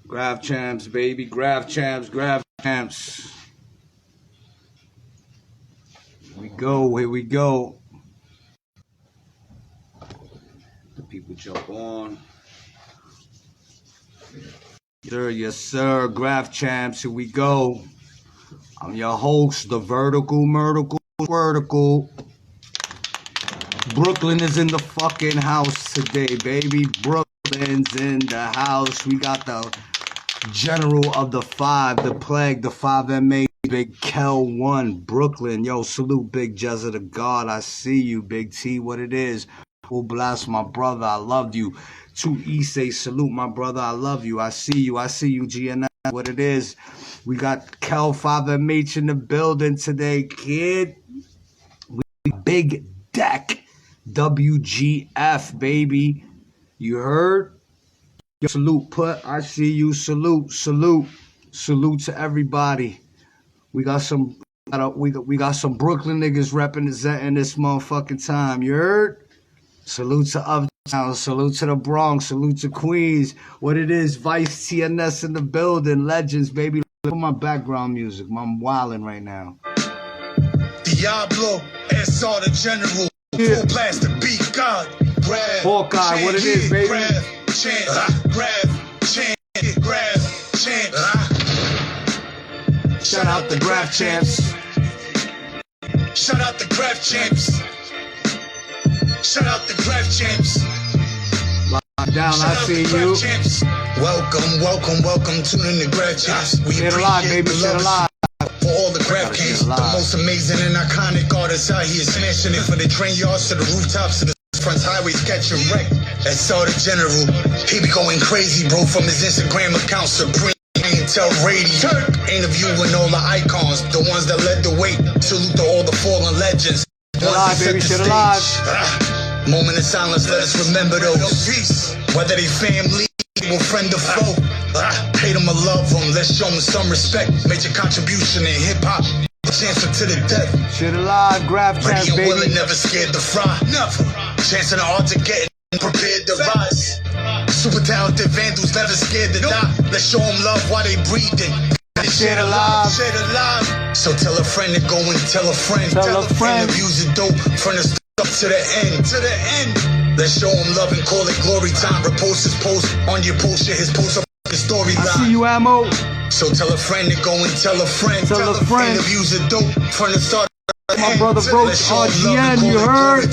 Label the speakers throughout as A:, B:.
A: Graph champs, baby. Graph champs, graph champs. Here we go, here we go. The people jump on. Yes, sir. Graph champs, here we go. I'm your host, the vertical. Brooklyn is in the fucking house today, baby. Brooklyn's in the house. We got the general of the five, the plague, the 5MA, Big Kel 1, Brooklyn. Yo, salute Big Jezza the God. I see you, Big T, what it is. Full blast, my brother. I love you. 2E say salute, my brother. I love you. I see you, GNS. What it is. We got Kel 5MH in the building today, kid. We Big Deck WGF, baby. You heard? Yo, salute, put. I see you. Salute to everybody. We got some Brooklyn niggas representing this motherfucking time. You heard? Salute to Uptown. Salute to the Bronx. Salute to Queens. What it is? Vice TNS in the building. Legends, baby. Look at my background music. I'm wilding right now.
B: Diablo, SR the General.
A: Yeah.
B: Full blast the beat God. Grab.
A: Hawkeye, what it is, baby?
B: Grab, chant, grab, chant, grab, chant.
A: Shout out the graph champs.
B: Shout out the graph champs. Shout out the graph champs.
A: Lock down, I see you.
B: Welcome, tune in to graph champs. We
A: Shit alive, baby, shit alive.
B: For all the graph games, the most amazing and iconic artists out here smashing it from the train yards to the rooftops to the front highways catching wreck. That's all the general. He be going crazy, bro, from his Instagram account. Supreme Intel Radio. Interviewing all the icons, the ones that led the way. Salute to all the fallen legends.
A: Shit alive, baby, shit alive.
B: Moment of silence, let us remember those. Whether they family or friend or foe. Hate them or love them, let's show them some respect. Major contribution in hip-hop. Chancing to the death.
A: Shit alive, graph champs,
B: baby.
A: baby.
B: Never scared to fry. Never. Chancing the art to get prepared to rise. Super talented vandals, never scared to die. Let's show them love while they breathing.
A: Shit alive.
B: Shit alive. So tell a friend to go and tell a friend.
A: Tell a friend.
B: Interviews are dope from the start to the end. To the end. Let's show him love and call it glory time. Repost his post on your post, share his post up the storyline.
A: I see you, Ammo.
B: So tell a friend to go and tell a friend.
A: Tell a friend.
B: Interviews are dope from the start.
A: My brother Roach, RGN, you heard?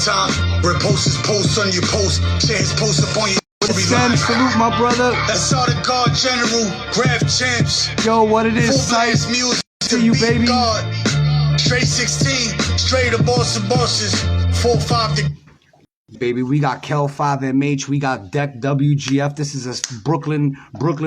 B: Repost his post on your post, share his post up on your
A: storyline. Salute, my brother.
B: That's all the God General, graph champs.
A: Yo, what it is,
B: Size music.
A: See you, baby.
B: God. Straight 16, straight to boss of bosses. 4-5 to
A: baby, we got Kel 5MH, we got Deck WGF. This is a Brooklyn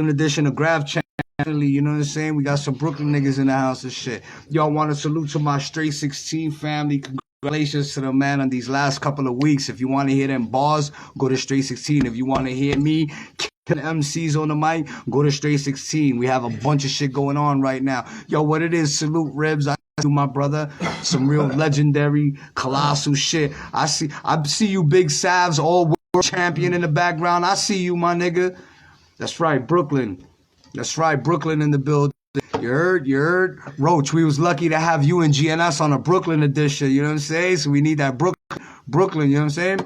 A: edition of Graph Champ. You know what I'm saying? We got some Brooklyn niggas in the house and shit. Y'all want to salute to my Straight 16 family. Congratulations to the man on these last couple of weeks. If you want to hear them bars, go to Straight 16. If you want to hear me kill MCs on the mic, go to Straight 16. We have a bunch of shit going on right now. Yo, what it is? Salute Ribs. I do, my brother. Some real legendary, colossal shit. I see you, Big Savs, all world champion in the background. I see you, my nigga. That's right, Brooklyn. That's right, Brooklyn in the building. You heard? Roach, we was lucky to have you and GNS on a Brooklyn edition, you know what I'm saying? So we need that Brooklyn, you know what I'm saying?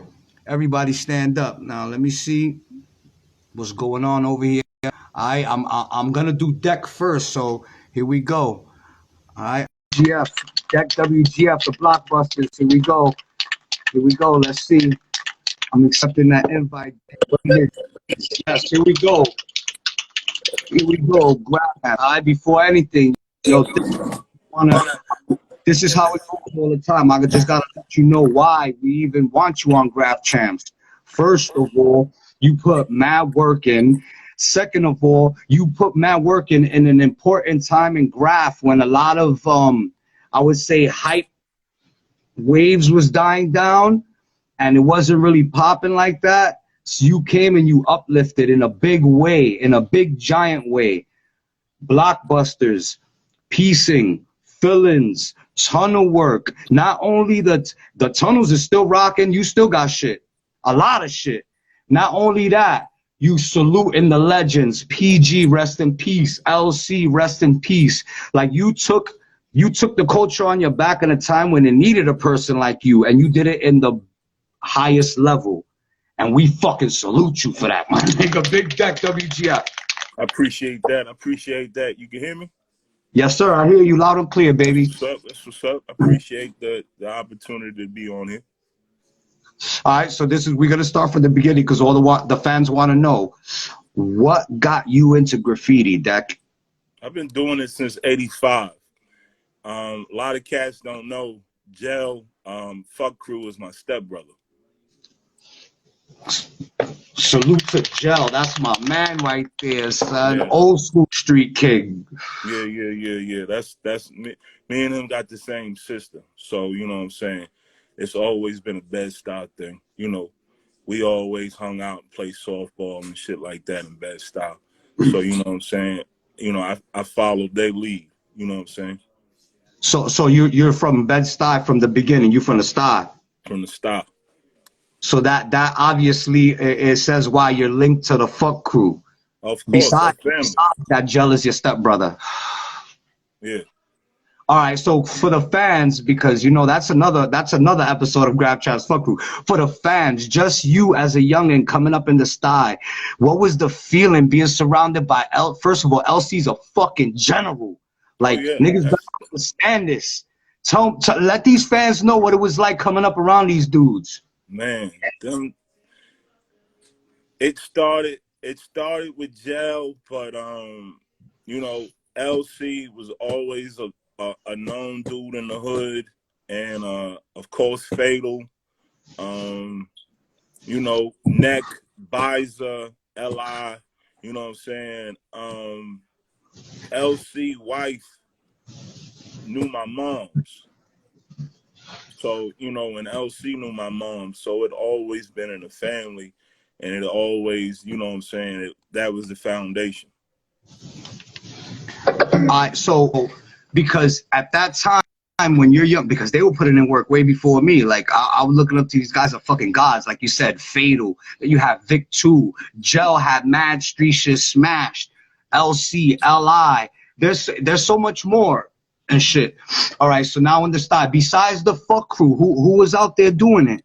A: Everybody stand up. Now, let me see what's going on over here. I'm going to do Deck first, so here we go. All right. GF, Deck WGF, the Blockbusters. Here we go. Let's see. I'm accepting that invite. Yes, here we go. Grab that. All right, before anything, yo, this is how it goes all the time. I just gotta let you know why we even want you on Graph Champs. First of all, you put mad work in. Second of all, you put mad work in an important time in Graph when a lot of I would say hype waves was dying down and it wasn't really popping like that. So you came and you uplifted in a big way, in a big giant way. Blockbusters, piecing, fill-ins, tunnel work. Not only the tunnels are still rocking, you still got shit. A lot of shit. Not only that, You saluting the legends. PG, rest in peace. LC, rest in peace. Like you took the culture on your back in a time when it needed a person like you, and you did it in the highest level. And we fucking salute you for that, my nigga. Big Deck WGF.
C: I appreciate that. I appreciate that. You can hear me?
A: Yes, sir. I hear you loud and clear, baby.
C: That's what's up. That's what's up. I appreciate the opportunity to be on here.
A: All right, so we're gonna start from the beginning because all the fans want to know what got you into graffiti, Deck.
C: I've been doing it since '85. A lot of cats don't know. Gel, Fuck Crew is my stepbrother.
A: Salute to Gel. That's my man right there, son.
C: Yeah.
A: Old school street king.
C: Yeah. That's me. Me and him got the same sister. So, you know what I'm saying? It's always been a Bed-Stuy thing. You know, we always hung out and played softball and shit like that in Bed-Stuy. So, you know what I'm saying? You know, I followed their lead. You know what I'm saying?
A: So you're from Bed-Stuy from the beginning. You from the start.
C: From the start.
A: So that obviously it says why you're linked to the Fuck Crew.
C: Of course,
A: Besides that, Gel is your stepbrother.
C: Yeah.
A: All right, so for the fans, because you know that's another episode of Grab Chat's Fuck Crew. For the fans, just you as a youngin' coming up in the sty, what was the feeling being surrounded by First of all, LC's a fucking general. Like niggas don't understand this. Let these fans know what it was like coming up around these dudes.
C: Man, it started with Gel, but you know, LC was always a known dude in the hood, and of course Fatal, you know, Neck, Biza, Li, you know what I'm saying? LC wife knew my moms. So, you know, and LC knew my mom, so it always been in the family, and it always, you know what I'm saying, that was the foundation.
A: So because at that time when you're young, because they were putting in work way before me, like I was looking up to these guys are fucking gods, like you said, Fatal, you have Vic 2, Gel had mad street shit smashed, LC, Li, there's so much more and shit. All right, so now in the style, besides the Fuck Crew, who was out there doing it?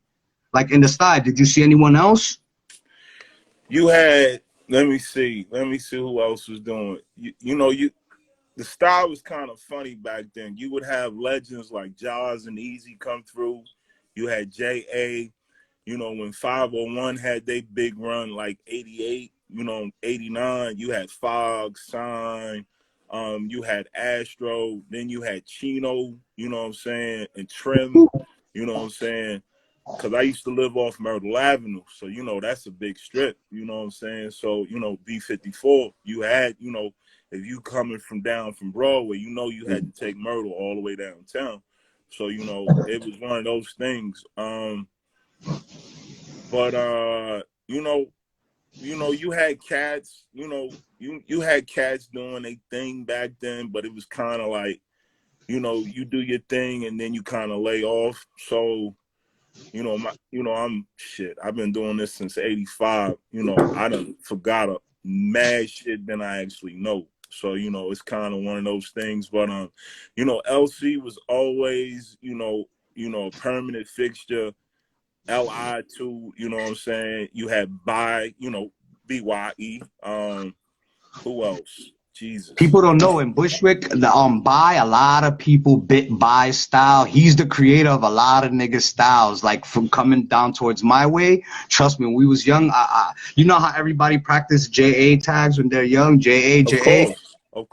A: Like in the style, did you see anyone else?
C: You had, let me see who else was doing. You know, the style was kind of funny back then. You would have legends like Jaws and Easy come through. You had J.A., you know, when 501 had their big run, like 88, you know, 89, you had Fog, Sign, you had Astro, then you had Chino, you know what I'm saying, and Trim, you know what I'm saying, because I used to live off Myrtle Avenue, so, you know, that's a big strip, you know what I'm saying, so, you know, B54, you had, you know, if you coming from down from Broadway, you know you had to take Myrtle all the way downtown, so, you know, it was one of those things, but, you know, you had cats, you know, you had cats doing their thing back then, but it was kind of like, you know, you do your thing and then you kind of lay off. So, you know, I've been doing this since '85. You know, I done forgot a mad shit than I actually know. So, you know, it's kind of one of those things. But, you know, LC was always, you know, a permanent fixture. Li too, you know what I'm saying? You had you know, BYE. Who else? Jesus.
A: People don't know in Bushwick, a lot of people bit by style. He's the creator of a lot of nigga styles, like from coming down towards my way. Trust me, when we was young, you know how everybody practiced JA tags when they're young, JA.
C: Of course.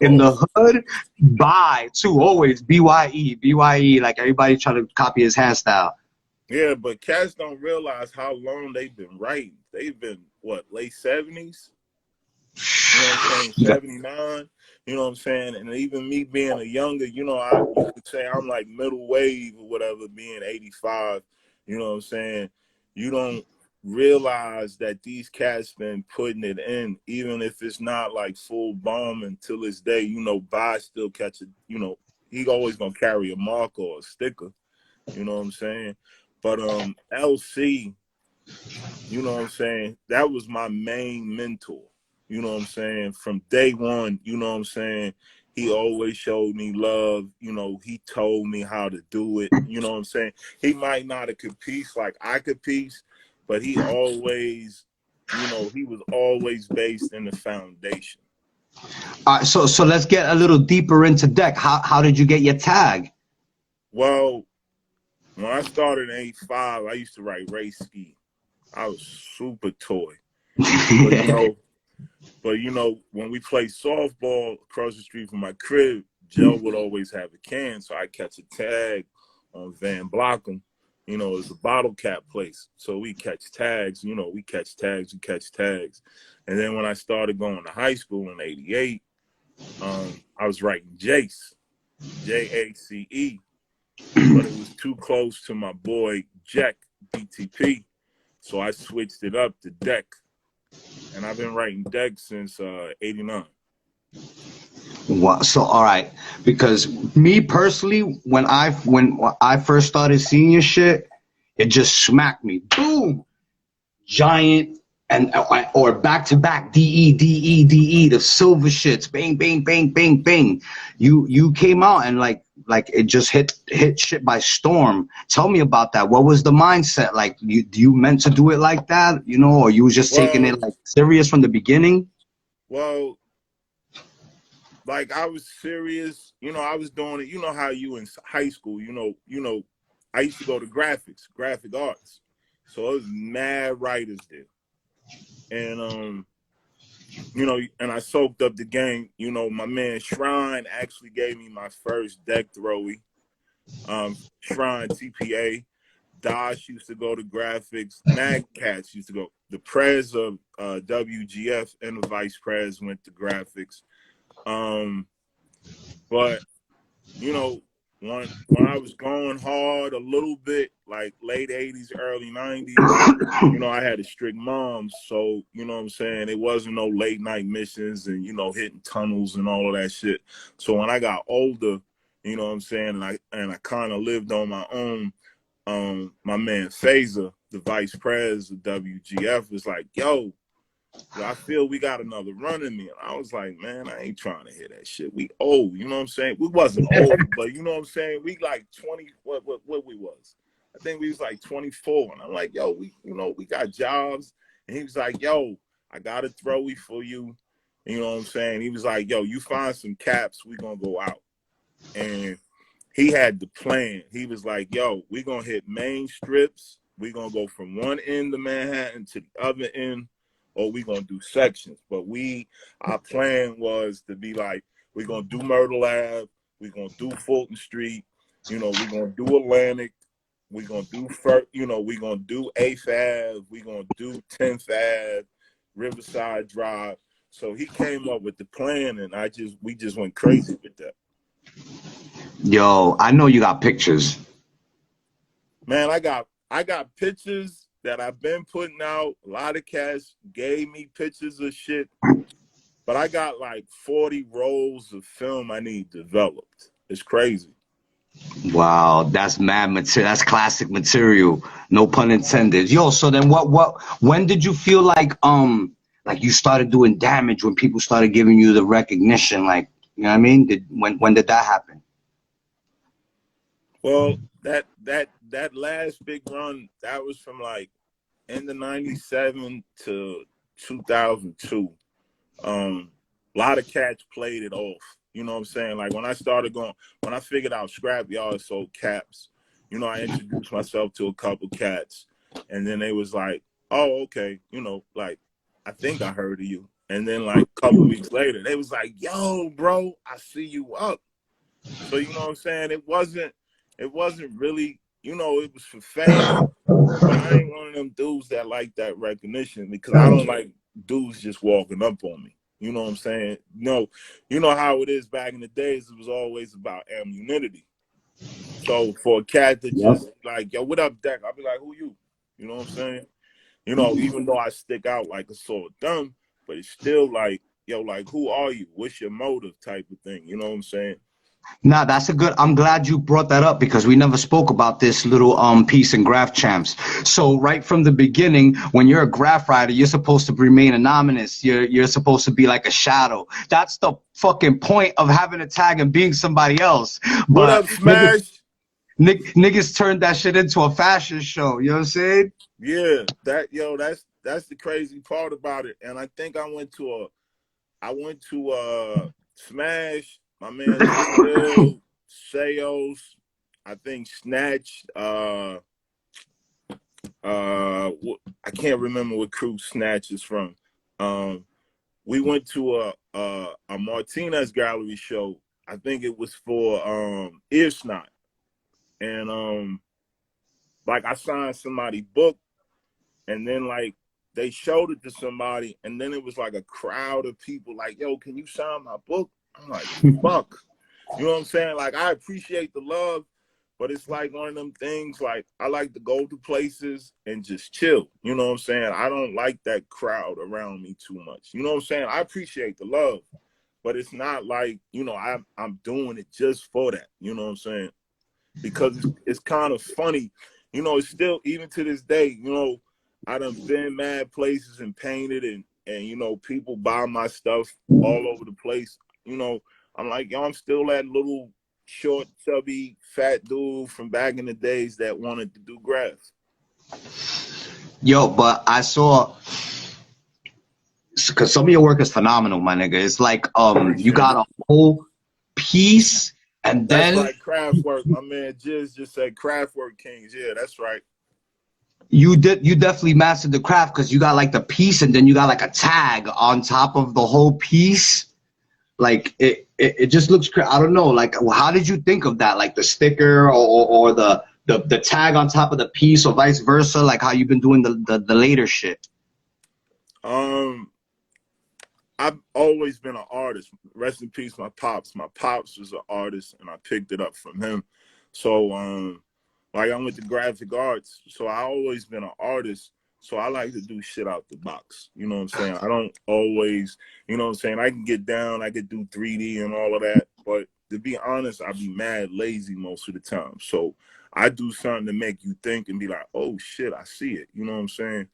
A: In the hood, by too, always BYE, like everybody trying to copy his hairstyle.
C: Yeah, but cats don't realize how long they've been writing. They've been, what, late 70s? You know what I'm saying? 79? You know what I'm saying? And even me being a younger, you know, you could say I'm like middle wave or whatever, being 85. You know what I'm saying? You don't realize that these cats been putting it in, even if it's not like full bomb until this day, you know, By still catch it, you know, he always gonna carry a marker or a sticker. You know what I'm saying? But LC, You know what I'm saying? That was my main mentor. You know what I'm saying? From day one, you know what I'm saying? He always showed me love. You know, he told me how to do it. You know what I'm saying? He might not have could piece like I could piece, but he always, you know, he was always based in the foundation.
A: So let's get a little deeper into Deck. How did you get your tag?
C: Well, when I started in '85, I used to write race ski. I was super toy. But you know, when we played softball across the street from my crib, Joe would always have a can, so I catch a tag on Van Blockham. You know, it's a bottle cap place, so we catch tags. You know, we catch tags, and then when I started going to high school in '88, I was writing Jace, Jace, but it was too close to my boy Jack BTP, so I switched it up to Deck. And I've been writing Deck since '89.
A: Wow. So all right, because me personally, when I first started seeing your shit, it just smacked me. Boom, giant and or back to back DE, the silver shits, bang bang bang bang bang. You came out and like it just hit shit by storm. Tell me about that. What was the mindset? Like you meant to do it like that, you know, or you was just taking it
C: Well,
A: like serious from the beginning?
C: well, like I was serious. You know, I was doing it. You know how you in high school. I used to go to graphic arts, so it was mad writers there, and you know, and I soaked up the game. You know, my man Shrine actually gave me my first deck throwy. Shrine TPA. Dosh used to go to graphics. Mad Cats used to go. The pres of WGF and the vice pres went to graphics. But you know, when I was going hard a little bit, like late '80s, early '90s, you know, I had a strict mom, so you know what I'm saying. It wasn't no late night missions and you know hitting tunnels and all of that shit. So when I got older, you know what I'm saying, and I kind of lived on my own. My man Phaser, the vice president of WGF, was like, yo, I feel we got another run in me. And I was like, man, I ain't trying to hear that shit. We old, you know what I'm saying? We wasn't old, but you know what I'm saying? We like 20, what we was. I think we was like 24. And I'm like, yo, we got jobs. And he was like, yo, I got a throwy for you. You know what I'm saying? He was like, yo, you find some caps, we gonna go out. And he had the plan. He was like, yo, we gonna hit main strips. We gonna go from one end of Manhattan to the other end, or we gonna do sections. But our plan was to be like, we're gonna do Myrtle Ave, we're gonna do Fulton Street, you know, we're gonna do Atlantic, we're gonna do we're gonna do 8th Ave, we're gonna do 10th Ave, Riverside Drive. So he came up with the plan, and we just went crazy with that.
A: Yo, I know you got pictures.
C: Man, I got pictures that I've been putting out. A lot of cats gave me pictures of shit, but I got like 40 rolls of film I need developed. It's crazy.
A: Wow, that's mad material. That's classic material. No pun intended. Yo, so then when did you feel like you started doing damage, when people started giving you the recognition? Like, you know what I mean? When did that happen?
C: Well, that last big run, that was from like end of '97 to 2002. A lot of cats played it off. You know what I'm saying? Like when I figured out scrapyard sold caps, you know, I introduced myself to a couple cats, and then they was like, oh, okay, you know, like, I think I heard of you. And then like a couple weeks later, they was like, yo, bro, I see you up. So you know what I'm saying? It wasn't really, you know, it was for fame, but I ain't one of them dudes that like that recognition, because I don't like dudes just walking up on me. You know what I'm saying? No, you know how it is back in the days, it was always about immunity. So for a cat to
A: Yep.
C: just like, yo, what up, Deck? I'll be like, who you? You know what I'm saying? You know, even though I stick out like a sore thumb, but it's still like, yo, like, who are you? What's your motive type of thing? You know what I'm saying?
A: Nah, that's a good. I'm glad you brought that up because we never spoke about this little piece in Graph Champs. So right from the beginning, when you're a graph writer, you're supposed to remain anonymous. You're supposed to be like a shadow. That's the fucking point of having a tag and being somebody else.
C: What
A: But
C: up, Smash?
A: niggas turned that shit into a fashion show. You know what I'm saying?
C: Yeah, that's the crazy part about it. And I think I went to Smash, my man Still, Seos, I think Snatch, I can't remember what crew Snatch is from. We went to a Martinez Gallery show. I think it was for Earsnot. And like I signed somebody's book, and then like they showed it to somebody, and then it was like a crowd of people like, yo, can you sign my book? I'm like, fuck. You know what I'm saying? Like, I appreciate the love, but it's like one of them things, like, I like to go to places and just chill. You know what I'm saying? I don't like that crowd around me too much. You know what I'm saying? I appreciate the love, but it's not like, you know, I'm doing it just for that. You know what I'm saying? Because it's kind of funny. You know, it's still, even to this day, you know, I done been mad places and painted, and you know, people buy my stuff all over the place. You know, I'm like, yo, I'm still that little short, chubby, fat dude from back in the days that wanted to do graphs.
A: Yo, but I saw because some of your work is phenomenal, my nigga. It's like you
C: Appreciate
A: got
C: it.
A: a whole piece and
C: That's
A: then
C: right, Craftwork. My man Jiz just said Craftwork Kings. Yeah, that's right.
A: you definitely mastered the craft because you got like the piece and then you got like a tag on top of the whole piece. Like it just looks I don't know, like how did you think of that, like the sticker or the tag on top of the piece or vice versa, like how you've been doing the later shit?
C: I've always been an artist. Rest in peace, my pops. My pops was an artist, and I picked it up from him. So, like I went to graphic arts, so I always been an artist. So I like to do shit out the box. You know what I'm saying? I don't always, you know what I'm saying? I can get down, I could do 3D and all of that, but to be honest, I be mad lazy most of the time. So I do something to make you think and be like, oh shit, I see it. You know what I'm saying?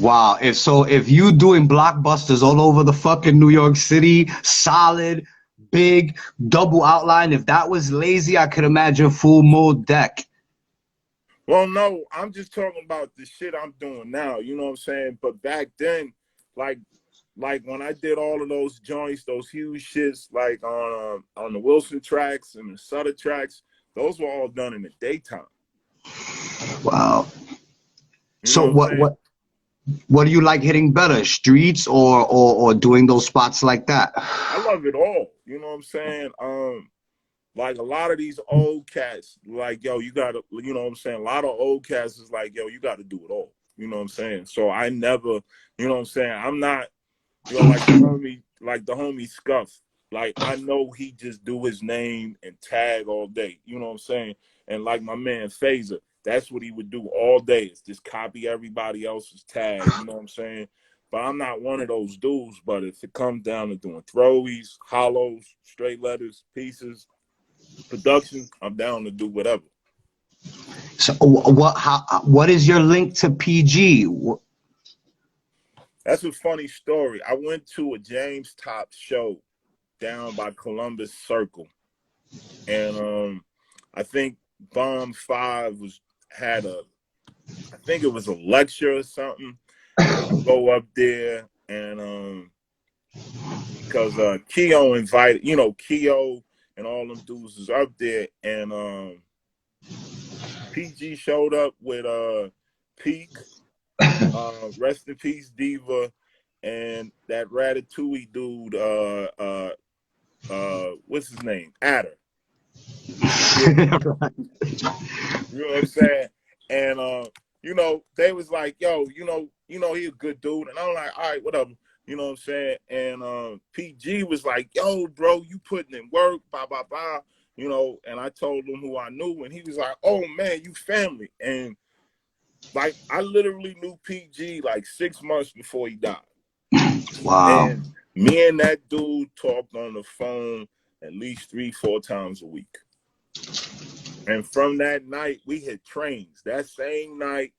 A: Wow. If you doing blockbusters all over the fucking New York City, solid, big, double outline, if that was lazy, I could imagine full mode deck.
C: Well, no, I'm just talking about the shit I'm doing now. You know what I'm saying? But back then, like when I did all of those joints, those huge shits, like on the Wilson tracks and the Sutter tracks, those were all done in the daytime.
A: Wow.
C: You know
A: So
C: what I'm saying?
A: what do you like hitting better, streets or doing those spots like that?
C: I love it all. You know what I'm saying? Like a lot of these old cats, like, yo, you gotta, you know what I'm saying? A lot of old cats is like, yo, you gotta do it all. You know what I'm saying? So I never, you know what I'm saying? I'm not, you know, like the homie Scuff. Like, I know he just do his name and tag all day. You know what I'm saying? And like my man Phaser, that's what he would do all day, is just copy everybody else's tag. You know what I'm saying? But I'm not one of those dudes. But if it comes down to doing throwies, hollows, straight letters, pieces, production, I'm down to do whatever.
A: So what is your link to PG?
C: That's a funny story. I went to a James Top show down by Columbus Circle, and I think Bomb 5 I think it was a lecture or something, and I go up there, and because Keo invited, you know, Keo and all them dudes was up there, and PG showed up with Peak, rest in peace Diva, and that Ratatouille dude, what's his name? Adder. Yeah. You know what I'm saying? And you know, they was like, yo, you know, he a good dude. And I'm like, all right, whatever. You know what I'm saying? And PG was like, yo, bro, you putting in work, blah, blah, blah. You know, and I told him who I knew, and he was like, oh man, you family. And like, I literally knew PG like 6 months before he died.
A: Wow.
C: And me and that dude talked on the phone at least 3-4 times a week. And from that night, we hit trains. That same night,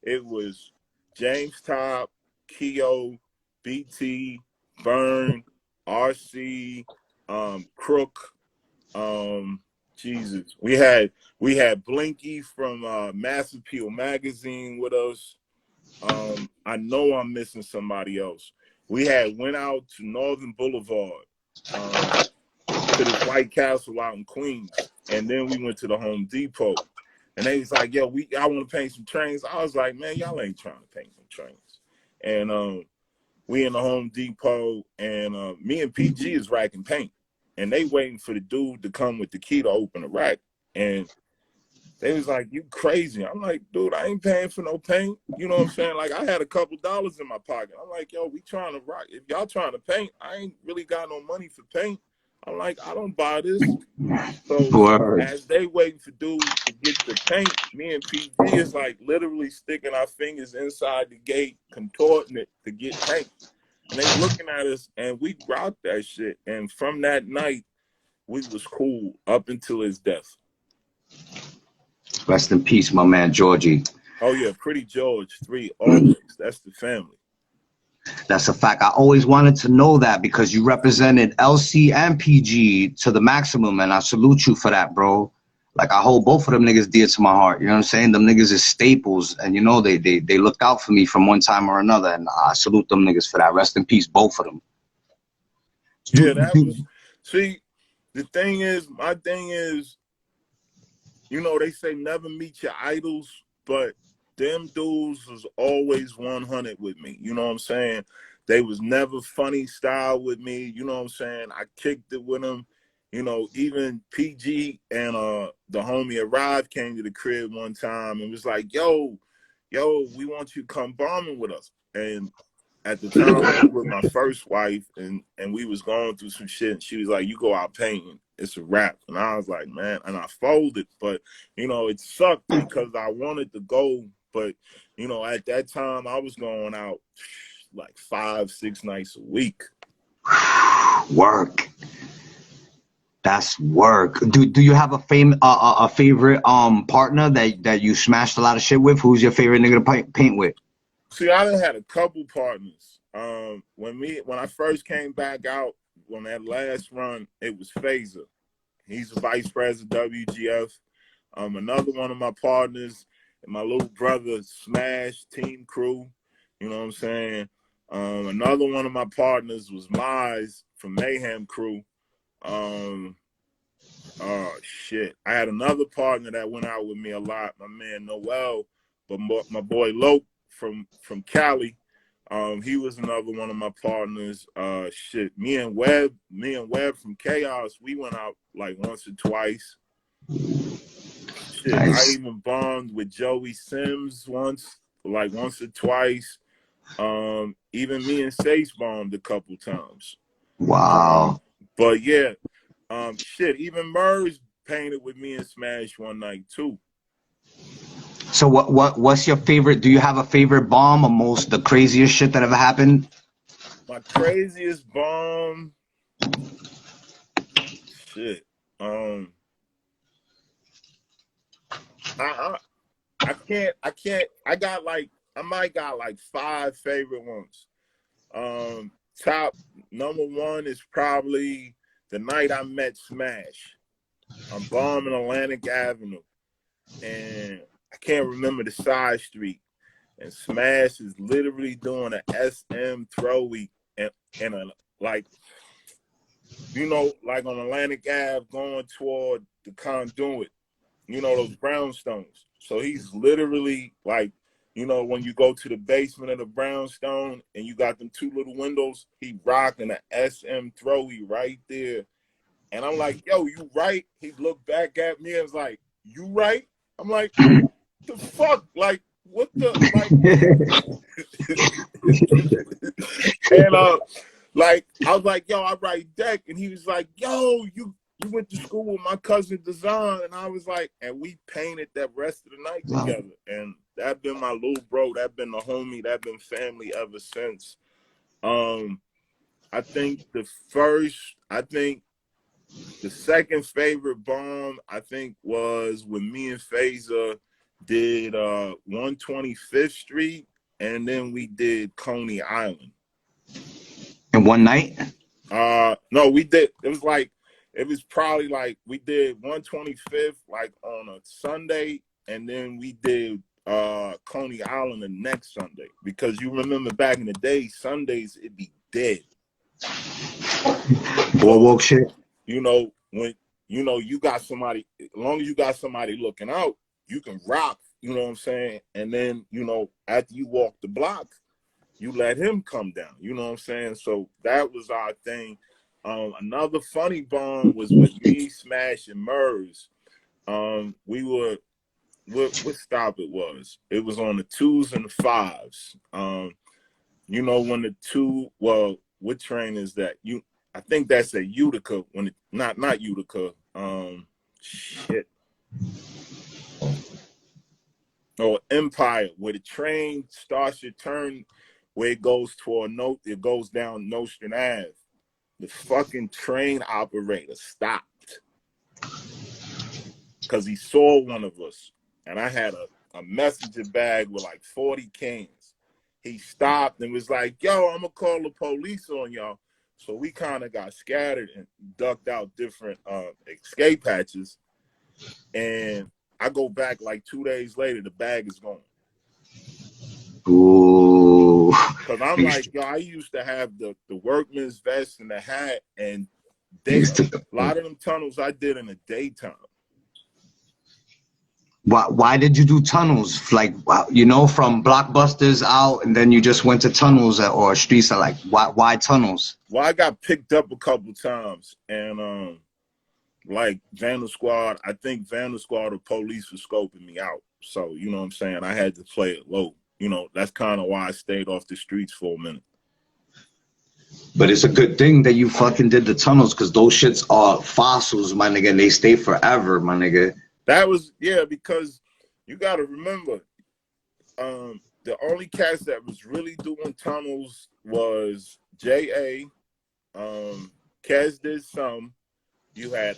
C: it was James Top, Keo, BT, Burn, RC, Crook, Jesus. We had Blinky from Mass Appeal magazine with us. I know I'm missing somebody else. We went out to Northern Boulevard, to this White Castle out in Queens, and then we went to the Home Depot. And they was like, yo, I want to paint some trains. I was like, man, y'all ain't trying to paint some trains. And we in the Home Depot, and me and PG is racking paint. And they waiting for the dude to come with the key to open the rack. And they was like, you crazy. I'm like, dude, I ain't paying for no paint. You know what I'm saying? Like, I had a couple dollars in my pocket. I'm like, yo, we trying to rock. If y'all trying to paint, I ain't really got no money for paint. I'm like, I don't buy this. So as they waiting for dude to get the paint, me and PG is like literally sticking our fingers inside the gate, contorting it to get paint. And they looking at us, and we rocked that shit. And from that night, we was cool up until his death.
A: Rest in peace, my man, Georgie.
C: Oh, yeah, Pretty George 3, always. That's the family.
A: That's a fact. I always wanted to know that because you represented LC and PG to the maximum, and I salute you for that, bro. Like, I hold both of them niggas dear to my heart. You know what I'm saying? Them niggas is staples, and you know they looked out for me from one time or another, and I salute them niggas for that. Rest in peace, both of them.
C: Yeah, that was. See, my thing is, you know, they say never meet your idols, but them dudes was always 100 with me. You know what I'm saying? They was never funny style with me. You know what I'm saying? I kicked it with them. You know, even PG and the homie Arrive came to the crib one time and was like, yo, we want you to come bombing with us. And at the time, I was with my first wife, and we was going through some shit. And she was like, you go out painting. It's a wrap. And I was like, man, and I folded. But, you know, it sucked because I wanted to go. But, you know, at that time, I was going out like 5-6 nights a week.
A: Work. That's work. Do you have a favorite partner that you smashed a lot of shit with? Who's your favorite nigga to paint with?
C: See, I done had a couple partners. When I first came back out on that last run, it was Phaser. He's the vice president of WGF. Another one of my partners, and my little brother, Smash Team Crew. You know what I'm saying? Another one of my partners was Mize from Mayhem Crew. Oh shit! I had another partner that went out with me a lot, my man Noel, but my boy Lope from Cali. He was another one of my partners. Shit, me and Webb from Chaos, we went out like once or twice. Shit, nice. I even bombed with Joey Sims once or twice. Even me and Sage bombed a couple times.
A: Wow.
C: But yeah, shit, even Murs painted with me and Smash one night too.
A: So what's your favorite? Do you have a favorite bomb or the craziest shit that ever happened?
C: My craziest bomb, shit. I might got like 5 favorite ones. Top number one is probably the night I met Smash. I'm bombing Atlantic Avenue, and I can't remember the side street. And Smash is literally doing an SM throwy and like, you know, like on Atlantic Ave going toward the conduit, you know, those brownstones. So he's literally like, you know, when you go to the basement of the brownstone and you got them 2 little windows, he rocking an SM throwy right there. And I'm like, yo, you right? He looked back at me and was like, you right? I'm like, the fuck? Like, what the, like, and like, I was like, yo, I write deck. And he was like, yo, you went to school with my cousin Design. And I was like, and we painted that rest of the night together. And that been my little bro, that been the homie, that been family ever since. I think The second favorite bomb, I think, was when me and Phaser did 125th Street, and then we did Coney Island.
A: In one night?
C: No, we did. It was probably like we did 125th like on a Sunday, and then we did Coney Island the next Sunday, because you remember back in the day, Sundays it'd be dead.
A: Boardwalk shit.
C: You know, when you got somebody, as long as you got somebody looking out, you can rock, you know what I'm saying? And then, after you walk the block, you let him come down, you know what I'm saying? So that was our thing. Another funny bomb was with me, Smash, and Murs. We were, what stop it was? It was on the 2s and the 5s. When the 2, well, what train is that? I think that's at Utica, not Utica. Shit. Or Empire, where the train starts your turn, where it goes it goes down Nostrand Ave. The fucking train operator stopped because he saw one of us, and I had a messenger bag with like 40 cans. He stopped and was like, "Yo, I'm gonna call the police on y'all." So we kind of got scattered and ducked out different escape hatches. And I go back like 2 days later, the bag is gone.
A: Ooh.
C: Because I'm like, yo, I used to have the workman's vest and the hat, and a lot of them tunnels I did in the daytime.
A: Why did you do tunnels? Like, from Blockbusters out, and then you just went to tunnels or streets? Are like, why tunnels?
C: Well, I got picked up a couple times, and like Vandal Squad, I think Vandal Squad or police was scoping me out. So, you know what I'm saying? I had to play it low. That's kind of why I stayed off the streets for a minute.
A: But it's a good thing that you fucking did the tunnels, because those shits are fossils, my nigga, and they stay forever, my nigga.
C: That was, because you got to remember, the only cats that was really doing tunnels was J.A., Kez did some, you had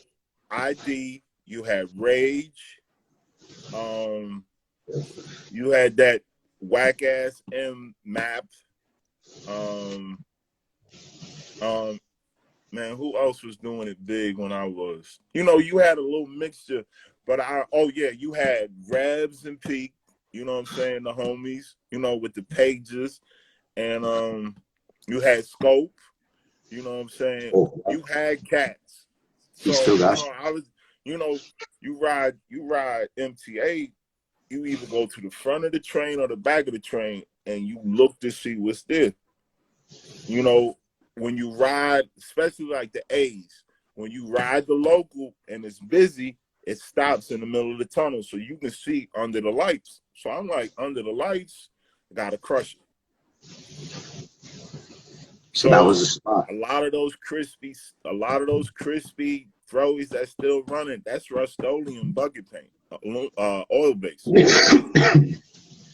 C: ID, you had Rage, you had that whack-ass M map, man, who else was doing it big when I was? You had a little mixture. But you had Rebs and Peak, you know what I'm saying, the homies, with the pages, and you had Scope, you know what I'm saying. You had cats. So
A: still got
C: I was, you ride MTA, you either go to the front of the train or the back of the train, and you look to see what's there. When you ride, especially like the A's, when you ride the local and it's busy, it stops in the middle of the tunnel so you can see under the lights. So I'm like, under the lights, gotta crush it.
A: So that was a spot.
C: A lot of those crispy throwies that's still running, that's Rust-Oleum bucket paint, oil base. And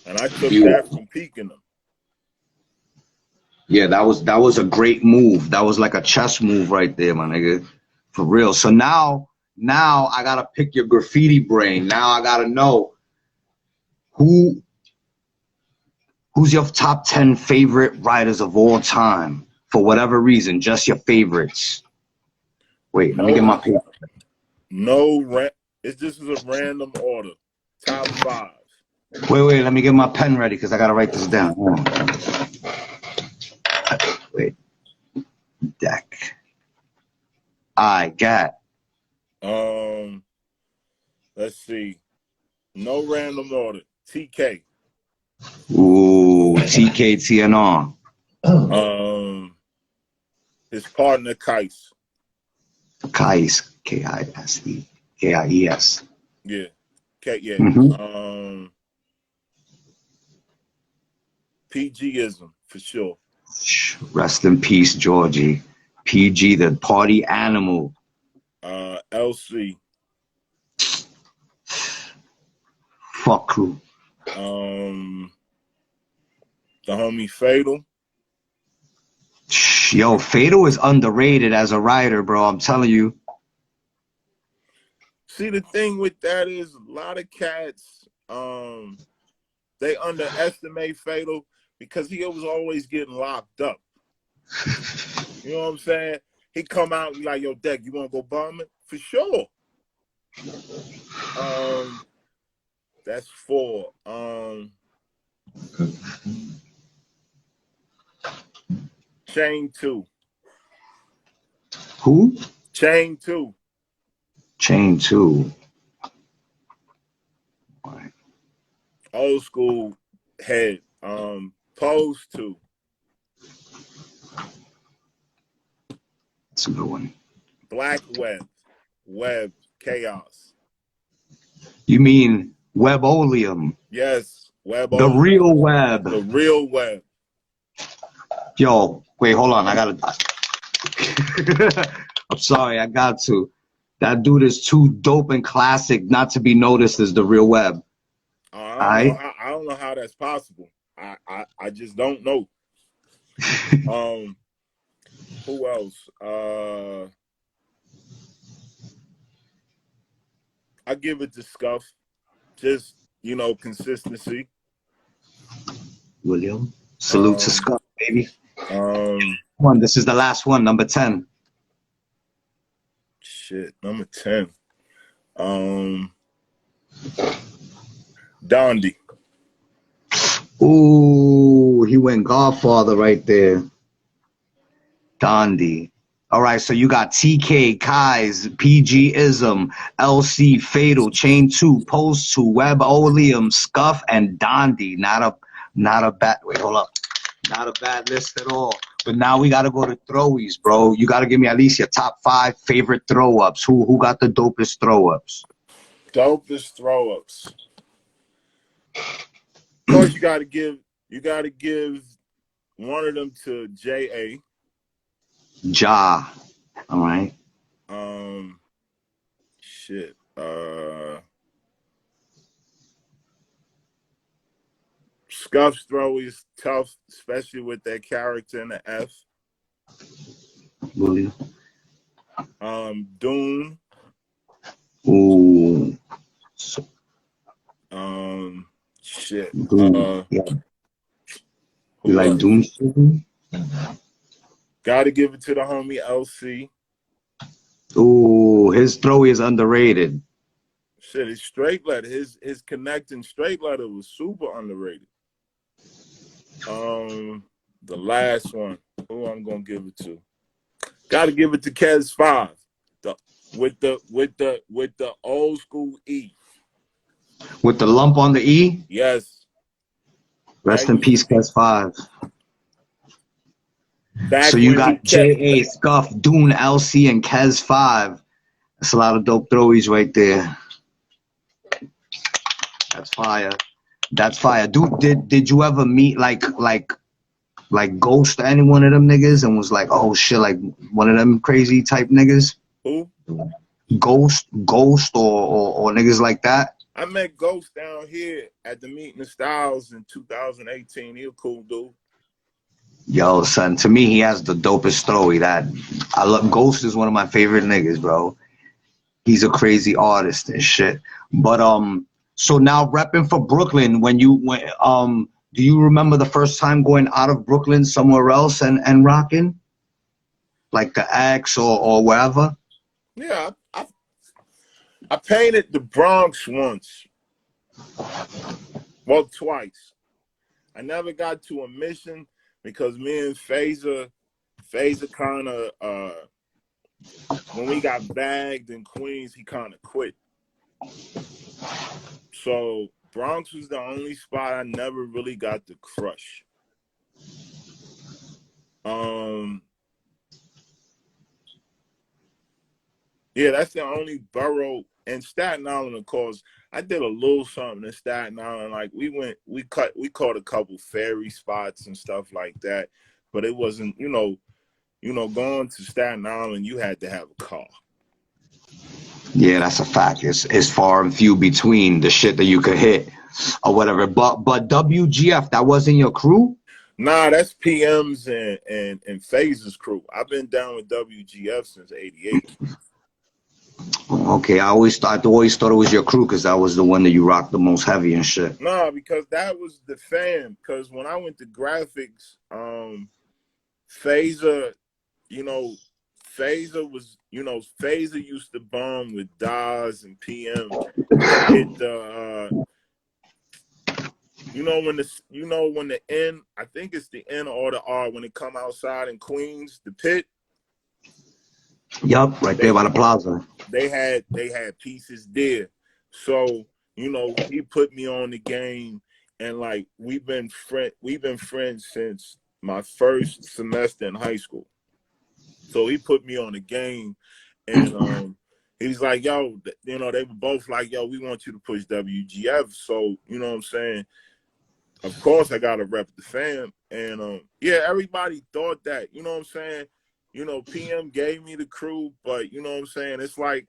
C: I took that from peaking them.
A: Yeah, that was a great move. That was like a chess move right there, my nigga. For real. So now I gotta pick your graffiti brain. Now I gotta know who's your top 10 favorite writers of all time, for whatever reason, just your favorites. Wait, let me get my paper.
C: It's just a random order. Top 5.
A: Wait, let me get my pen ready because I gotta write this down. Wait. Deck. I got.
C: Let's see. No random order. TK.
A: Ooh, TK TNR.
C: His partner Kais.
A: Kais, K-I-S-E, K-I-E-S.
C: Yeah. Yeah.
A: Mm-hmm.
C: PGism for sure.
A: Rest in peace, Georgie. PG, the party animal.
C: LC.
A: Fuck crew.
C: The homie Fatal.
A: Yo, Fatal is underrated as a writer, bro. I'm telling you.
C: See, the thing with that is a lot of cats, they underestimate Fatal because he was always getting locked up. You know what I'm saying? He come out and be like, yo, Deck, you want to go bombing? For sure. That's 4. Chain 2.
A: Who?
C: Chain 2.
A: Chain 2. All right.
C: Old school head. Pose 2.
A: That's a good one.
C: Black Web. Web. Chaos.
A: You mean Web-Oleum?
C: Yes. Web.
A: The real Web.
C: The real Web.
A: Yo, wait, hold on. I gotta. I'm sorry, I got to. That dude is too dope and classic not to be noticed as the real Web.
C: I don't know how that's possible. I just don't know. Who else? I give it to Scuff. Just, you know, consistency.
A: William. Salute to Scott, baby.
C: Come
A: on, this is the last one, number 10.
C: Shit, number 10. Dondi.
A: Ooh, he went Godfather right there. Dondi. All right, so you got TK, Kai's, PG-ism, LC, Fatal, Chain 2, Pose 2, Web-Oleum, Scuff, and Dondi. Not a bad, wait, hold up. Not a bad list at all. But now we got to go to throwies, bro. You got to give me at least your top 5 favorite throw-ups. Who got the dopest throw-ups?
C: Dopest throw-ups. Of course, you got to give one of them to J.A.
A: Ja. All right.
C: Shit. Scuff's throw is tough, especially with that character in the F.
A: William.
C: Doom.
A: Ooh.
C: Shit.
A: Doom. Yeah. You like Doom?
C: Gotta give it to the homie LC.
A: Ooh, his throw is underrated.
C: Shit, his straight letter, his connecting straight letter was super underrated. The last one, who I'm gonna give it to? Gotta give it to KELZ 5. With the old school E.
A: With the lump on the E?
C: Yes.
A: Rest in peace, KELZ 5. So you got J.A., Scuff, Dune, LC, and KELZ 5. That's a lot of dope throwies right there. That's fire. That's fire. Dude, did you ever meet like Ghost or any one of them niggas and was like, oh shit, like one of them crazy type niggas?
C: Who?
A: Ghost or niggas like that?
C: I met Ghost down here at the Meeting of Styles in 2018. He a cool dude.
A: Yo, son, to me, he has the dopest throwy. That I love. Ghost is one of my favorite niggas, bro. He's a crazy artist and shit. But so now repping for Brooklyn, do you remember the first time going out of Brooklyn somewhere else and rocking? Like the X or wherever?
C: Yeah, I painted the Bronx once. Well, twice. I never got to a mission because me and Phaser kind of, when we got bagged in Queens, he kind of quit. So Bronx was the only spot I never really got to crush. Yeah, that's the only borough. And Staten Island, of course, I did a little something in Staten Island. Like we caught a couple ferry spots and stuff like that, but it wasn't, going to Staten Island, you had to have a car.
A: Yeah, that's a fact. It's far and few between the shit that you could hit or whatever. But WGF, that wasn't your crew?
C: Nah, that's PM's and Phaser's crew. I've been down with WGF since '88.
A: Okay, I always thought it was your crew because that was the one that you rocked the most heavy and shit.
C: Nah, because that was the fam. Because when I went to graphics, Phaser, you know, Phaser was, Phaser used to bomb with Daz and PM and hit the, when the N, I think it's the N or the R when it come outside in Queens, the pit.
A: Yup, right there by the plaza.
C: They had pieces there, so he put me on the game, and like we've been friends since my first semester in high school. So he put me on the game, and he's like, yo, they were both like, yo, we want you to push WGF. So you know what I'm saying. Of course, I gotta rep the fam, and yeah, everybody thought that. You know what I'm saying. PM gave me the crew, but you know what I'm saying. It's like,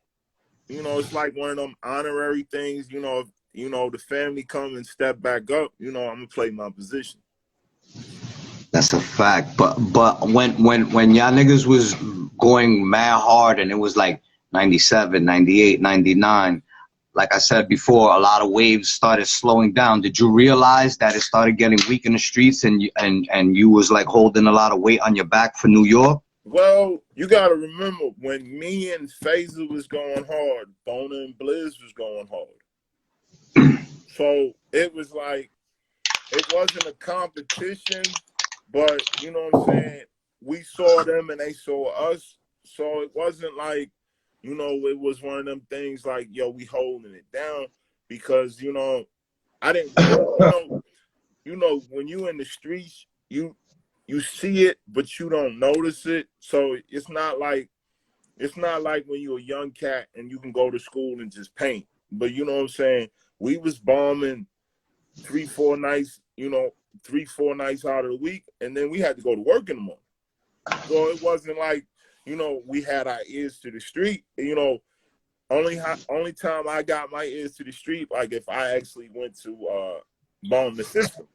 C: it's like one of them honorary things. If the family come and step back up, I'm gonna play my position.
A: That's a fact. But when y'all niggas was going mad hard and it was like 97, 98, 99, like I said before, a lot of waves started slowing down. Did you realize that it started getting weak in the streets and you was like holding a lot of weight on your back for New York?
C: Well, you gotta remember when me and Phaser was going hard, Bona and Blizz was going hard. So it was like, it wasn't a competition, but you know what I'm saying? We saw them and they saw us. So it wasn't like, it was one of them things like, yo, we holding it down because, I didn't, when you in the streets, you see it, but you don't notice it. So it's not like when you're a young cat and you can go to school and just paint. But you know what I'm saying? We was bombing 3-4 nights, 3-4 nights out of the week, and then we had to go to work in the morning. So it wasn't like, we had our ears to the street. Only time I got my ears to the street, like if I actually went to bomb the system,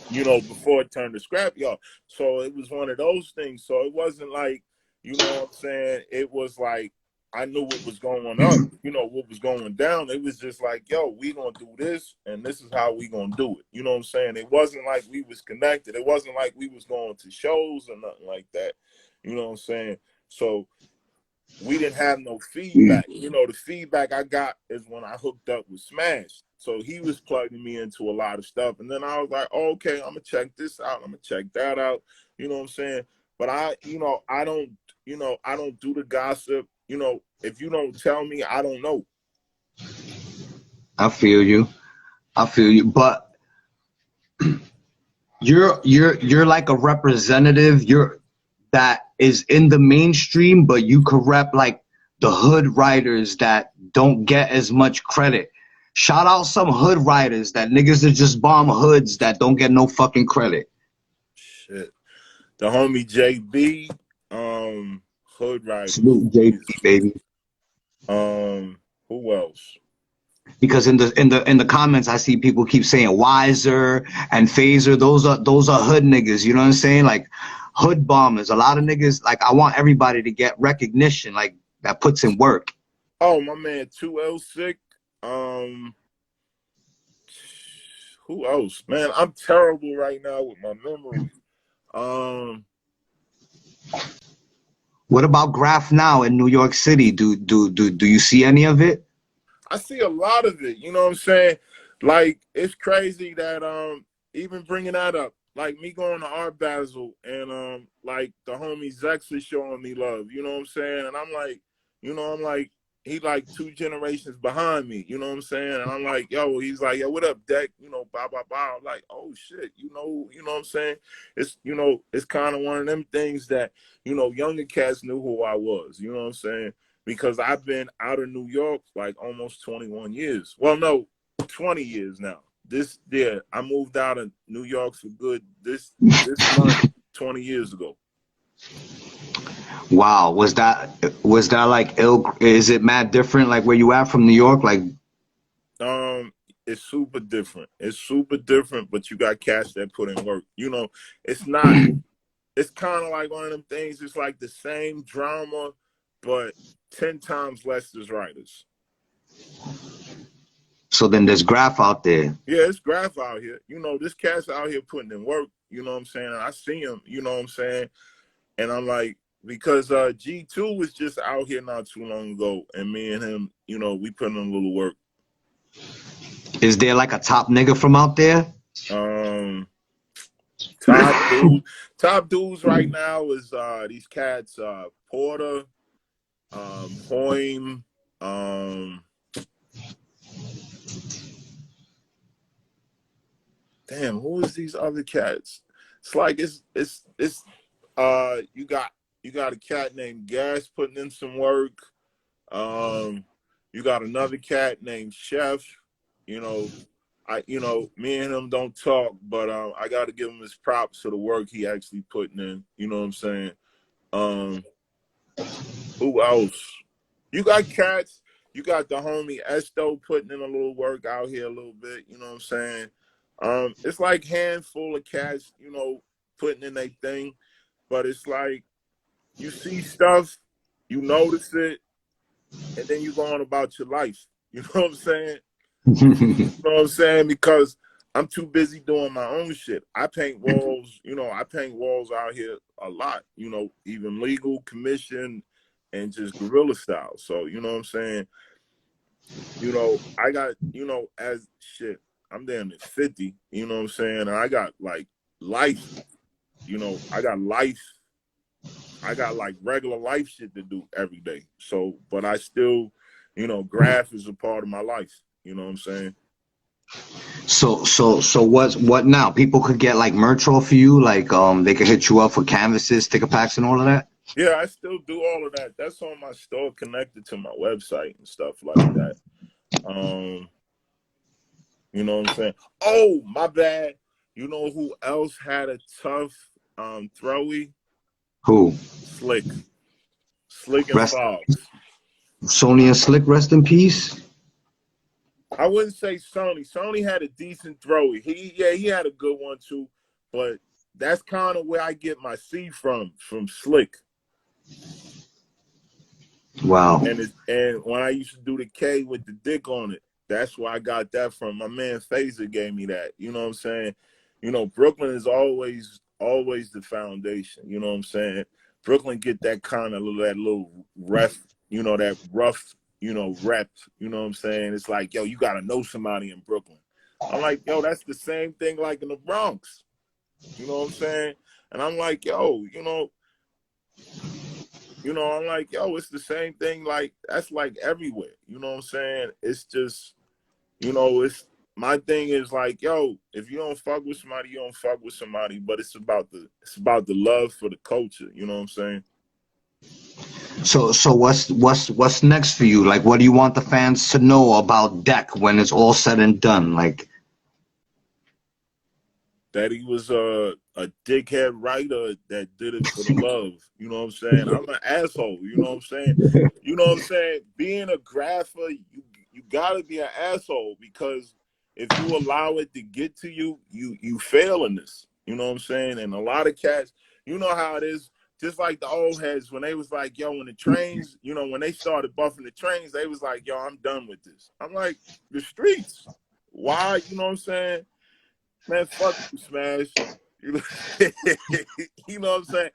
C: before it turned to scrapyard. So it was one of those things. So it wasn't like, you know what I'm saying? It was like, I knew what was going up, what was going down. It was just like, yo, we gonna do this, and this is how we gonna do it. You know what I'm saying? It wasn't like we was connected. It wasn't like we was going to shows or nothing like that. You know what I'm saying? So we didn't have no feedback. The feedback I got is when I hooked up with Smash. So he was plugging me into a lot of stuff. And then I was like, oh, okay, I'm gonna check this out. I'm gonna check that out. You know what I'm saying? But I don't do the gossip. If you don't tell me, I don't know.
A: I feel you. But you're like a representative. That is in the mainstream, but you could rep like the hood writers that don't get as much credit. Shout out some hood writers that niggas that just bomb hoods that don't get no fucking credit.
C: Shit. The homie JB, hood writers.
A: Salute JB, baby.
C: Who else?
A: Because in the comments I see people keep saying Wiser and Phaser. Those are hood niggas. You know what I'm saying? Like hood bombers. A lot of niggas. Like I want everybody to get recognition. Like that puts in work.
C: Oh, my man, 2L6. Who else? Man, I'm terrible right now with my memory.
A: What about Graph Now in New York City? Do you see any of it?
C: I see a lot of it. You know what I'm saying? Like it's crazy that even bringing that up, like me going to Art Basel and like the homie Zex is showing me love. You know what I'm saying? And I'm like, he like 2 generations behind me. You know what I'm saying? And I'm like, yo, he's like, yo, what up, Deck? Blah blah blah. I'm like, oh shit, you know what I'm saying? It's it's kind of one of them things that younger cats knew who I was. You know what I'm saying? Because I've been out of New York like almost 21 years. Well, no, 20 years now. I moved out of New York for good this month 20 years ago.
A: Wow, was that like ill? Is it mad different like where you at from New York? Like
C: it's super different. It's super different, but you got cats that put in work. It's not it's kind of like one of them things. It's like the same drama, but 10 times less as writers.
A: So then there's graph out there.
C: Yeah, it's graph out here. You know, this cat's out here putting in work. You know what I'm saying? And I see him. You know what I'm saying? And I'm like, because G2 was just out here not too long ago, and me and him, you know, we put in a little work.
A: Is there like a top nigga from out there?
C: Top dudes right now is these cats, Porter, Hoyme, damn, who is these other cats? It's like you got a cat named Gas putting in some work. You got another cat named Chef. You know, me and him don't talk, but I got to give him his props for the work he actually putting in. You know what I'm saying? Who else? You got cats. You got the homie Esto putting in a little work out here a little bit. You know what I'm saying? It's like handful of cats, you know, putting in their thing, but it's like you see stuff, you notice it, and then you go on about your life. You know what I'm saying? You know what I'm saying? Because I'm too busy doing my own shit. I paint walls, you know, I paint walls out here a lot, you know, even legal, commission, and just guerrilla style. So, you know what I'm saying? You know, I got, you know, as shit, I'm damn near 50, you know what I'm saying? And I got like life, you know, I got like regular life shit to do every day. So, but I still, you know, graph is a part of my life. You know what I'm saying?
A: So what now? People could get like merch off of you, like they could hit you up for canvases, sticker packs, and all of that.
C: Yeah, I still do all of that. That's on my store connected to my website and stuff like that. You know what I'm saying? Oh, my bad. You know who else had a tough throwy?
A: Who?
C: Slick and Fogs.
A: Sony and Slick, rest in peace.
C: I wouldn't say Sony. Sony had a decent throwy. He had a good one too, but that's kind of where I get my C from Slick.
A: Wow.
C: And when I used to do the K with the dick on it, that's where I got that from. My man Phaser gave me that. You know what I'm saying? You know, Brooklyn is always the foundation. You know what I'm saying? Brooklyn get that kind of that little ref, you know, that rough, you know, rep. You know what I'm saying? It's like, yo, you gotta know somebody in Brooklyn. I'm like, yo, that's the same thing like in the Bronx. You know what I'm saying? And I'm like, yo, you know, I'm like, yo, it's the same thing. Like, that's like everywhere. You know what I'm saying? It's just, you know, it's my thing is like, yo, if you don't fuck with somebody, you don't fuck with somebody. But it's about the love for the culture. You know what I'm saying?
A: So what's next for you? Like, what do you want the fans to know about Deck when it's all said and done? Like
C: that he was a dickhead writer that did it for the love. You know what I'm saying? I'm an asshole. You know what I'm saying? You know what I'm saying? Being a grapher, you gotta be an asshole, because if you allow it to get to you, you fail in this. You know what I'm saying? And a lot of cats, you know how it is. Just like the old heads, when they was like, yo, when the trains, you know, when they started buffing the trains, they was like, yo, I'm done with this. I'm like, the streets. Why? You know what I'm saying? Man, fuck you, Smash. You know, you know what I'm saying?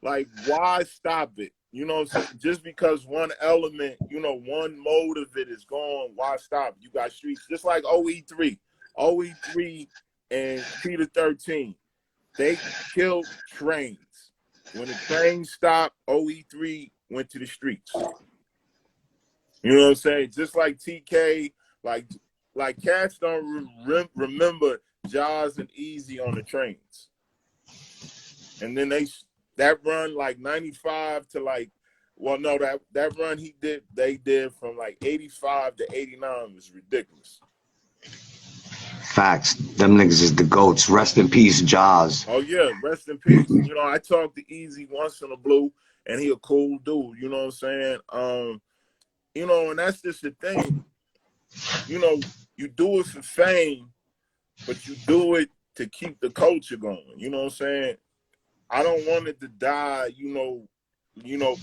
C: Like, why stop it? You know what I'm saying? Just because one element, you know, one mode of it is gone, why stop? You got streets. Just like OE3. OE3 and Peter 13. They killed trains. When the train stopped, OE3 went to the streets. You know what I'm saying? Just like TK, like cats don't remember Jaws and Easy on the trains. And then that run like 95 to like, well, no, that run they did from like 85 to 89 was ridiculous.
A: facts. Them niggas is the goats. Rest in peace, Jaws.
C: Oh yeah, rest in peace. You know, I talked to Easy once in a blue, and he a cool dude. You know what I'm saying? You know, and that's just the thing. You know, you do it for fame, but you do it to keep the culture going. You know what I'm saying? I don't want it to die, you know, you know,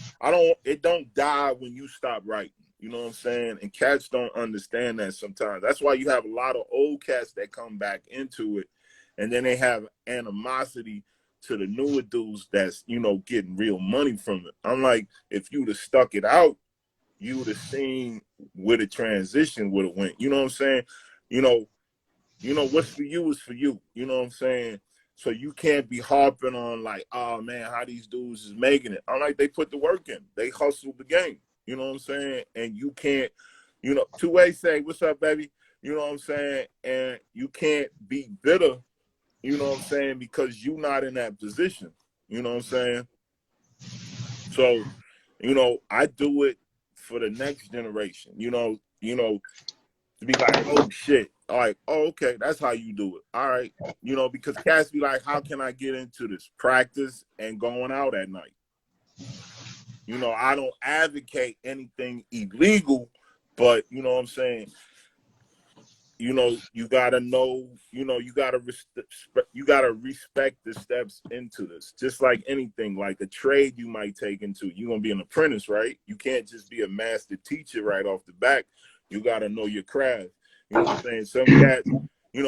C: it don't die when you stop writing. You know what I'm saying? And cats don't understand that sometimes. That's why you have a lot of old cats that come back into it, and then they have animosity to the newer dudes that's, you know, getting real money from it. I'm like, if you'd have stuck it out, you would have seen where the transition would have went. You know what I'm saying? You know, what's for you is for you. You know what I'm saying? So you can't be harping on like, oh man, how these dudes is making it. I'm like, they put the work in. They hustled the game. You know what I'm saying? And you can't, you know, two-way say, what's up, baby? You know what I'm saying? And you can't be bitter, you know what I'm saying, because you're not in that position. You know what I'm saying? So, you know, I do it for the next generation, you know, to be like, oh shit. All right, oh, okay, that's how you do it. All right. You know, because cats be like, how can I get into this? Practice and going out at night. You know, I don't advocate anything illegal, but you know what I'm saying? You know, you gotta know, you know, you gotta respect the steps into this. Just like anything, like a trade you might take into. You're gonna be an apprentice, right? You can't just be a master teacher right off the back. You gotta know your craft. You know what I'm saying?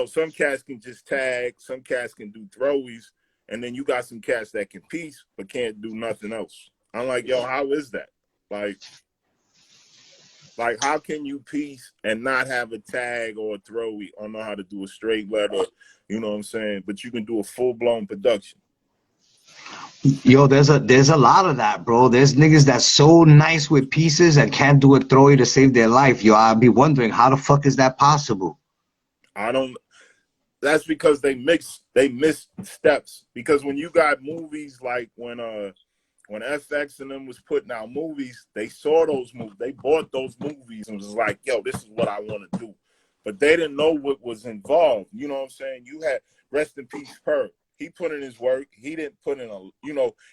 C: Some cats can just tag, some cats can do throwies, and then you got some cats that can piece but can't do nothing else. I'm like, yo, how is that? Like how can you piece and not have a tag or a throwy or know how to do a straight letter, you know what I'm saying? But you can do a full-blown production.
A: Yo, there's a lot of that, bro. There's niggas that's so nice with pieces and can't do a throwy to save their life. Yo, I'd be wondering, how the fuck is that possible?
C: That's because they miss steps. Because when you got movies like when FX and them was putting out movies, they saw those movies. They bought those movies and was like, yo, this is what I want to do. But they didn't know what was involved. You know what I'm saying? You had, rest in peace, Perk. He put in his work. He didn't put in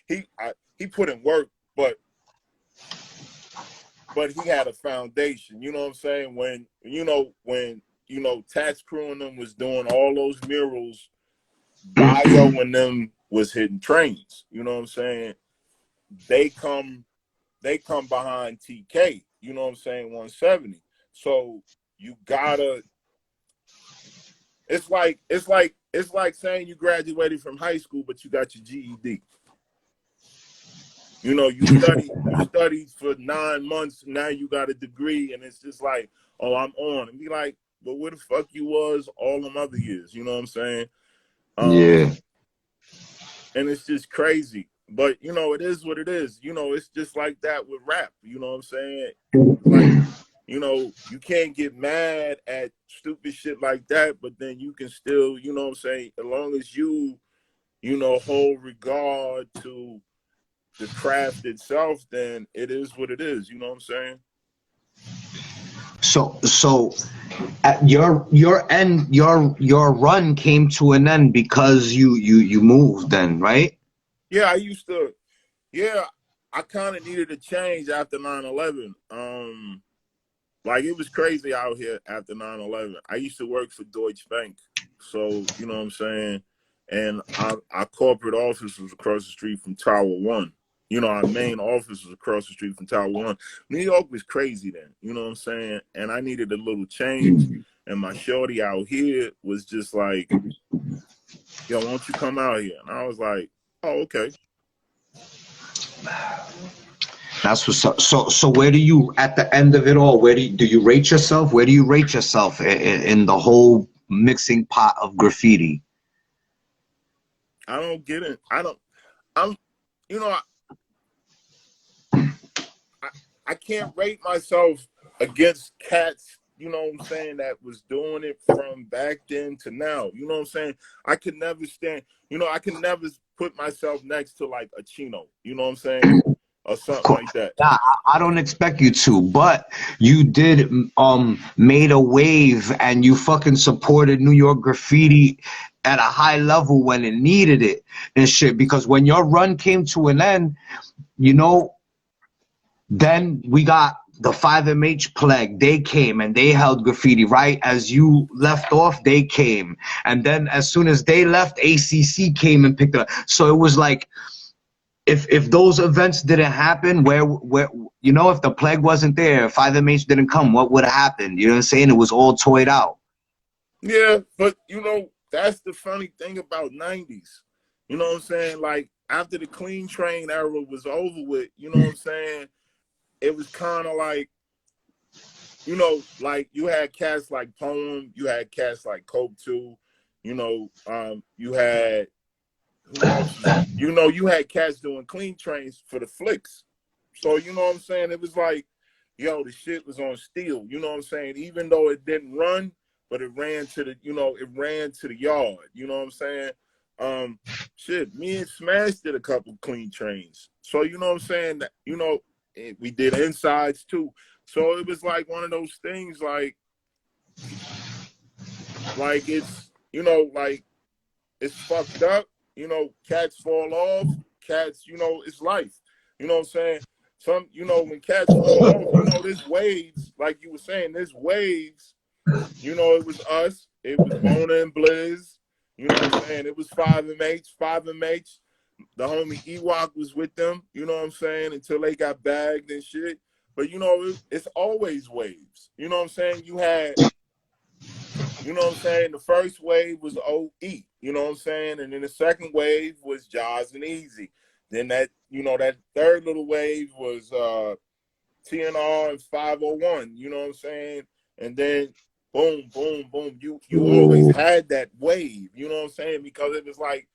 C: he put in work, but he had a foundation. You know what I'm saying? When Tax Crew and them was doing all those murals, Bio and them was hitting trains. You know what I'm saying? They come behind TK, you know what I'm saying, 170. So you gotta, it's like saying you graduated from high school but you got your GED. You know, you studied for 9 months, now you got a degree, and it's just like, oh, I'm on. And be like, but where the fuck you was all them other years, you know what I'm saying?
A: Yeah.
C: And it's just crazy. But, you know, it is what it is. You know, it's just like that with rap. You know what I'm saying? Like, you know, you can't get mad at stupid shit like that, but then you can still, you know what I'm saying, as long as you know, hold regard to the craft itself, then it is what it is. You know what I'm saying?
A: So at your run came to an end because you moved then, right?
C: Yeah, I kind of needed a change after 9/11. Like, it was crazy out here after 9/11. I used to work for Deutsche Bank. So, you know what I'm saying? And our corporate office was across the street from Tower 1. You know, our main office was across the street from Tower 1. New York was crazy then, you know what I'm saying? And I needed a little change. And my shorty out here was just like, yo, why don't you come out here? And I was like, oh, okay.
A: That's what's up. So where do you, at the end of it all, where do you rate yourself? Where do you rate yourself in the whole mixing pot of graffiti?
C: I don't get it. I can't rate myself against cats, you know what I'm saying, that was doing it from back then to now. You know what I'm saying? I could never I can never put myself next to like a Chino, you know what I'm saying? Or something like that.
A: Nah, I don't expect you to, but you did made a wave and you fucking supported New York graffiti at a high level when it needed it and shit. Because when your run came to an end, you know, then we got the 5MH plague. They came and they held graffiti. Right as you left off, they came, and then as soon as they left, ACC came and picked it up. So it was like if those events didn't happen, where you know, if the plague wasn't there, if 5MH didn't come, what would have happened? You know what I'm saying? It was all toyed out.
C: Yeah, but you know, that's the funny thing about 90s. You know what I'm saying? Like after the clean train era was over with, you know what I'm saying? It was kind of like, you know, like you had cats like Poem, you had cats like Coke 2, you know, you had who else? You know, you had cats doing clean trains for the flicks. So you know what I'm saying? It was like, yo, the shit was on steel. You know what I'm saying? Even though it didn't run, but it ran to the, you know, it ran to the yard. You know what I'm saying? Shit, me and Smash did a couple clean trains. So you know what I'm saying? You know, we did insides too. So it was like one of those things, like it's, you know, like it's fucked up. You know, cats fall off. Cats, you know, it's life. You know what I'm saying? Some, you know, when cats fall off, you know, there's waves. Like you were saying, there's waves. You know, it was us. It was Mona and Blizz. You know what I'm saying? It was 5MH. 5MH. The homie Ewok was with them. You know what I'm saying? Until they got bagged and shit. But, you know, it's always waves. You know what I'm saying? You had, you know what I'm saying? The first wave was OE, you know what I'm saying? And then the second wave was Jaws and Easy. Then that, you know, that third little wave was TNR and 501, you know what I'm saying? And then boom, boom, boom. You always had that wave, you know what I'm saying? Because it was like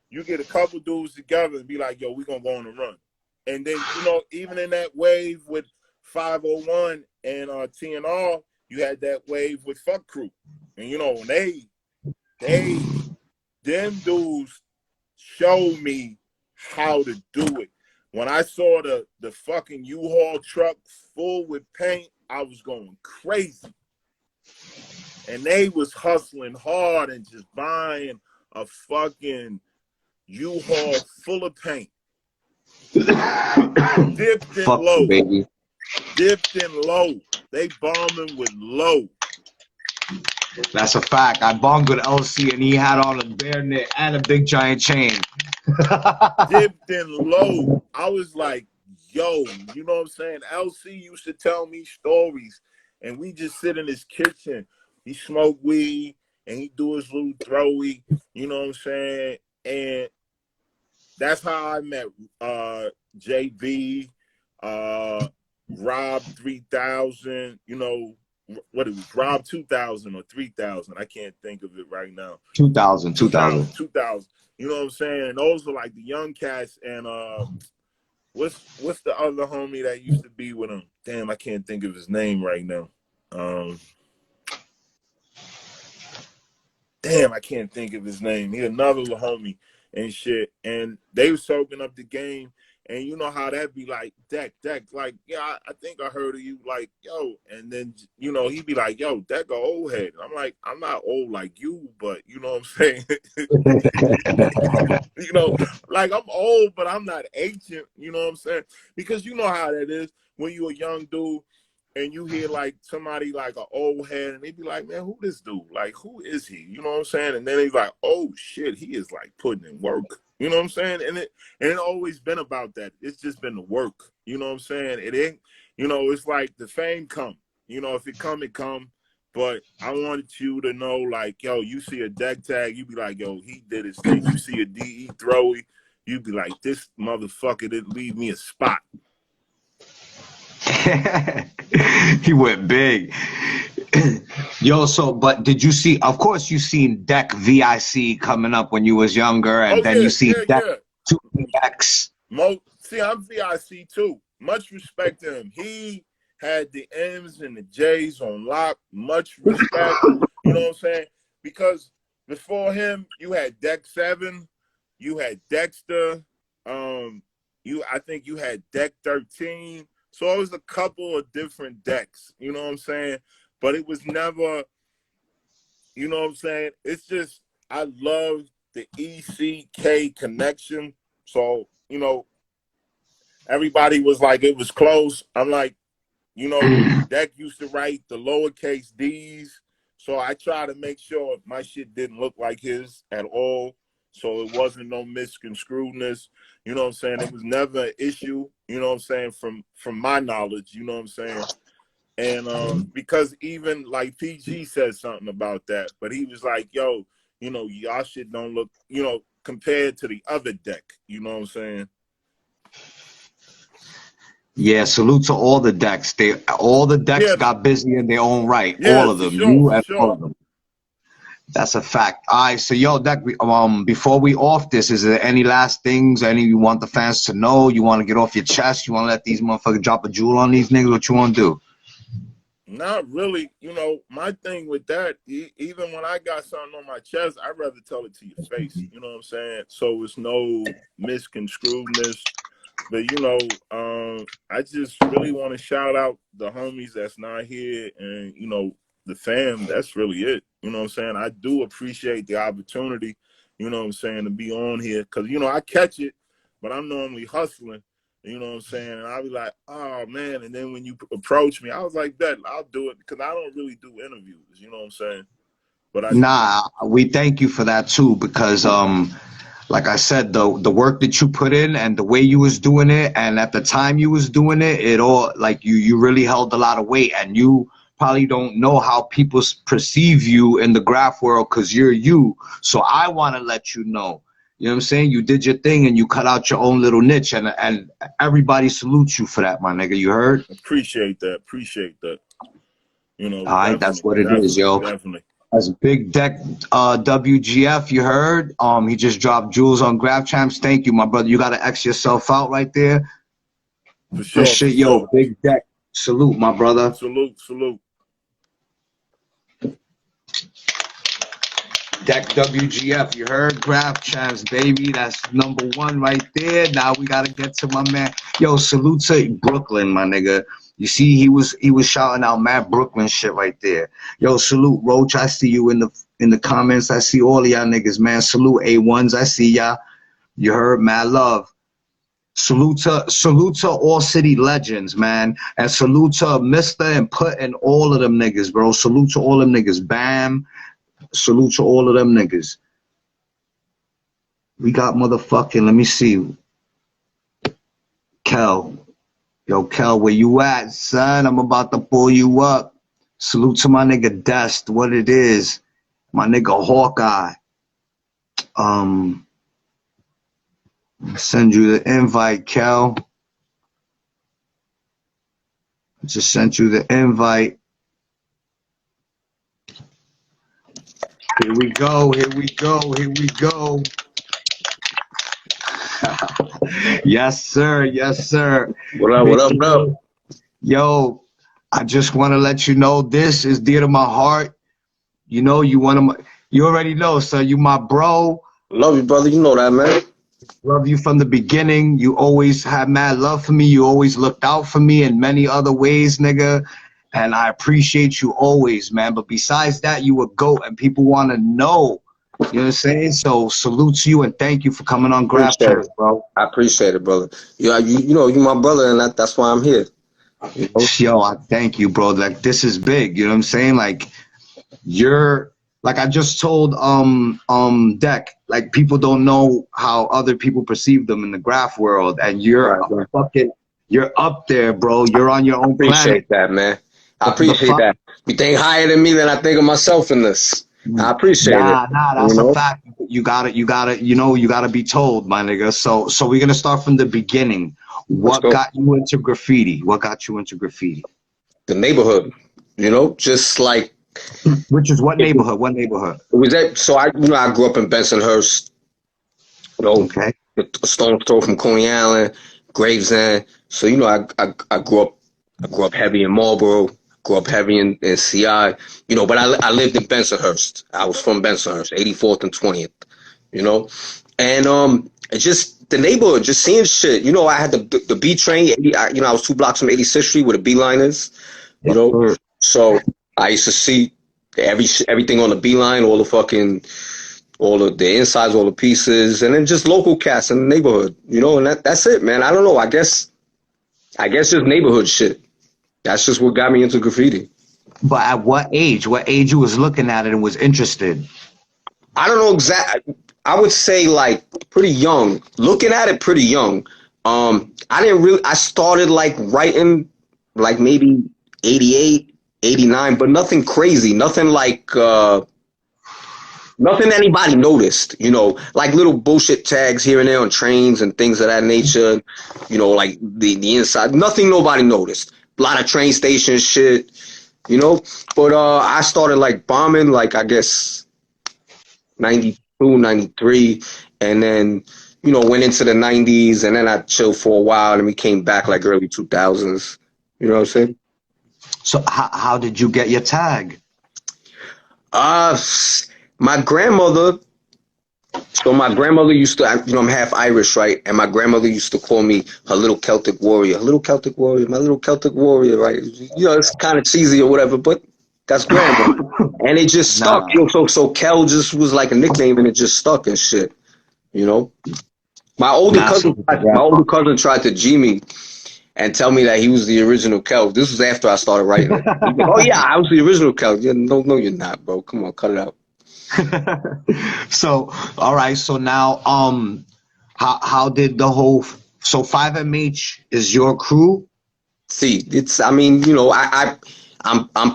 C: you get a couple dudes together and be like, yo, we're gonna go on a run. And then, you know, even in that wave with 501 and TNR, you had that wave with Fuck Crew. And you know, them dudes showed me how to do it. When I saw the fucking U-Haul truck full with paint, I was going crazy. And they was hustling hard and just buying a fucking U-Haul full of paint. Dipped in low.
A: Baby.
C: Dipped in low. They bombing with low.
A: That's a fact. I bonged with LC and he had on a bare knit and a big giant chain.
C: Dipped in low. I was like, yo, you know what I'm saying? LC used to tell me stories and we just sit in his kitchen. He smoke weed and he do his little throwy, you know what I'm saying? And that's how I met JB, Rob 3000, you know, what it was, Rob 2000 or 3000. I can't think of it right now.
A: 2000.
C: 2000. You know what I'm saying? And those are like the young cats. And what's the other homie that used to be with him? Damn, I can't think of his name right now. Damn, I can't think of his name. He another little homie and shit. And they was soaking up the game. And you know how that be like, Deck, like, yeah, I think I heard of you, like, yo. And then, you know, he'd be like, yo, Deck a old head. I'm like, I'm not old like you, but you know what I'm saying? You know, like I'm old, but I'm not ancient, you know what I'm saying? Because you know how that is when you a young dude and you hear like somebody like an old head and they be like, man, who this dude? Like, who is he? You know what I'm saying? And then he's like, oh shit, he is like putting in work. You know what I'm saying? And it always been about that. It's just been the work. You know what I'm saying? It ain't, you know, it's like the fame come. You know, if it come, it come. But I wanted you to know, like, yo, you see a deck tag, you be like, yo, he did his thing. You see a DE throwy, you be like, this motherfucker didn't leave me a spot.
A: He went big. Yo, so, but did you see, of course you seen Deck VIC coming up when you was younger, and then you see Deck 2DX.
C: See, I'm VIC too. Much respect to him. He had the M's and the J's on lock. Much respect. You know what I'm saying? Because before him, you had Deck 7, you had Dexter, I think you had Deck 13. So it was a couple of different decks, you know what I'm saying? But it was never, you know what I'm saying? It's just, I love the ECK connection. So, you know, everybody was like, it was close. I'm like, you know, Deck used to write the lowercase D's. So I try to make sure my shit didn't look like his at all. so it wasn't no misconstruedness. You know what I'm saying? It was never an issue. You know what I'm saying? From my knowledge, you know what I'm saying? And because even like PG said something about that, but he was like, "Yo, you know, y'all shit don't look, you know, compared to the other deck." You know what I'm saying?
A: Yeah, salute to all the decks. All the decks
C: Yeah,
A: got busy in their own right.
C: yeah,
A: All of
C: for
A: them.
C: sure,
A: You
C: for
A: and all
C: sure.
A: of them. That's a fact. All right, so yo, Deck, before we off this, is there any last things, any you want the fans to know? You want to get off your chest? You want to let these motherfuckers drop a jewel on these niggas? What you want to do?
C: Not really. You know, my thing with that, even when I got something on my chest, I'd rather tell it to your face. You know what I'm saying? So it's no misconstruedness. But you know, I just really want to shout out the homies that's not here, and you know, the fam. That's really it. You know what I'm saying? I do appreciate the opportunity. You know what I'm saying, to be on here, because you know I catch it, but I'm normally hustling. You know what I'm saying? And I'll be like, oh man. And then when you approach me, I was like, that I'll do it, because I don't really do interviews. You know what I'm saying? But I
A: Nah, we thank you for that too, because like I said, the work that you put in and the way you was doing it, and at the time you was doing it, it all like you really held a lot of weight, and you probably don't know how people perceive you in the graph world because you're you. So I want to let you know. You know what I'm saying? You did your thing and you cut out your own little niche, and everybody salutes you for that, my nigga. You heard?
C: appreciate that. Appreciate that. You know,
A: All right, that's
C: definitely,
A: what it is,
C: definitely,
A: yo.
C: definitely.
A: That's Big Deck WGF, you heard? He just dropped jewels on Grab Champs. Thank you, my brother. You gotta X yourself out right there.
C: For
A: Good
C: sure, for
A: shit, yo.
C: sure.
A: Big Deck. Salute, my brother.
C: Salute, salute.
A: Deck WGF, you heard? Grab Champs, baby. That's #1 right there. Now we gotta get to my man. Yo, salute to Brooklyn, my nigga. You see, he was shouting out mad Brooklyn shit right there. Yo, salute Roach. I see you in the comments. I see all of y'all niggas, man. Salute A1s. I see y'all. You heard? Mad love. Salute to all city legends, man. And salute to Mr. and Put and all of them niggas, bro. Salute to all them niggas. Bam. Salute to all of them niggas. We got motherfucking, let me see. Kel. Yo, Kel, where you at, son? I'm about to pull you up. Salute to my nigga Dest, what it is. My nigga Hawkeye. Send you the invite, Kel. Just sent you the invite. Here we go, here we go, here we go. Yes, sir, yes, sir.
D: What up, what up, what up?
A: Yo, I just want to let you know this is dear to my heart. You know, you already know, sir. You my bro.
D: Love you, brother. You know that, man.
A: Love you from the beginning. You always had mad love for me. You always looked out for me in many other ways, nigga. And I appreciate you always, man. But besides that, you a GOAT, and people want to know. You know what I'm saying? So salute to you and thank you for coming on Grab
D: Appreciate
A: Champs,
D: it.
A: bro.
D: I appreciate it, brother. You know, you my brother, and that's why I'm here. You know?
A: Yo, I thank you, bro. Like, this is big. You know what I'm saying? Like, you're like I just told Deck, like people don't know how other people perceive them in the graph world, and
D: Right, right.
A: you're up there, bro. You're on your own planet.
D: Appreciate that, man. I
A: The
D: appreciate that. You think higher than me than I think of myself in this. I appreciate it.
A: Nah,
D: You
A: that's a
D: know?
A: fact. You gotta be told, my nigga. So we're gonna start from the beginning.
D: Let's
A: What
D: go.
A: got you into graffiti? What got you into graffiti?
D: The neighborhood. You know, just like
A: Which is what
D: it was,
A: neighborhood? What neighborhood?
D: it was that. So I grew up in Bensonhurst. You know,
A: Okay.
D: a stone's throw from Coney Island, Gravesend. So I grew up heavy in Marlboro, grew up heavy in CI. You know, but I lived in Bensonhurst. I was from Bensonhurst, 84th and 20th. You know, and it's just the neighborhood, just seeing shit. You know, I had the B train. I was 2 blocks from 86th Street where the B line is. You
A: Yes,
D: know,
A: sir.
D: so I used to see everything on the B line, all of the insides, all the pieces, and then just local cats in the neighborhood, you know, and that's it, man. I don't know. I guess just neighborhood shit. That's just what got me into graffiti.
A: But at what age? What age you was looking at it and was interested?
D: I don't know exactly. I would say like pretty young. Looking at it pretty young. I started like writing like maybe 88, 89, but nothing crazy. Nothing like nothing anybody noticed, like little bullshit tags here and there on trains and things of that nature, like the inside. Nothing nobody noticed. A lot of train station shit, But I started like bombing like I guess 92, 93, and then went into the 90s, and then I chilled for a while, and we came back like early 2000s. You know what I'm saying?
A: So how did you get your tag?
D: Uh, my grandmother. So my grandmother used to, I'm half Irish, right? And my grandmother used to call me her little Celtic warrior, little Celtic warrior, my little Celtic warrior, right? It's kind of cheesy or whatever, but that's grandma. And it just stuck.
A: Nah.
D: So Kel just was like a nickname, and it just stuck and shit. My older cousin tried to G me and tell me that he was the original Kel. This was after I started writing it. He's like, oh yeah, I was the original Kel. Yeah, no, you're not, bro. Come on, cut it out.
A: So, all right. So now, how did the whole? So 5MH is your crew?
D: See, I'm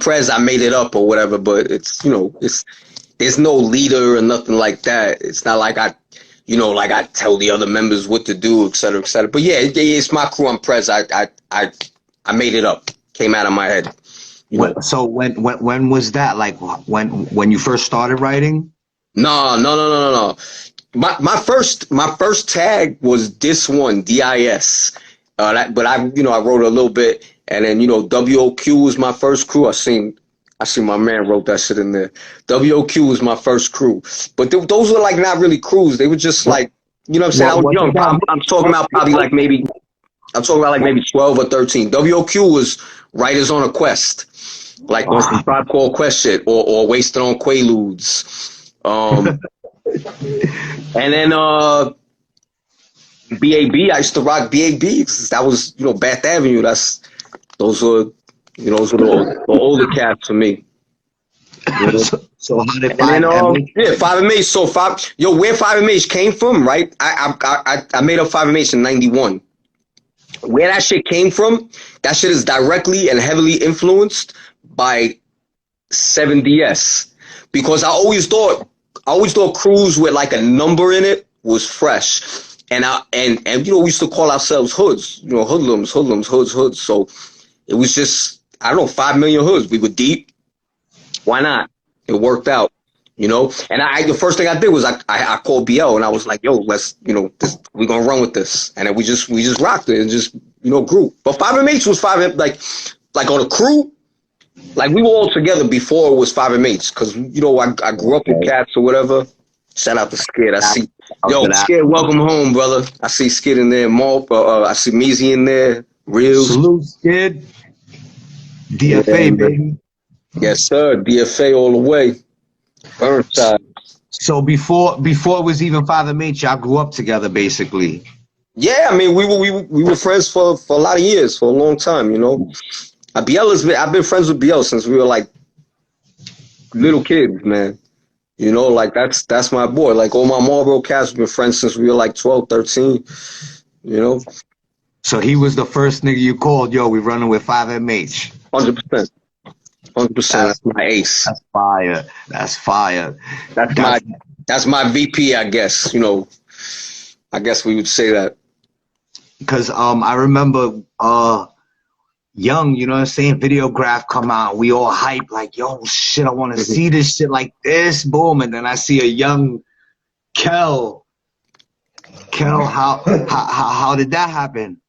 D: Prez. I made it up or whatever, but there's no leader or nothing like that. It's not like I tell the other members what to do, et cetera, et cetera. But yeah, it's my crew. I'm Prez. I made it up. Came out of my head.
A: So when was that? Like when you first started writing?
D: No. My first tag was this one, DIS. But I wrote a little bit, and then WOQ was my first crew. I seen my man wrote that shit in there. WOQ was my first crew, but those were like not really crews. They were just like, what I'm saying. I was young. I'm talking about probably like maybe. I'm talking about like maybe 12 or 13. WOQ was Writers on a Quest, like on some Tribe Called Quest shit, or Wasted on Quaaludes. And then BAB, I used to rock BAB. That was Bath Avenue. Those were the older cats for me.
A: So how did
D: 5MH. So where 5MH came from, right? I made up 5MH in 91. Where that shit came from, that shit is directly and heavily influenced by 7DS, because I always thought crews with like a number in it was fresh, and we used to call ourselves hoods, hoodlums, hoods. So it was just, I don't know, 5 million hoods. We were deep. Why not? It worked out. And the first thing I did was I called BL, and I was like, yo, let's, we're gonna run with this. And then we just rocked it and just, grew. But 5MH was like on a crew, like we were all together before it was 5MH, because, I grew up with cats or whatever. Shout out to Skid. I see, Skid, welcome home, brother. I see Skid in there, I see Meezy in there, Reels.
A: Salute, Skid. DFA, baby.
D: Yes, sir. DFA all the way. Burnside.
A: So before it was even 5MH, y'all grew up together, basically.
D: Yeah, I mean, we were friends for a lot of years, for a long time. I've been friends with BL since we were like little kids, man. Like that's my boy. Like all my Marlboro cats have been friends since we were like 12, 13.
A: So he was the first nigga you called, yo, we running with 5MH.
D: 100%. 100%. That's my ace.
A: That's fire.
D: That's my VP, I guess. I guess we would say that.
A: Because I remember young, Videograph come out, we all hype like, yo, shit, I want to see this shit like this, boom, and then I see a young Kel. How did that happen?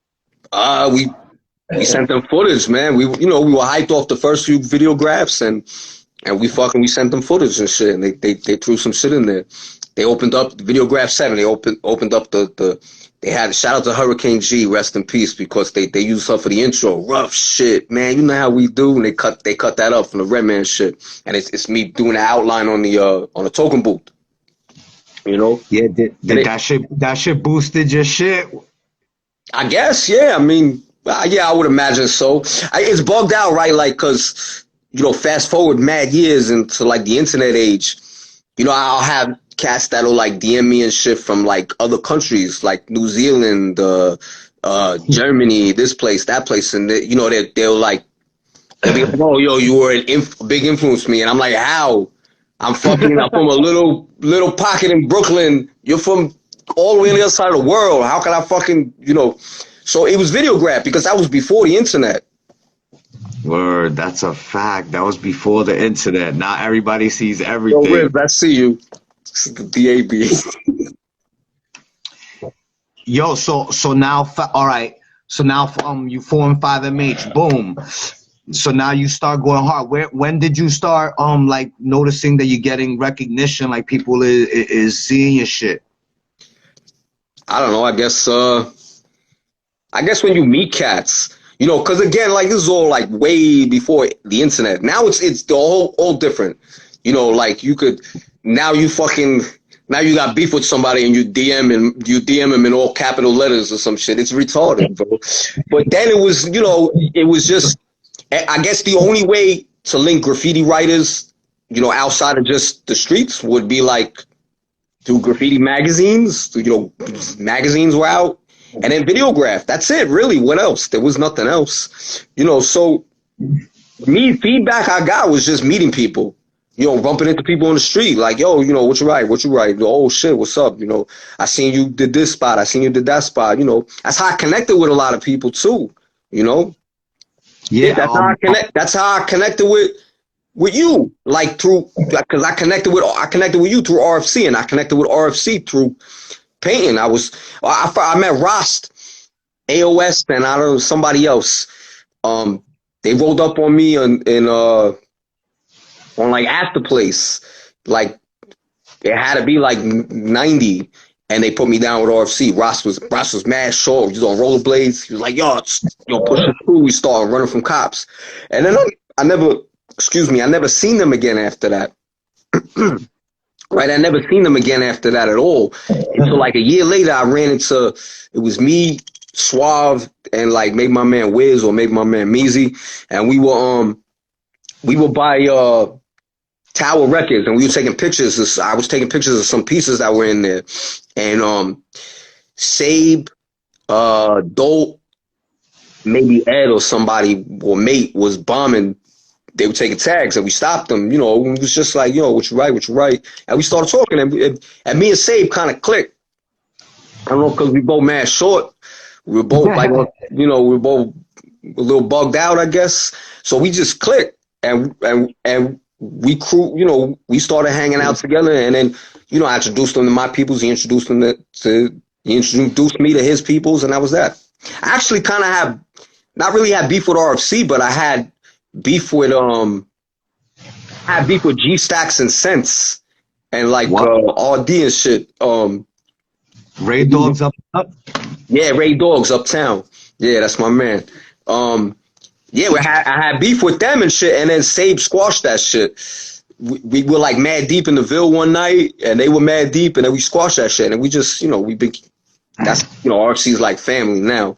D: We sent them footage, man. We were hyped off the first few Videographs, and we sent them footage and shit, and they threw some shit in there. They opened up Videograph 7. They opened up they had, shout out to Hurricane G, rest in peace, because they used her for the intro. Rough shit, man. You know how we do, and they cut that up from the Redman shit, and it's me doing the outline on the token booth.
A: Yeah, did that shit boosted your shit?
D: I guess, yeah. I mean, yeah, I would imagine so. It's bugged out, right? Like, because, fast forward mad years into, like, the internet age, I'll have cats that'll like DM me and shit from like other countries, like New Zealand, Germany, this place, that place, and they, you know, they'll be like, oh, yo, you were a big influence to me, and I'm like, how? I'm from a little pocket in Brooklyn. You're from all the way on the other side of the world. How can I fucking, you know? So it was Videograph because that was before the internet.
A: Word, that's a fact. That was before the internet. Now everybody sees everything.
D: Yo, Riv, I see you. DAB.
A: Yo, so now, all right. So now, you form 5MH. Boom. So now you start going hard. When did you start like noticing that you're getting recognition, like people is seeing your shit?
D: I don't know. I guess when you meet cats, you know, because again, like this is all like way before the internet. Now it's the all different. You know, like you got beef with somebody and you DM him in all capital letters or some shit. It's retarded, bro. But then it was, you know, it was just, I guess the only way to link graffiti writers, you know, outside of just the streets would be like through graffiti magazines. You know, magazines were out. And then Videograph. That's it, really. What else? There was nothing else. You know, so feedback I got was just meeting people. You know, bumping into people on the street, like, yo, you know, what you write? Oh, shit, what's up? You know, I seen you did this spot. I seen you did that spot. You know, that's how I connected with a lot of people, too. You know?
A: Yeah.
D: That's how I connected with you. Like, because I connected with you through RFC, and I connected with RFC through painting. I met Rost, AOS, and I don't know, somebody else. They rolled up on me on like After Place, like it had to be like 90, and they put me down with RFC. Ross was mad short. He was on rollerblades. He was like, yo, push it through. We started running from cops, and then I never seen them again after that. Right, I never seen them again after that at all. Until like a year later, I ran into, it was me, Suave, and like maybe my man Wiz or maybe my man Meezy, and we were by Tower Records, and we were taking pictures. I was taking pictures of some pieces that were in there, and Sabe, Dope, maybe Ed or somebody or Mate was bombing. They were taking tags, and we stopped them. You know, it was just like, yo, what you write? And we started talking, and me and Sabe kind of clicked. I don't know, because we both mad short. We were both like, you know, we were both a little bugged out, I guess. So we just clicked, and we crew, you know, we started hanging out together, and then, you know, I introduced him to my peoples. He introduced me to his peoples, and that was that. I actually kind of not really had beef with RFC, but I had beef with G Stacks and Sense and like RD and shit.
A: Ray Dogs up.
D: Yeah, Ray Dogs Uptown. Yeah, that's my man. Yeah, I had beef with them and shit, and then Sabe squashed that shit. We were like mad deep in the Ville one night, and they were mad deep, and then we squashed that shit, and we just, you know, that's, you know, RFC's like family now.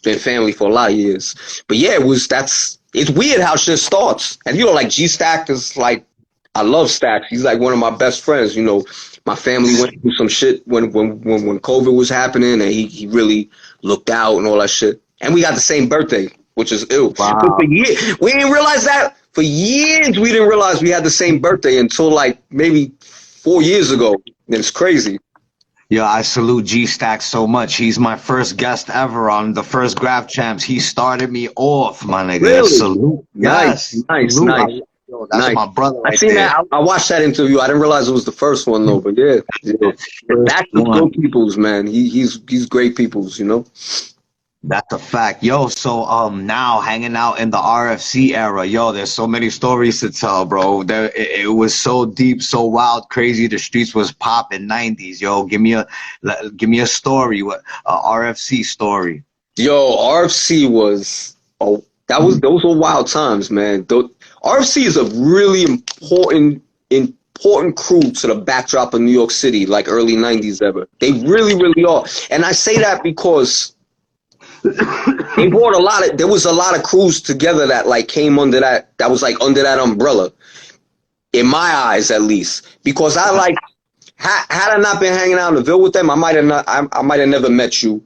D: Been family for a lot of years. But yeah, it's weird how shit starts. And you know, like G Stack is like, I love Stack. He's like one of my best friends. You know, my family went through some shit when COVID was happening, and he really looked out and all that shit. And we got the same birthday, which is ill.
A: Wow.
D: But we didn't realize that. For years, we didn't realize we had the same birthday until like maybe 4 years ago. And it's crazy.
A: Yo, I salute G Stack so much. He's my first guest ever on the first Graph Champs. He started me off, my nigga.
D: Really?
A: Salute.
D: Nice.
A: Yo, that's my brother.
D: I seen that. I watched that interview. I didn't realize it was the first one though. But yeah. That's good peoples, man. He's great peoples, you know.
A: That's a fact. Yo, so now hanging out in the RFC era, yo, there's so many stories to tell, bro. It was so deep, so wild, crazy. The streets was popping 90s. Yo, give me a story, RFC story.
D: Yo, RFC was those were wild times, man. RFC is a really important crew to the backdrop of New York City, like early 90s ever. They really, really are. And I say that because they brought there was a lot of crews together that like came under that was like under that umbrella, in my eyes at least, because I like had I not been hanging out in the Ville with them, I might have never met you.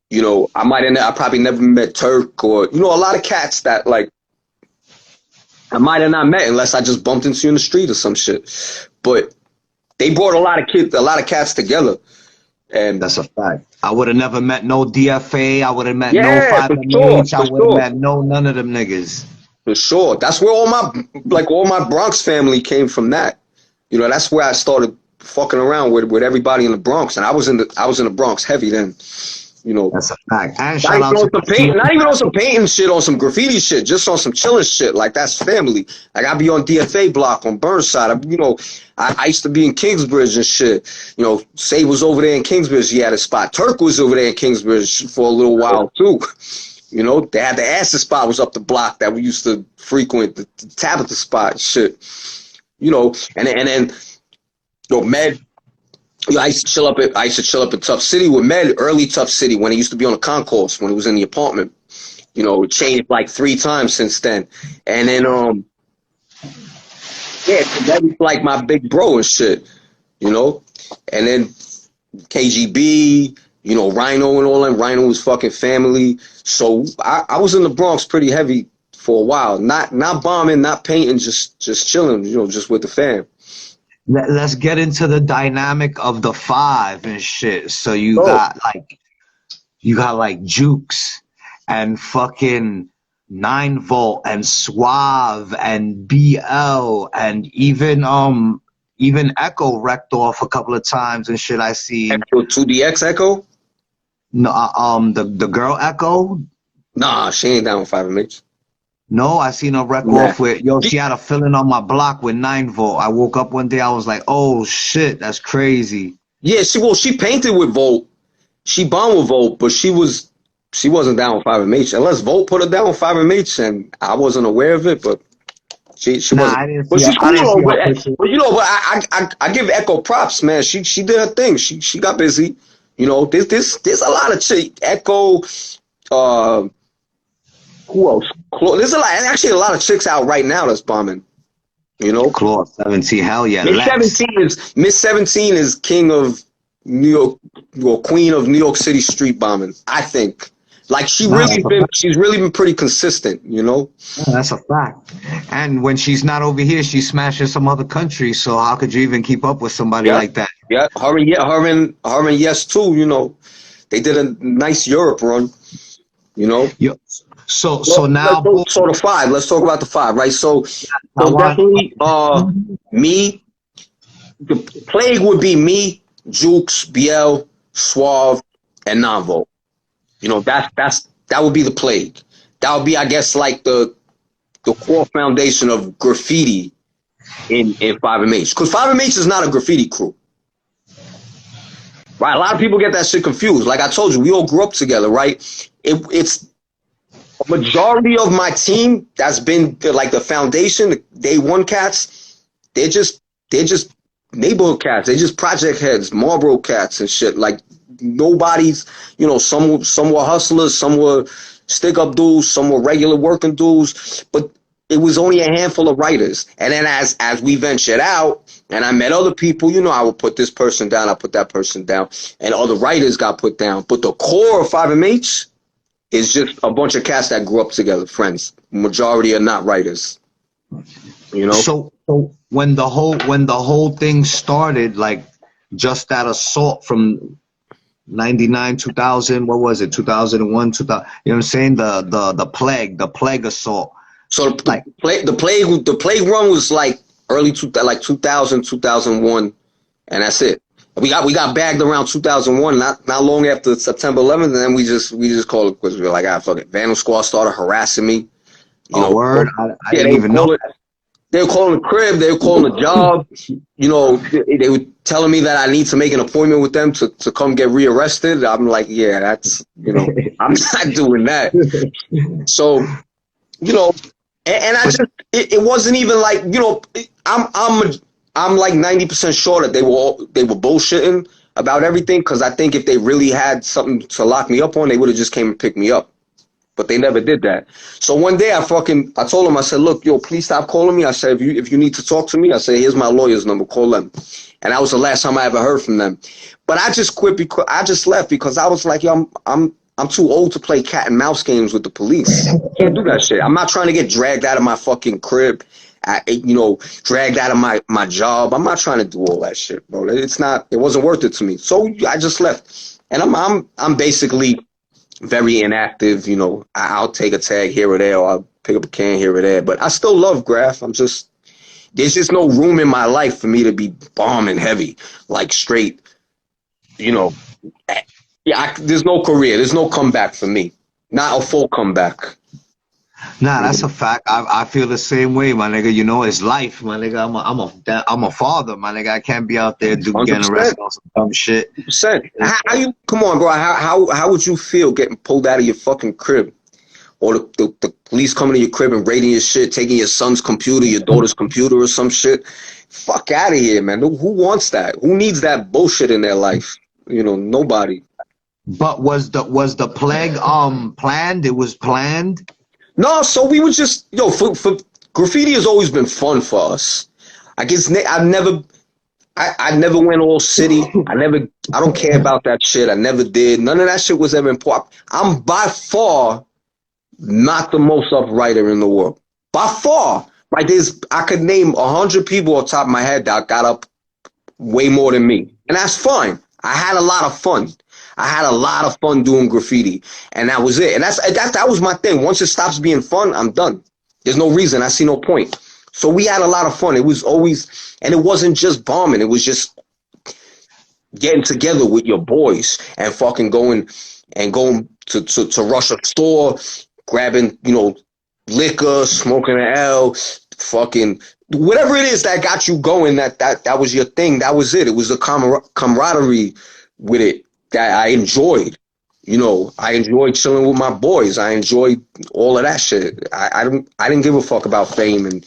D: You know, I probably never met Turk or, you know, a lot of cats that like I might have not met unless I just bumped into you in the street or some shit. But they brought a lot of cats together. And
A: That's a fact. I would have never met no DFA. I would have met no
D: yeah, for
A: 5MH.
D: sure,
A: I
D: for
A: would have
D: sure,
A: met none of them niggas.
D: for sure. That's where all my Bronx family came from. That, you know, that's where I started fucking around with everybody in the Bronx, and I was in the Bronx heavy then. You know,
A: That's a fact. And
D: not
A: shout
D: even
A: out
D: on
A: to
D: some paint, not even on some painting shit, on some graffiti shit, just on some chilling shit. Like that's family. Like I be on DFA block on Burnside. You know, I used to be in Kingsbridge and shit. You know, Say was over there in Kingsbridge. He had a spot. Turk was over there in Kingsbridge for a little while too. You know, they had the acid spot was up the block that we used to frequent, the Tabitha spot and shit. You know, and then yo, Med. You know, I used to chill up in Tough City with Med, early Tough City, when he used to be on the concourse, when he was in the apartment. You know, it changed like 3 times since then. And then yeah, that was like my big bro and shit, you know. And then KGB, you know, Rhino and all them. Rhino was fucking family. So I was in the Bronx pretty heavy for a while. Not bombing, not painting, just chilling, you know, just with the fam.
A: Let's get into the dynamic of the 5 and shit. So you
D: Oh,
A: got like Jukes and fucking 9 Volt and Suave and BL and even Echo wrecked off a couple of times and shit. I seen
D: Echo 2DX Echo?
A: no the girl Echo.
D: Nah, she ain't down with 5MH.
A: No, I seen her wreck
D: Nah.
A: off with she had a filling on my block with 9 Volt. I woke up one day, I was like, oh shit, that's crazy.
D: Yeah, she painted with Volt. She bombed with Volt, but she wasn't down with 5MH. Unless Volt put her down with 5MH, and I wasn't aware of it, but she
A: Nah,
D: wasn't.
A: I didn't
D: But
A: see
D: she's
A: her. I
D: cool
A: didn't
D: though.
A: see her push it.
D: But you know, but I give Echo props, man. She did her thing. She got busy. You know, there's a lot of chick. Echo, who else? There's actually a lot of chicks out right now that's bombing. You know,
A: Claw 17, hell yeah.
D: Miss 17 is king of New York, or queen of New York City street bombing. I think. Like she's really been pretty consistent. You know.
A: Yeah, that's a fact. And when she's not over here, she's smashing some other country. So how could you even keep up with somebody like that?
D: Yeah, her and Yes too. You know, they did a nice Europe run. You know.
A: Yo, so now
D: So the 5. Let's talk about the 5, right? So
A: I want-
D: definitely me. The plague would be me, Jukes, BL, Suave, and 9 Volt. You know, that would be the plague. That would be, I guess, like the core foundation of graffiti in 5MH. Because 5MH is not a graffiti crew. Right? A lot of people get that shit confused. Like I told you, we all grew up together, right? It's a majority of my team that's been like the foundation, the day one cats, they're just neighborhood cats. They're just project heads, Marlboro cats and shit. Like nobody's, you know, some were hustlers, some were stick up dudes, some were regular working dudes, but it was only a handful of writers. And then as we ventured out and I met other people, you know, I would put this person down, I put that person down, and other writers got put down. But the core of 5MH is just a bunch of cats that grew up together, friends. Majority are not writers. You know?
A: So when the whole thing started, like just that assault from 99, 2000, what was it, 2001, 2000, you know what I'm saying? The plague assault.
D: So the plague run was like early 2000, 2001, and that's it. We got bagged around 2001, not long after September 11th, and then we just called it because we were like, fuck it. Vandal Squad started harassing me. You know,
A: word? I didn't even know.
D: They were calling the crib. They were calling the job. You know, they were telling me that I need to make an appointment with them to come get rearrested. I'm like, yeah, that's, you know, I'm not doing that. So, you know, and I just, it wasn't even like, you know, I'm like 90% sure that they were bullshitting about everything, because I think if they really had something to lock me up on, they would have just came and picked me up. but they never did that. So one day I told him, I said, look, yo, please stop calling me. I said, if you need to talk to me, I said, here's my lawyer's number, call them. And that was the last time I ever heard from them. But I just quit because I just left because I was like, yo, I'm too old to play cat and mouse games with the police. I can't do that shit. I'm not trying to get dragged out of my fucking crib, dragged out of my job. I'm not trying to do all that shit, bro. It wasn't worth it to me. So I just left. And I'm basically very inactive. I'll take a tag here or there, or I'll pick up a can here or there. But I still love graph. There's just no room in my life for me to be bombing heavy, like straight, there's no career. There's no comeback for me. Not a full comeback.
A: Nah, that's a fact. I feel the same way, my nigga. It's life, my nigga. I'm a father, my nigga. I can't be out there getting arrested on some dumb shit.
D: 100%. Come on, bro. How would you feel getting pulled out of your fucking crib? Or the police coming to your crib and raiding your shit, taking your son's computer, your daughter's computer or some shit? Fuck out of here, man. Who wants that? Who needs that bullshit in their life? Nobody.
A: But was the plague planned? It was planned?
D: No, so we was just for graffiti has always been fun for us. I guess I never went all city. I don't care about that shit. I never did. None of that shit was ever important. I'm by far not the most uprighter in the world. By far. Like I could name 100 people off the top of my head that got up way more than me. And that's fine. I had a lot of fun. I had a lot of fun doing graffiti, and that was it. And that was my thing. Once it stops being fun, I'm done. There's no reason. I see no point. So we had a lot of fun. It was always, and it wasn't just bombing. It was just getting together with your boys and fucking going to rush a store, grabbing, liquor, smoking an L, fucking whatever it is that got you going. That was your thing. That was it. It was a camaraderie with it that I enjoyed. I enjoyed chilling with my boys. I enjoyed all of that shit. I didn't give a fuck about fame and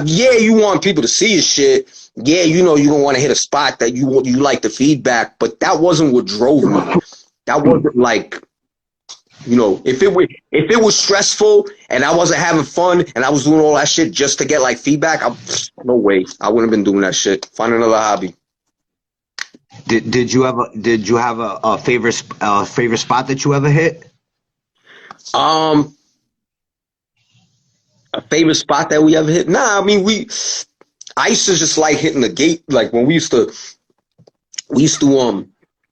D: you want people to see your shit. Yeah, you don't want to hit a spot that you like the feedback, but that wasn't what drove me. That wasn't like, if it was stressful and I wasn't having fun and I was doing all that shit just to get like feedback, no way. I wouldn't have been doing that shit. Find another hobby.
A: Did you have a favorite spot that you ever hit?
D: A favorite spot that we ever hit? Nah, I mean I used to just like hitting the gate. Like when we used to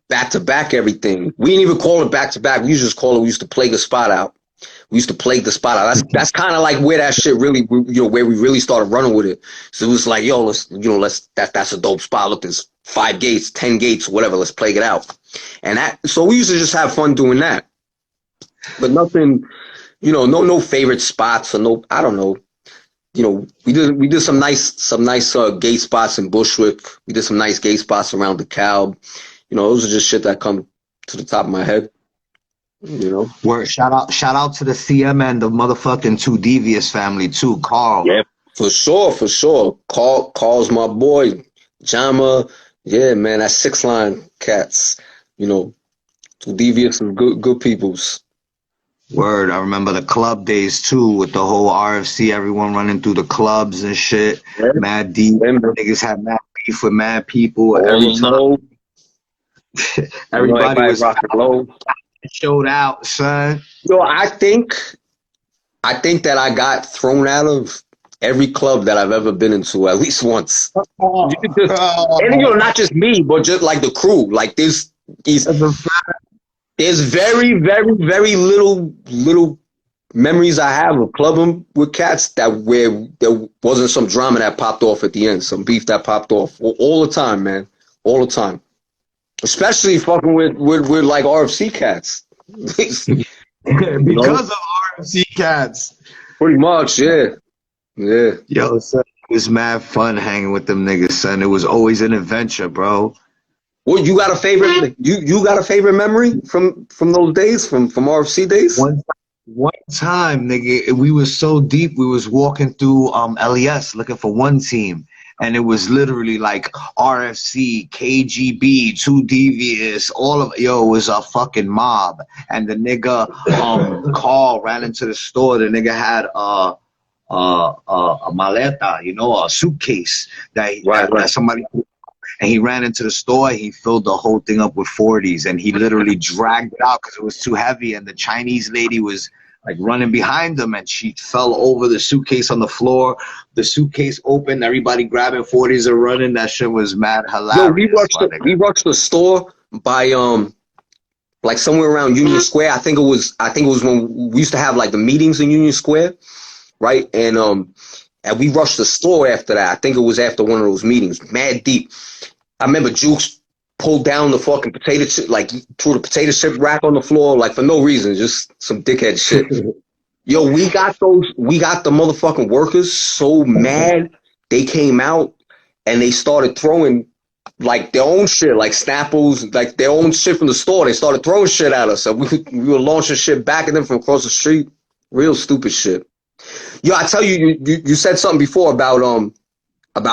D: back to back everything. We didn't even call it back to back. We used to just call it. We used to plague the spot out. That's kind of like where that shit really, where we really started running with it. So it was like, that's a dope spot. Look, there's 5 gates, 10 gates, whatever. Let's plague it out. And so we used to just have fun doing that. But nothing, no favorite spots or no, I don't know. We did some nice gate spots in Bushwick. We did some nice gate spots around DeKalb. Those are just shit that come to the top of my head.
A: Word. Shout out to the CM and the motherfucking Too Devious family too, Carl.
D: Yeah, for sure. Carl's my boy. Jama, yeah, man, that's 6 line cats. Too Devious and good peoples.
A: Word. I remember the club days too, with the whole RFC, everyone running through the clubs and shit. Yeah. Mad deep. Niggas had mad beef with mad people. Everybody was rocking low. Showed out, son.
D: I think that I got thrown out of every club that I've ever been into at least once. And not just me, but just like the crew. Like there's very, very, very little memories I have of clubbing with cats where there wasn't some drama that popped off at the end, some beef that popped off all the time, man, all the time. Especially fucking with like RFC cats.
A: Because of RFC cats.
D: Pretty much, yeah. Yeah.
A: Yo, son, it was mad fun hanging with them niggas, son. It was always an adventure, bro.
D: Well, you got a favorite? You got a favorite memory from those days, from RFC days?
A: One time, nigga, we was so deep. We was walking through LES looking for one team, and it was literally like RFC, KGB, Too Devious, all of it was a fucking mob. And the nigga Carl ran into the store. The nigga had a maleta, a suitcase that somebody. And he ran into the store. He filled the whole thing up with 40s, and he literally dragged it out because it was too heavy. And the Chinese lady was like running behind him, and she fell over the suitcase on the floor. The suitcase opened. Everybody grabbing 40s and running. That shit was mad hilarious.
D: Yo, we rushed the store by like somewhere around Union Square. I think it was when we used to have like the meetings in Union Square, right? And we rushed the store after that. I think it was after one of those meetings. Mad deep. I remember Jukes pulled down the fucking potato chip, like threw the potato chip rack on the floor, like for no reason, just some dickhead shit. Yo, we got the motherfucking workers so mad. They came out and they started throwing like their own shit, like Snapples, like their own shit from the store. They started throwing shit at us. So we were launching shit back at them from across the street. Real stupid shit. Yo, I tell you, you said something before about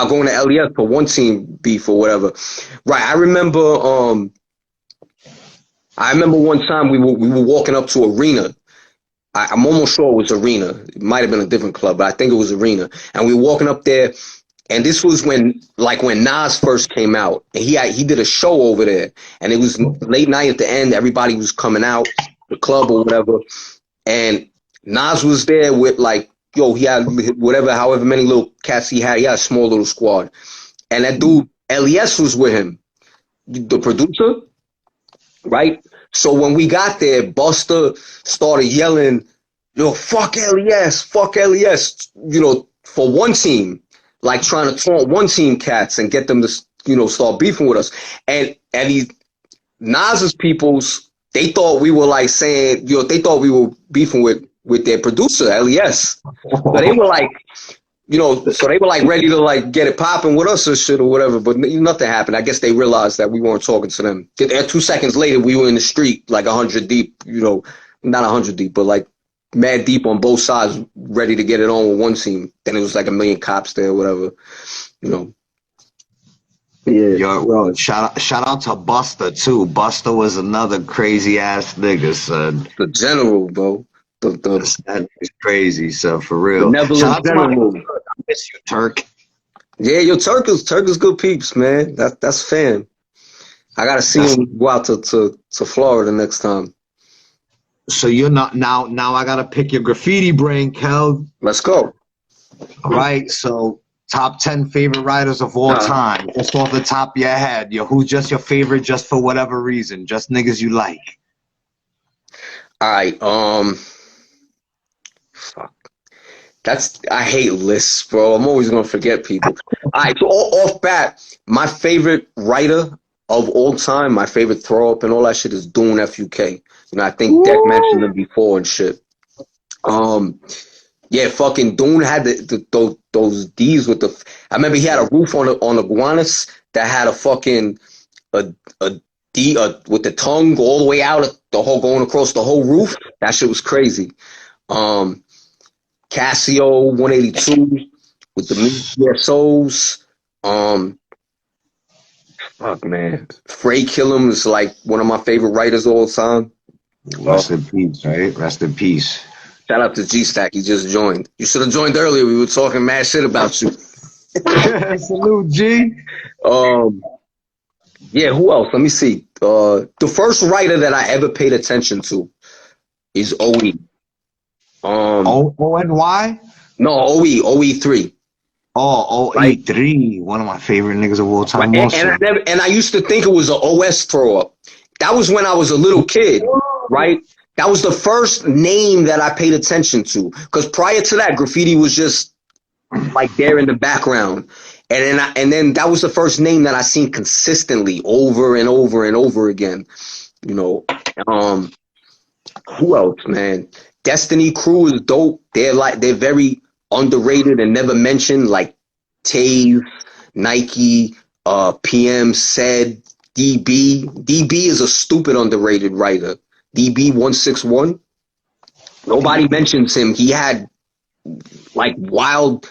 D: going to LES for one team beef or whatever. Right. I remember one time we were walking up to Arena. I'm almost sure it was Arena. It might have been a different club, but I think it was Arena. And we were walking up there, and this was when Nas first came out. And he did a show over there. And it was late night at the end. Everybody was coming out, the club or whatever. And Nas was there with he had however many little cats he had. He had a small little squad. And that dude, LES, was with him, the producer, right? So when we got there, Buster started yelling, yo, fuck LES, for one team, like trying to taunt one team cats and get them to, start beefing with us. And Nas's peoples, they thought we were like saying, they thought we were beefing with their producer, LES. So they were like, ready to get it popping with us or shit or whatever, but nothing happened. I guess they realized that we weren't talking to them. And 2 seconds later, we were in the street 100 deep, not 100 deep, but mad deep on both sides, ready to get it on with one team. Then it was a million cops there or whatever, Yeah.
A: Yo, shout out to Buster too. Buster was another crazy ass nigga, son.
D: The general, bro.
A: That is crazy, so for real.
D: Benevolent general.
A: I miss you, Turk.
D: Yeah, yo, Turk is good peeps, man. That's fam. I gotta see him go out to Florida next time.
A: So you're not now. I gotta pick your graffiti brain, Kel.
D: Let's go.
A: All right. So top 10 favorite writers of all time, just off the top of your head. Who's just your favorite, just for whatever reason, just niggas you like.
D: All right. Fuck. I hate lists, bro. I'm always gonna forget people. All right, so off bat, my favorite writer of all time, my favorite throw up and all that shit is Dune FUK. I think Deck mentioned him before and shit. Yeah, fucking Dune had those D's with the. I remember he had a roof on Iguanas that had a fucking a D with the tongue all the way out, going across the whole roof. That shit was crazy. Casio 182 with the PSOs. Fuck, man. Frey Killam is one of my favorite writers of all time.
A: Rest in peace, right? Rest in peace.
D: Shout out to G-Stack. He just joined. You should have joined earlier. We were talking mad shit about you.
A: Salute, G.
D: Yeah, who else? Let me see. The first writer that I ever paid attention to is OE.
A: ONY?
D: No, OE3.
A: Oh, OE3, one of my favorite niggas of all time.
D: Right. And I used to think it was an OS throw up. That was when I was a little kid, right? That was the first name that I paid attention to. Because prior to that, graffiti was just there in the background. And then that was the first name that I seen consistently over and over and over again. Who else, man? Destiny Crew is dope. They're very underrated and never mentioned, like Tave, Nike, PM, Said, DB. DB is a stupid underrated writer. DB161. Nobody mentions him. He had wild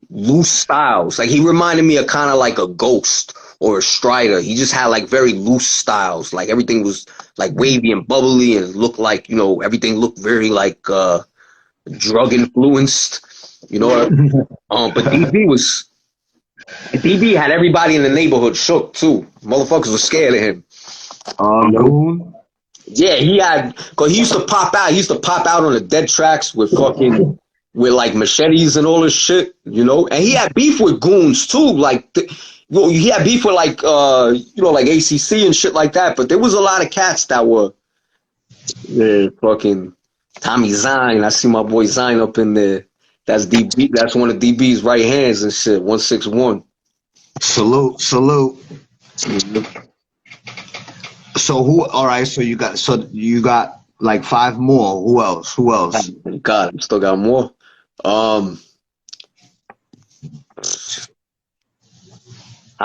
D: loose styles. Like, he reminded me of kind of like a Ghost or a Strider. He just had like very loose styles. Like, everything was like wavy and bubbly, and looked like, you know, everything looked very like drug influenced. You know, but DB had everybody in the neighborhood shook too. Motherfuckers were scared of him. You know?
A: Goon.
D: Yeah, he had, cause he used to pop out. He used to pop out on the dead tracks with like machetes and all this shit, you know. And he had beef with goons too. Like, he had beef with like you know, like ACC and shit like that. But there was a lot of cats that were, yeah, fucking Tommy Zine. I see my boy Zine up in there. That's DB. That's one of DB's right hands and shit. 161.
A: Salute. So who? All right. So you got like 5 more. Who else?
D: God, I still got more. I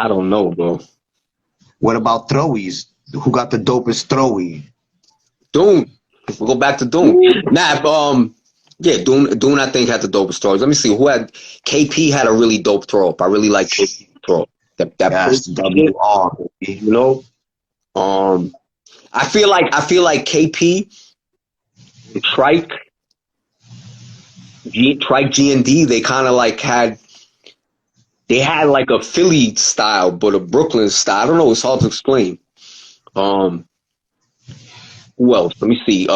D: don't know, bro.
A: What about throwies? Who got the dopest throwy?
D: Dune. We'll go back to Dune. Nah, yeah, Dune I think had the dopest throws. Let me see who had. KP had a really dope throw up. I really like KP throw up. That
A: Yes, WR.
D: you know. I feel like KP, Trike, G&D, they kind of like had like a Philly style, but a Brooklyn style. I don't know. It's hard to explain. Who else? Let me see.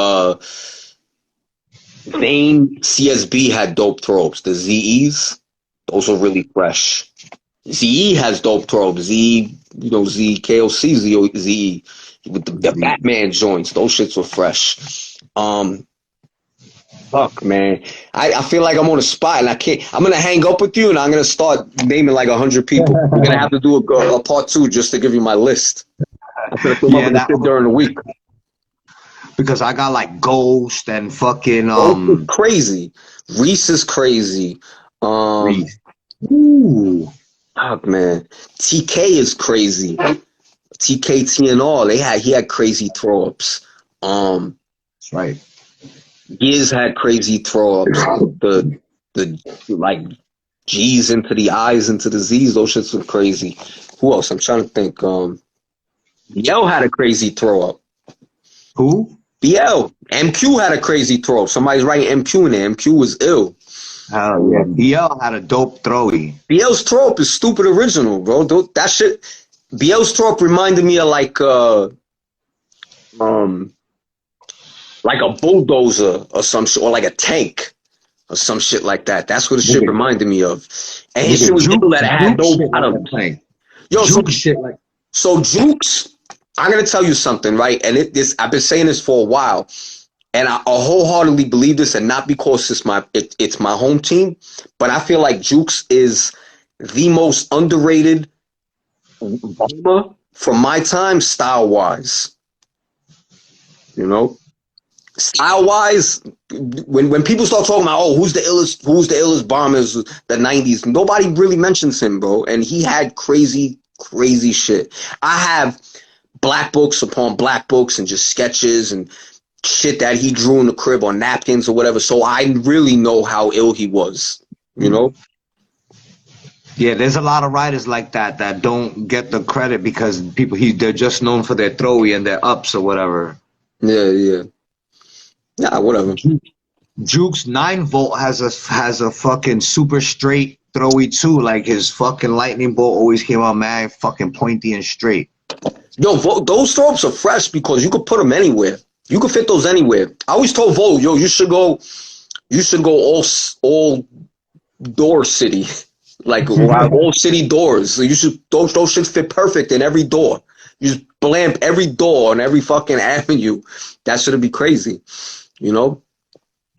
D: Vane CSB had dope throws. The ZEs, those are really fresh. ZE has dope throws. Z, you know, Z KOC ZE with the Batman joints. Those shits were fresh. Fuck, man. I feel like I'm on a spot and I can't. I'm gonna hang up with you and I'm gonna start naming like 100 people. We're gonna have to do a part 2 just to give you my list. I'm gonna come up with this shit during the week.
A: Because I got like Ghost and fucking
D: crazy. Reese is crazy.
A: Reese. Ooh.
D: Fuck, man. TK is crazy. TK TNR. He had crazy throw ups.
A: That's right.
D: Giz had crazy throw ups. The like G's into the I's into the Z's. Those shits were crazy. Who else? I'm trying to think. Yell had a crazy throw up.
A: Who?
D: BL. MQ had a crazy throw. Somebody's writing MQ in there. MQ was ill.
A: Hell yeah. BL had a dope throwy.
D: BL's throw up is stupid original, bro. That shit. BL's throw up reminded me of like a bulldozer or some shit, or like a tank or some shit like that. That's what the shit reminded me of. And his shit was people that had no bottom. Yo, so Jukes. I'm gonna tell you something, right? And I've been saying this for a while, and I wholeheartedly believe this, and not because it's my home team, but I feel like Jukes is the most underrated bomber from my time, style wise. You know, style wise, when people start talking about who's the illest bombers the 90s, nobody really mentions him, bro. And he had crazy shit. I have black books upon black books and just sketches and shit that he drew in the crib on napkins or whatever. So I really know how ill he was, you know?
A: Yeah, there's a lot of writers like that don't get the credit because they're just known for their throwy and their ups or whatever.
D: Yeah. Nah, whatever.
A: Jukes 9-volt has a fucking super straight throwy too. Like his fucking lightning bolt always came out mad fucking pointy and straight.
D: Yo, those throw-ups are fresh because you could put them anywhere. You could fit those anywhere. I always told Vol, yo, you should go all door city, like all city doors. So you should those shits fit perfect in every door. You just blamp every door on every fucking avenue. That should be crazy, you know.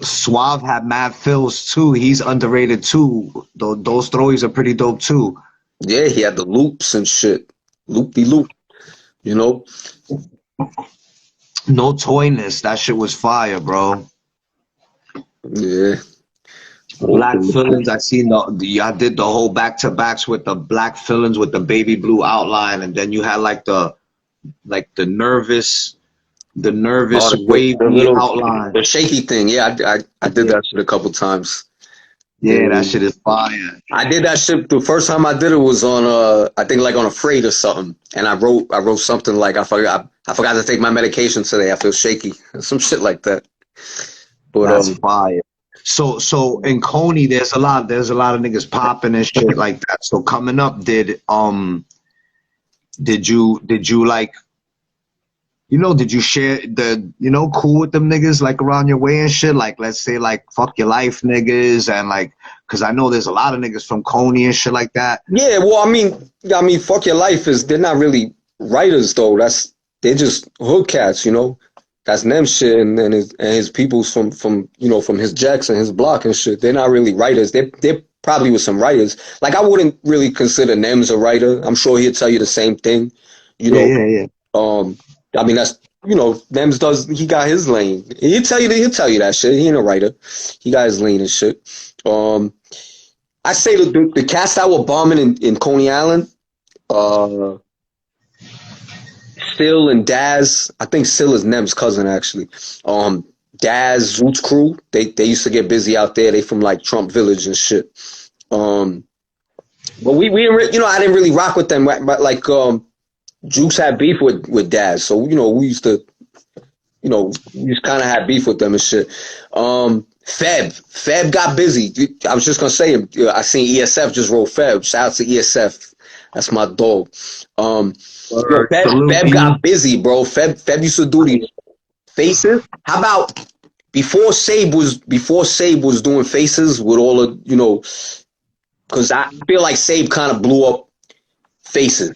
A: Suave had mad fills too. He's underrated too. Those throwies are pretty dope too.
D: Yeah, he had the loops and shit, loop-de-loop. You know,
A: no toyness. That shit was fire, bro.
D: Yeah.
A: Black fillings. I seen I did the whole back-to-backs with the black fillings with the baby blue outline, and then you had like the nervous wavy outline.
D: The shaky thing. Yeah, I did that shit a couple times.
A: Yeah, that shit is fire.
D: I did that shit. The first time I did it was on I think like on a freight or something, and I wrote something like I forgot to take my medication today. I feel shaky, some shit like that. But
A: That's fire. So in Coney, there's a lot of niggas popping and shit like that. So coming up, did you like, did you share cool with them niggas like around your way and shit? Like, let's say like fuck your life niggas and like, cause I know there's a lot of niggas from Coney and shit like that.
D: yeah, well, I mean, fuck your life they're not really writers though. They're just hood cats, That's them shit, and his people's from his jacks and his block and shit. They're not really writers. They're probably with some writers. Like I wouldn't really consider Nems a writer. I'm sure he'll tell you the same thing.
A: Yeah.
D: I mean that's Nems he got his lane. He'll tell you that shit. He ain't a writer. He got his lane and shit. I say the cats that were bombing in Coney Island, Sil and Daz. I think Sil is Nem's cousin actually. Daz, Zoot's crew, they used to get busy out there. They from like Trump Village and shit. But we didn't, I didn't really rock with them. But like Jukes had beef with Daz, so we used to, we just kind of had beef with them and shit. Feb got busy. I was just gonna say, I seen ESF just wrote Feb. Shout out to ESF. That's my dog. Feb got busy, bro. Feb used to do these faces. How about before Sabe was doing faces with all of because I feel like Sabe kind of blew up faces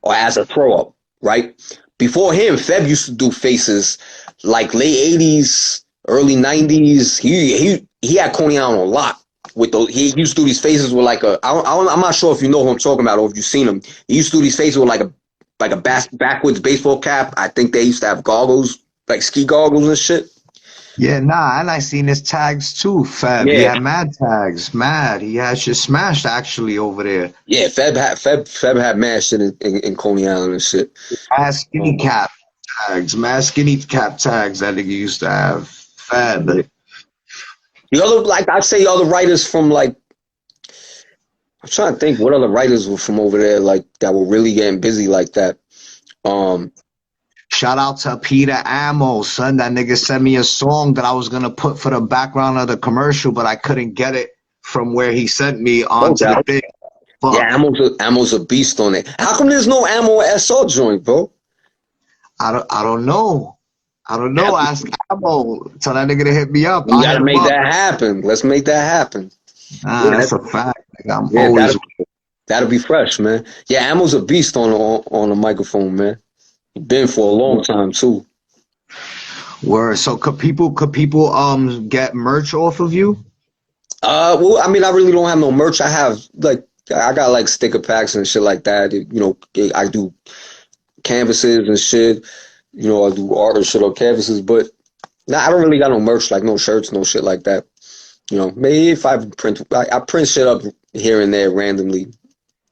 D: or as a throw up, right? Before him, Feb used to do faces like late 80s, early 90s. He had Coney Island a lot. He used to do these faces with like I'm not sure if you know who I'm talking about or if you've seen him. He used to do these faces with like a backwards baseball cap. I think they used to have goggles, like ski goggles and shit.
A: Yeah, nah, and I seen his tags too, Feb. Yeah. He had mad tags, mad. He had shit smashed actually over there.
D: Yeah, Feb had mad shit in Coney Island and shit.
A: Mad skinny cap tags that nigga used to have. Feb.
D: The other, like I'd say, other writers from like, I'm trying to think what other writers were from over there like that were really getting busy like that.
A: Shout out to Peter Ammo, son. That nigga sent me a song that I was gonna put for the background of the commercial, but I couldn't get it from where he sent me onto the thing. Fuck.
D: Yeah, Ammo's a beast on it. How come there's no Ammo SR joint, bro?
A: I don't know. Ask Ammo. Tell that nigga to hit me up.
D: You gotta make that happen. Let's make that happen.
A: That's a fact. Nigga.
D: That'll be fresh, man. Yeah, Ammo's a beast on a microphone, man. Been for a long time too.
A: Word. So could people get merch off of you?
D: Well, I mean, I really don't have no merch. I got like sticker packs and shit like that. I do canvases and shit. I do art and shit on canvases, but I don't really got no merch, like no shirts, no shit like that. Maybe if I print shit up here and there randomly.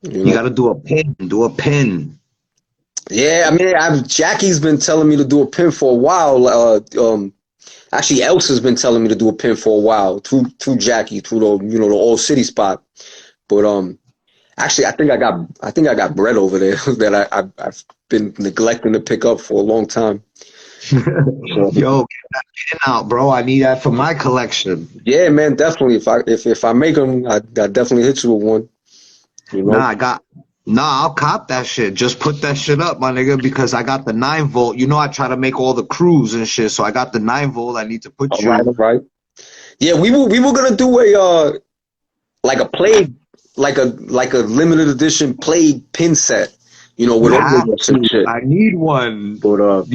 A: You gotta do a pin.
D: Yeah, I mean, Jackie's been telling me to do a pin for a while. Actually, Elsa's been telling me to do a pin for a while through Jackie, through the old city spot. But actually, I think I got bread over there that I've been neglecting to pick up for a long time.
A: Yo, get that pin out, bro. I need that for my collection.
D: Yeah, man, definitely. If I make them, I definitely hit you with one.
A: I'll cop that shit. Just put that shit up, my nigga, because I got the 9 volt. I try to make all the crews and shit, so I got the 9 volt. I need to put you.
D: Right. Yeah, we were gonna do a like a plague, like a limited edition plague pin set. With all some shit.
A: I need one,
D: but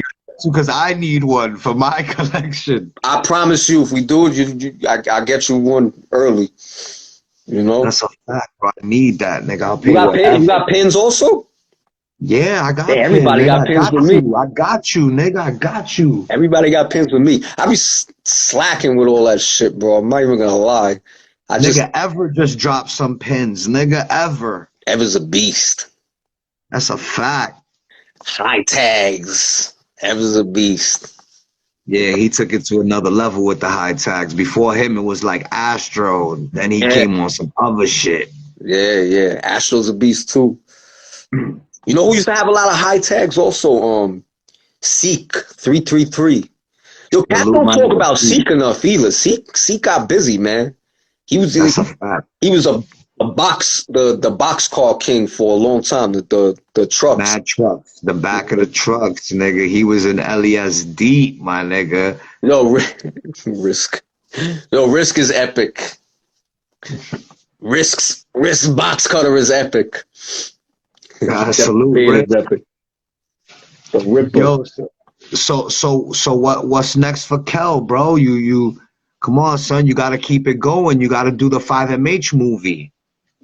A: because I need one for my collection.
D: I promise you, if we do it, I'll get you one early.
A: That's a fact, bro. I need that, nigga. I'll pay
D: you got pins also?
A: Yeah, I got
D: pins. Everybody got pins with me.
A: I got you, nigga. I got you.
D: Everybody got pins with me. I be slacking with all that shit, bro. I'm not even gonna lie.
A: Ever just dropped some pins. Nigga, Ever.
D: Ever's a beast.
A: That's a fact.
D: High tags. Ever's a beast.
A: Yeah, he took it to another level with the high tags. Before him, it was like Astro. Then he
D: Yeah,
A: came on some other shit.
D: yeah. Astro's a beast too. You know who used to have a lot of high tags also? Seek 333. Yo, cats
A: Salute
D: don't
A: my
D: talk
A: nigga
D: about
A: Pete.
D: Seek enough either. Seek got busy, man. He was
A: That's a fact.
D: he was a box the box car king for a long time. The trucks.
A: Mad trucks. The back of the trucks, nigga. He was in LES deep, my nigga.
D: Yo, Risk. Yo, Risk is epic. Risk box cutter is epic.
A: Salute,
D: Fade
A: Rick.
D: is epic. The Ripper.
A: Yo, so what's next for Kel, bro? You come on, son. You gotta keep it going. You gotta do the 5MH movie.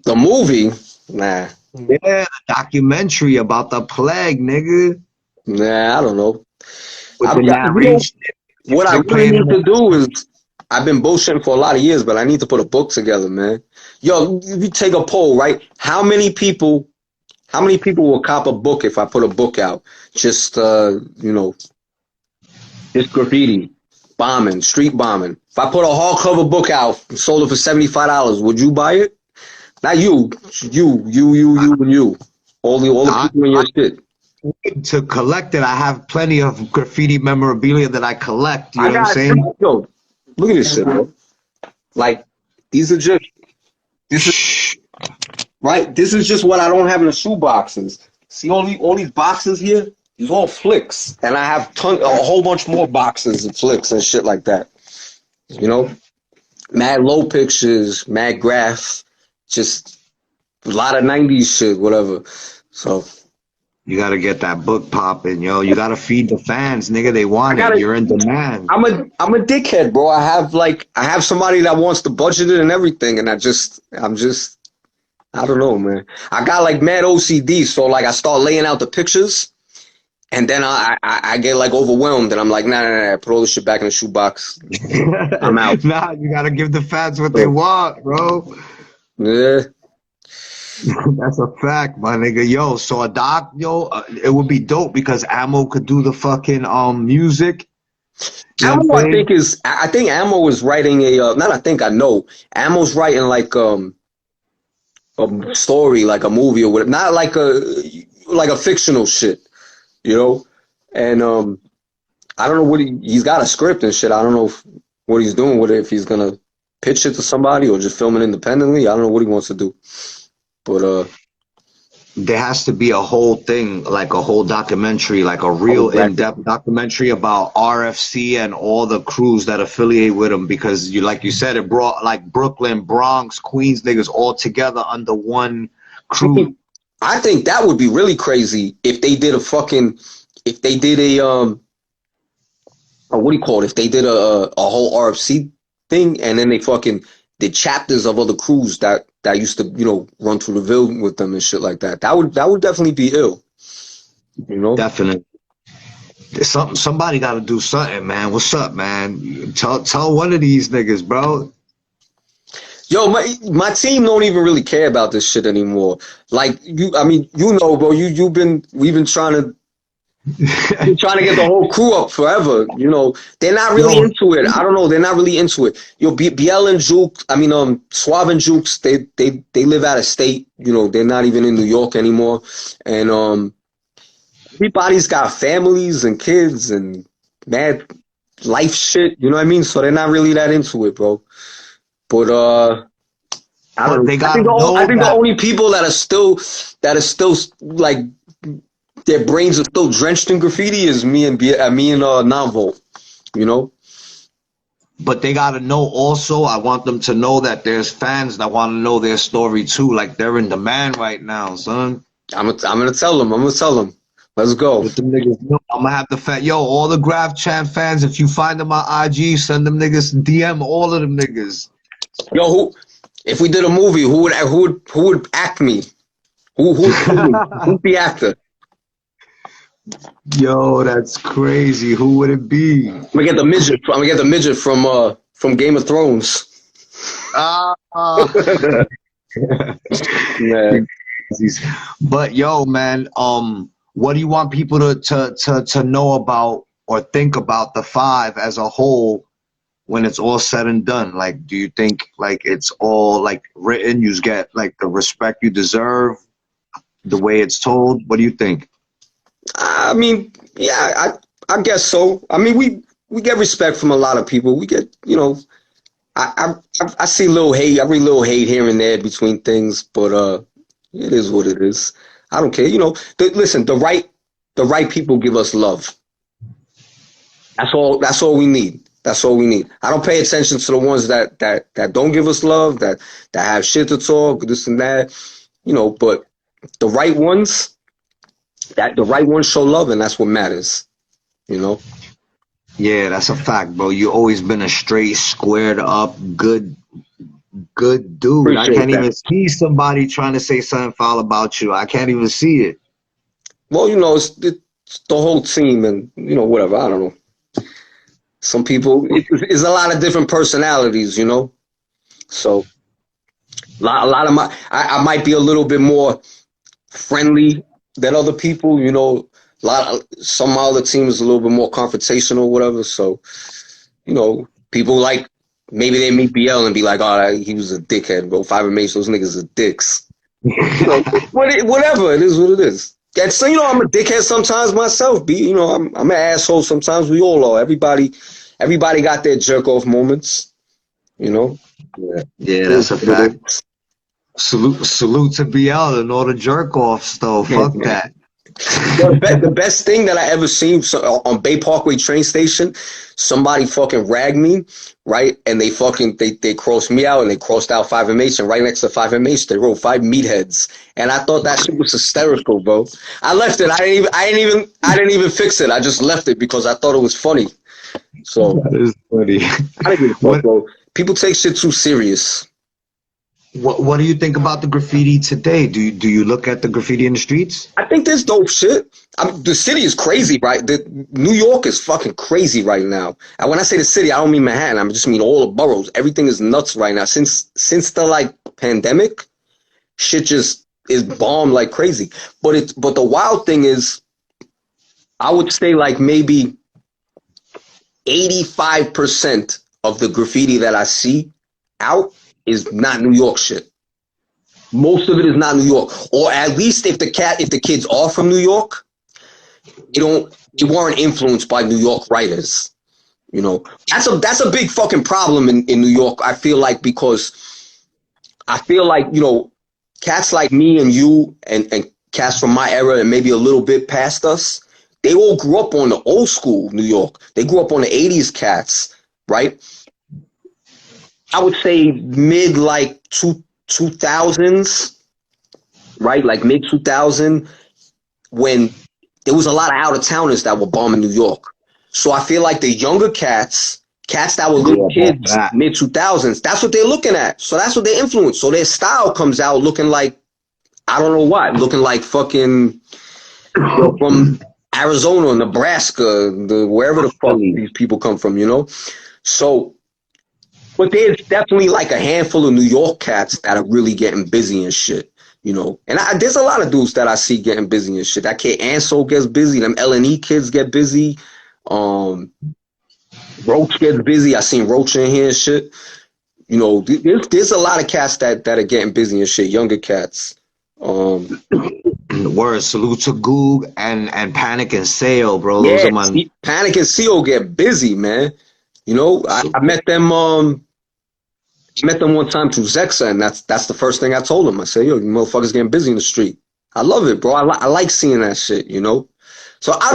D: The movie, nah,
A: Yeah, the documentary about the plague, nigga.
D: I don't know.
A: With the
D: You know,
A: narration.
D: what I
A: They're
D: really
A: playing in
D: need
A: the
D: to do is, I've been bullshitting for a lot of years, but I need to put a book together, man. Yo, if you take a poll, right? How many people will cop a book if I put a book out? Just, just graffiti, bombing, street bombing. If I put a hardcover book out and sold it for $75, would you buy it? Not you, and you. All the
A: I,
D: people in your shit.
A: to collect it. I have plenty of graffiti memorabilia that I collect. You
D: I
A: know what I'm
D: got,
A: saying?
D: yo, look at this shit, bro. Like, these are just, this is, right? This is just what I don't have in the shoe boxes. See all these boxes here? These all flicks. And I have a whole bunch more boxes of flicks and shit like that. You know? Mad low pictures, mad graph, just a lot of 90s shit, whatever. So,
A: You gotta get that book popping, yo. You gotta feed the fans, nigga. They
D: I
A: want it.
D: gotta,
A: You're in demand.
D: I'm a dickhead, bro. I have somebody that wants to budget it and everything, and I don't know, man. I got like mad OCD, so like I start laying out the pictures, and then I get like overwhelmed, and I'm like, nah, put all this shit back in the shoebox. I'm out.
A: Nah, you gotta give the fans what they
D: So,
A: want, bro.
D: yeah.
A: That's a fact, my nigga. Yo, so a doc, yo, it would be dope because Ammo could do the fucking music. You know what I'm
D: Ammo,
A: saying?
D: I think Ammo is writing not I think I know. Ammo's writing like a story, like a movie or whatever, not like a fictional shit, you know. And I don't know what he's got a script and shit. I don't know what he's doing with it. If he's gonna pitch it to somebody or just film it independently. I don't know what he wants to do. But
A: There has to be a whole thing, like a whole documentary, like a real in-depth documentary about RFC and all the crews that affiliate with them because like you said, it brought like Brooklyn, Bronx, Queens niggas all together under one crew.
D: I think that would be really crazy if they did what do you call it? If they did a whole RFC thing and then they fucking did chapters of other crews that used to, run through the Ville with them and shit like that. That would definitely be ill. You know?
A: Definitely. Somebody got to do something, man. What's up, man? Tell one of these niggas, bro.
D: Yo, my team don't even really care about this shit anymore. Like bro, we've been trying to get the whole crew up forever. They're not really into it. I don't know. They're not really into it. BL and Juke, Suave and Jukes, they live out of state. They're not even in New York anymore. And everybody's got families and kids and mad life shit. You know what I mean? So they're not really that into it, bro. But I don't know. I think the only people that are still like their brains are still drenched in graffiti is me and Nonvolt,
A: But they gotta know also. I want them to know that there's fans that want to know their story too. Like they're in demand right now, son.
D: I'm gonna tell them. Let's go.
A: Let them niggas know. I'm gonna have the all the Graph Champ fans. If you find them on IG, send them niggas DM all of them niggas.
D: Yo, if we did a movie, who would act me? Who's the actor?
A: Yo, that's crazy. Who would it be?
D: I'm gonna get the midget from Game of Thrones. Man.
A: But yo, man, what do you want people to know about or think about the five as a whole when it's all said and done? Like, do you think like it's all like written, you get like the respect you deserve the way it's told? What do you think?
D: I mean, yeah, I guess so. I mean, we get respect from a lot of people. We get, you know, I see little hate. I read little hate here and there between things, but it is what it is. I don't care. You know, listen, the right people give us love. That's all. That's all we need. That's all we need. I don't pay attention to the ones that don't give us love, that have shit to talk, this and that. You know, but the right ones, the right ones show love, and that's what matters. You know.
A: Yeah, that's a fact, bro. You always been a straight, squared up, good dude. I
D: Appreciate
A: can't
D: that.
A: even see somebody trying to say something foul about you. I can't even see it.
D: Well, you know, it's the whole team, and you know, whatever. I don't know. Some people, it's a lot of different personalities, you know. So a lot of I might be a little bit more friendly than other people, you know. Some of other teams a little bit more confrontational, whatever. So, you know, people like maybe they meet BL and be like, "Oh, he was a dickhead, bro. 5 those niggas are dicks." You know, whatever it is, what it is. And so, you know, I'm a dickhead sometimes myself. You know, I'm an asshole sometimes. We all are. Everybody got their jerk off moments. You know.
A: Yeah, that's a fact. Salute to BL and all the jerk offs though. Fuck that.
D: The best thing that I ever seen on Bay Parkway train station, somebody fucking ragged me, right? And they crossed me out and they crossed out 5MH, and right next to 5MH they wrote 5 meatheads. And I thought that shit was hysterical, bro. I left it. I didn't even fix it. I just left it because I thought it was funny. So
A: that is funny.
D: I didn't give a fuck, bro. People take shit too serious.
A: What do you think about the graffiti today? Do you look at the graffiti in the streets?
D: I think there's dope shit. The city is crazy, right? New York is fucking crazy right now. And when I say the city, I don't mean Manhattan. I just mean all the boroughs. Everything is nuts right now. Since the like pandemic, shit just is bombed like crazy. But the wild thing is, I would say like maybe 85% of the graffiti that I see out is not New York shit. Most of it is not New York, or at least if the kids are from New York, they weren't influenced by New York writers. You know, that's a big fucking problem in New York. I feel like, because I feel like, you know, cats like me and you and cats from my era and maybe a little bit past us, they all grew up on the old school New York. They grew up on the 80s cats, right? I would say mid like 2000s, right? Like mid 2000, when there was a lot of out of towners that were bombing New York. So I feel like the younger cats that were little kids, mid 2000s, that's what they're looking at. So that's what they influence. So their style comes out looking like, I don't know what, looking like fucking, you know, from Arizona, Nebraska, wherever the fuck these people come from, you know? So, but there's definitely like a handful of New York cats that are really getting busy and shit, you know. And there's a lot of dudes that I see getting busy and shit. That kid Ansel gets busy. Them L&E kids get busy. Roach gets busy. I seen Roach in here and shit. You know, there's a lot of cats that are getting busy and shit. Younger cats.
A: Word, salute to Goog and Panic and Sale, bro.
D: Yeah,
A: those are my...
D: Panic and Seal get busy, man. You know, I met them. Met them one time through Zexa, and that's the first thing I told them. I said, "Yo, you motherfuckers getting busy in the street." I love it, bro. I like seeing that shit, you know. So I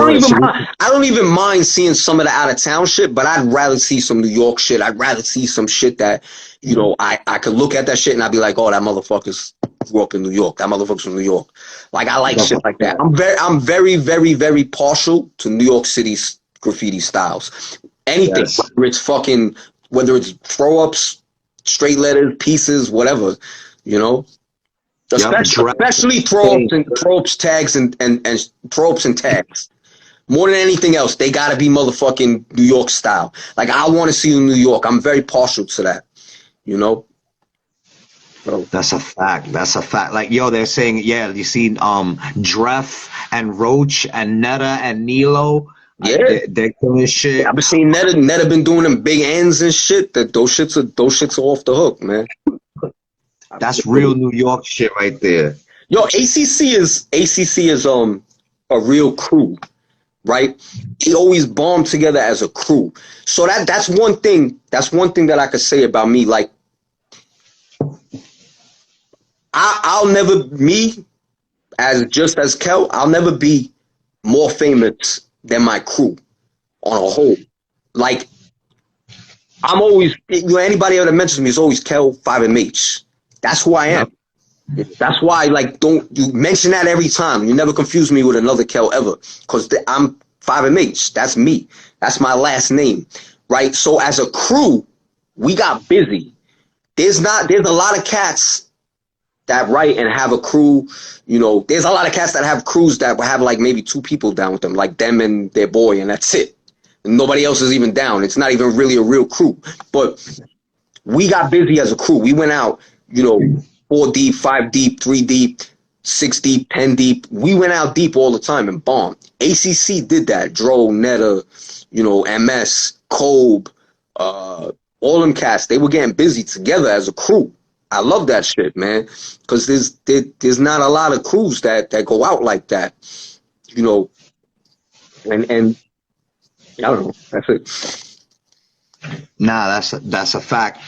D: don't even mind seeing some of the out of town shit, but I'd rather see some New York shit. I'd rather see some shit that, you know, I could look at that shit and I'd be like, "Oh, that motherfucker's grew up in New York. That motherfucker's from New York." Like, I like shit like that. I'm very, very, very partial to New York City's graffiti styles. Anything, whether it's throw ups, straight letters, pieces, whatever, you know. Especially throw ups, tags, and throw ups and tags. More than anything else, they gotta be motherfucking New York style. Like, I want to see in New York. I'm very partial to that, you know. So.
A: That's a fact. That's a fact. Like, yo, they're saying, yeah, you see, DREF and Roach and Netta and Nilo.
D: Yeah.
A: They're killing shit.
D: I've been seeing Netta been doing them big ends and shit. That those shits are off the hook, man.
A: That's real New York shit right there.
D: Yo, ACC is a real crew, right? They always bomb together as a crew. So that's one thing. That's one thing that I could say about me. Like, I'll never as Kel. I'll never be more famous than my crew on a whole. Like, I'm always, anybody that mentions me is always Kel 5MH. That's who I am. That's why, like, don't you mention that every time. You never confuse me with another Kel ever, because I'm 5MH. That's me. That's my last name, right? So as a crew, we got busy. There's a lot of cats that write and have a crew. There's a lot of cats that have crews that have like maybe 2 people down with them, like them and their boy, and that's it. Nobody else is even down. It's not even really a real crew. But we got busy as a crew. We went out, 4 deep, 5 deep, 3 deep, 6 deep, 10 deep. We went out deep all the time and bombed. ACC did that. Dro, Netta, MS, Kobe, all them cats. They were getting busy together as a crew. I love that shit, man, because there's not a lot of crews that go out like that, and I don't know. That's it.
A: Nah, that's a fact.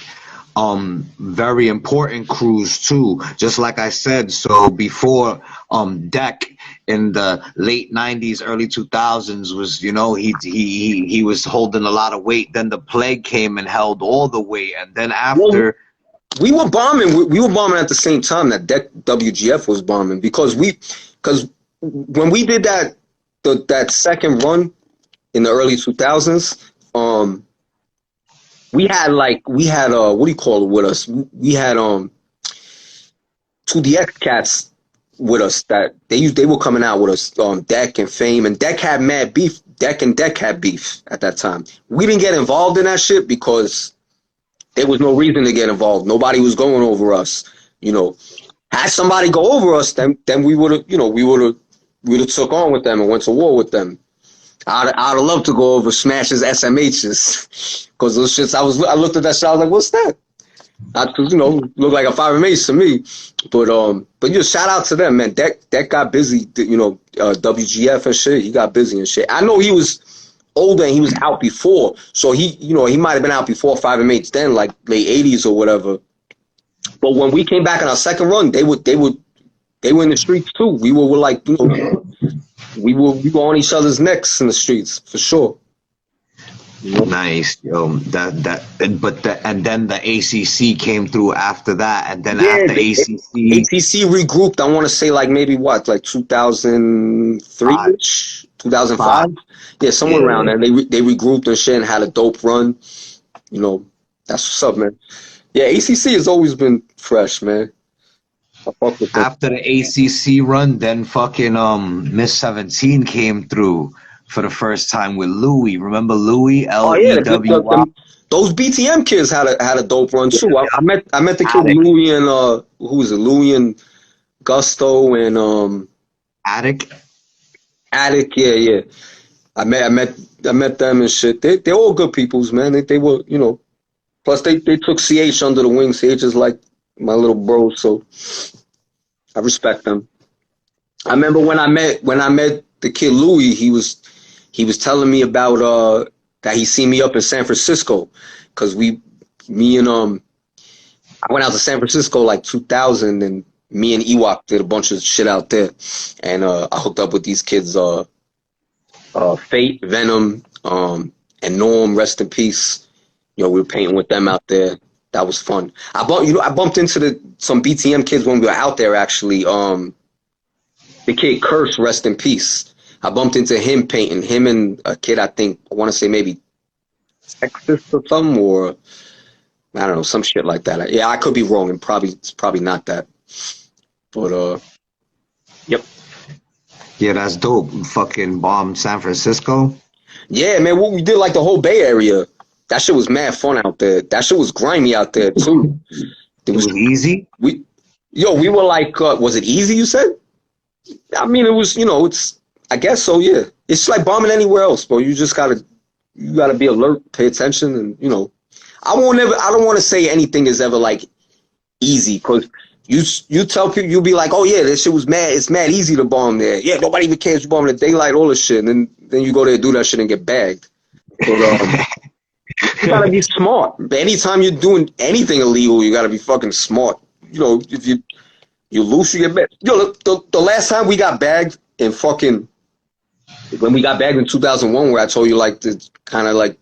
A: Very important crews too. Just like I said, so before DECK in the late 90s, early 2000s was, he was holding a lot of weight. Then the plague came and held all the weight, and then after.
D: We were bombing. We were bombing at the same time that DECK W.G.F was bombing, because when we did that second run in the early 2000s, we had what do you call it with us? We had 2 DX cats with us that they were coming out with us, DECK and Fame, and DECK had mad beef. DECK and DECK had beef at that time. We didn't get involved in that shit because there was no reason to get involved. Nobody was going over us. Had somebody go over us, then we would have took on with them and went to war with them. I'd have loved to go over Smash's SMHs, because those shits. I looked at that shit. I was like, what's that? Because looked like a 5MH to me. But shout out to them, man. DECK got busy. WGF and shit. He got busy and shit. I know he was older and he was out before, so he might have been out before 5MH then, like late 80s or whatever. But when we came back on our second run, they were in the streets too. We were like, we were on each other's necks in the streets for sure.
A: Nice, yo. And then the ACC came through after that, and then after
D: ACC regrouped. I want to say like maybe like 2003, 2005. Yeah, somewhere around there. They regrouped and shit and had a dope run. That's what's up, man. Yeah, ACC has always been fresh, man.
A: After the ACC run, then fucking Miss 17 came through for the first time with Louis. Remember Louis? L-E-W-I.
D: Those BTM kids had a dope run too. I met the kid Louis and who was it? Louis and Gusto and
A: Attic.
D: Yeah. I met them and shit. They're all good peoples, man. They were, plus they took CH under the wing. CH is like my little bro, so I respect them. I remember when I met the kid Louis, he was telling me about that he seen me up in San Francisco, because I went out to San Francisco like 2000, and me and Ewok did a bunch of shit out there, and I hooked up with these kids, Fate, Venom, and Norm, rest in peace. We were painting with them out there. That was fun. I bumped into some BTM kids when we were out there, actually. The kid Curse, rest in peace. I bumped into him painting. Him and a kid, I want to say maybe Texas or something, or I don't know, some shit like that. Yeah, I could be wrong, and it's probably not that. But yep.
A: Yeah, that's dope. Fucking bombed San Francisco.
D: Yeah, man, we did like the whole Bay Area. That shit was mad fun out there. That shit was grimy out there too.
A: It was easy.
D: We were like, was it easy? You said? I mean, it was. I guess so, yeah. It's like bombing anywhere else, bro. You just gotta be alert, pay attention, and you know. I don't want to say anything is ever like easy, because you tell people, you'll be like, oh yeah, this shit was mad. It's mad easy to bomb there. Yeah, nobody even cares you bomb in the daylight, all this shit, and then you go there, do that shit, and get bagged. But, you gotta be smart. Anytime you're doing anything illegal, you gotta be fucking smart. You know, if you loose, you get bagged. Yo, the last time we got bagged when we got bagged in 2001, where I told you like to kind of like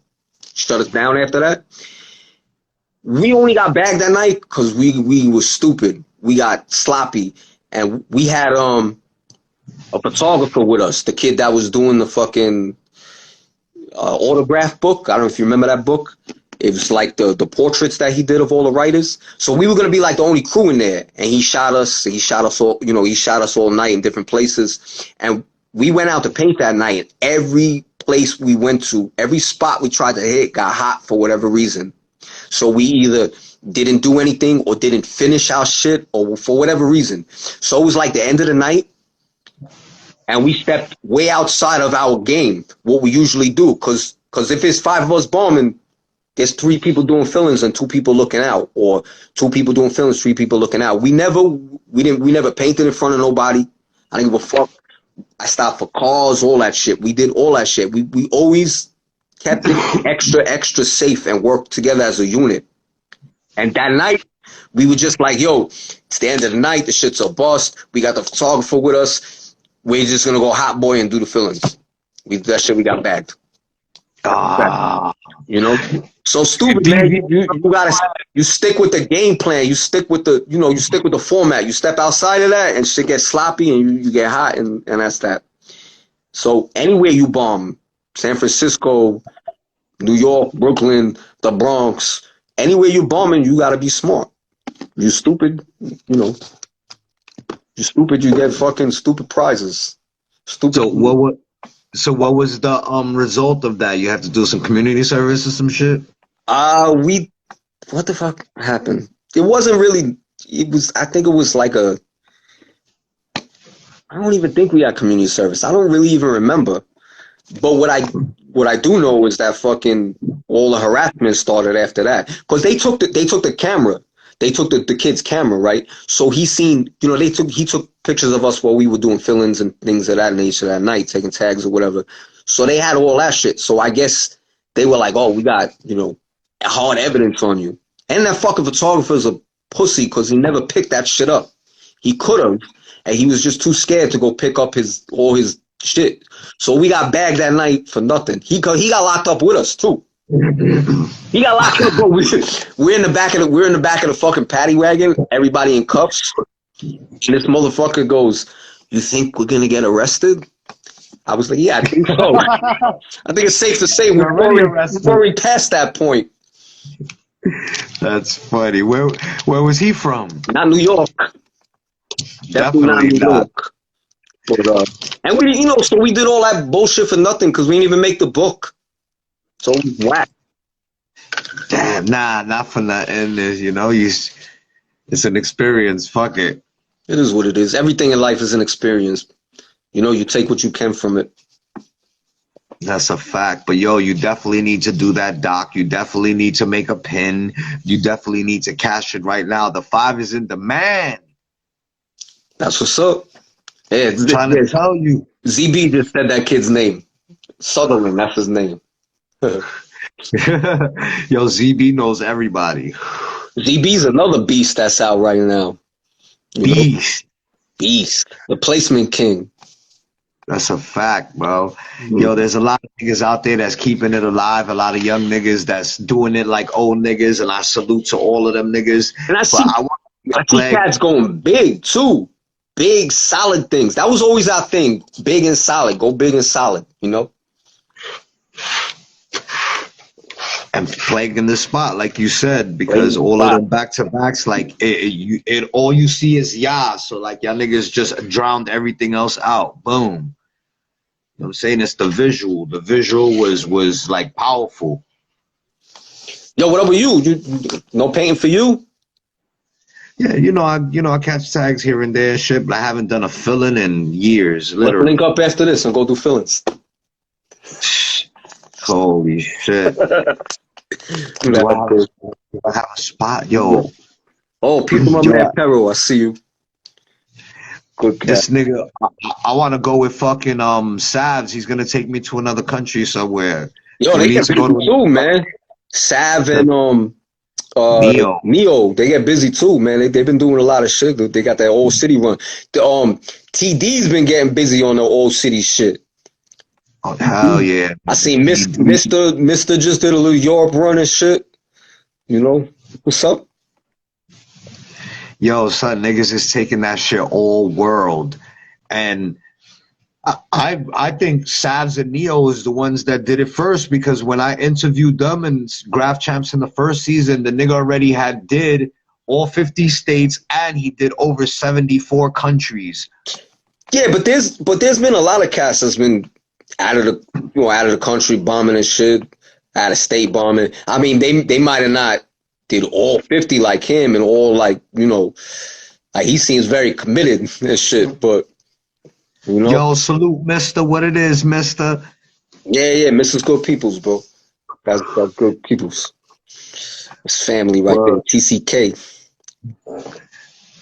D: shut us down after that. We only got bagged that night because we were stupid. We got sloppy, and we had a photographer with us, the kid that was doing the fucking autograph book. I don't know if you remember that book. It was like the portraits that he did of all the writers. So we were gonna be like the only crew in there, and he shot us. He shot us all. You know, he shot us all night in different places, and we went out to paint that night. And every place we went to, every spot we tried to hit, got hot for whatever reason. So we either didn't do anything or didn't finish our shit, or for whatever reason. So it was like the end of the night, and we stepped way outside of our game, what we usually do. Because if it's 5 of us bombing, there's 3 people doing fillings and 2 people looking out, or 2 people doing fillings, 3 people looking out. We never painted in front of nobody. I didn't give a fuck. I stopped for cars, all that shit. We did all that shit. We always kept it extra safe and worked together as a unit. And that night, we were just like, yo, it's the end of the night. The shit's a bust. We got the photographer with us. We're just going to go hot boy and do the fillings. That shit, we got bagged. You know? So stupid, man. You stick with the game plan. You stick with the format. You step outside of that and shit gets sloppy and you get hot, and that's that. So anywhere you bomb, San Francisco, New York, Brooklyn, the Bronx, anywhere you bombing, you gotta be smart. You stupid, you know. You stupid, you get fucking stupid prizes. Stupid.
A: So what was the result of that? You have to do some community service or some shit?
D: What the fuck happened? It wasn't really, I think it was like I don't even think we had community service. I don't really even remember. But what I do know is that fucking all the harassment started after that, because they took the camera, they took the kid's camera, right? So he took pictures of us while we were doing fill-ins and things of that nature that night, taking tags or whatever. So they had all that shit. So I guess they were like, oh, we got hard evidence on you. And that fucking photographer's a pussy because he never picked that shit up. He could have, and he was just too scared to go pick up all his shit. So we got bagged that night for nothing. He got locked up with us too. He got locked up, bro. We're in the back of the fucking paddy wagon, everybody in cuffs. And this motherfucker goes, "You think we're gonna get arrested?" I was like, "Yeah, I think so." I think it's safe to say we're already past that point.
A: That's funny. Where was he from?
D: Not New York. Definitely not New York. But, and so we did all that bullshit for nothing because we didn't even make the book. So it was whack.
A: Damn, not for nothing. It's an experience. Fuck it.
D: It is what it is. Everything in life is an experience. You take what you can from it.
A: That's a fact. But yo, you definitely need to do that, Doc. You definitely need to make a pin. You definitely need to cash it right now. The 5 is in demand.
D: That's what's up. Yeah,
A: I'm trying to tell you.
D: ZB just said that kid's name. Sutherland, that's his name.
A: Yo, ZB knows everybody.
D: ZB's another beast that's out right now.
A: Beast.
D: The placement king.
A: That's a fact, bro. Yo, there's a lot of niggas out there that's keeping it alive. A lot of young niggas that's doing it like old niggas, and I salute to all of them niggas.
D: And I see cats going big too. Big, solid things. That was always our thing. Big and solid. Go big and solid,
A: And flagging the spot, like you said, because all of them back-to-backs, like, all you see is so, like, y'all niggas just drowned everything else out. Boom. You know what I'm saying? It's the visual. The visual was like, powerful.
D: Yo, what up with you? No painting for you?
A: Yeah, I catch tags here and there, shit, but I haven't done a filling in years,
D: Let's link
A: literally.
D: up after this and go do fillings.
A: Holy shit. Do I have a spot? Yo,
D: Oh, people, my man
A: yo,
D: Perro, I see you. Good cat.
A: this nigga, I want to go with fucking Savs. He's gonna take me to another country somewhere.
D: Yo,
A: We
D: they
A: need
D: get
A: to
D: busy
A: go to
D: too, man. Sav and
A: Neo.
D: Neo, they get busy too, man. They've been doing a lot of shit. They got that old city run. The TD's been getting busy on the old city shit.
A: Oh hell yeah!
D: I seen Mister just did a little Europe run and shit. You know what's up?
A: Yo, son, niggas is taking that shit all world, and I think Savs and Neo is the ones that did it first because when I interviewed them and Graph Champs in the first season, the nigga already did all 50 states and he did over 74 countries.
D: Yeah, but there's been a lot of cats that's been out of the country bombing and shit, out of state bombing. I mean, they might have not did all 50 like him and all like like he seems very committed and shit, but.
A: Yo, salute, mister. What it is, mister?
D: Yeah, Mrs. Good Peoples, bro. That's good peoples. It's family right there. TCK.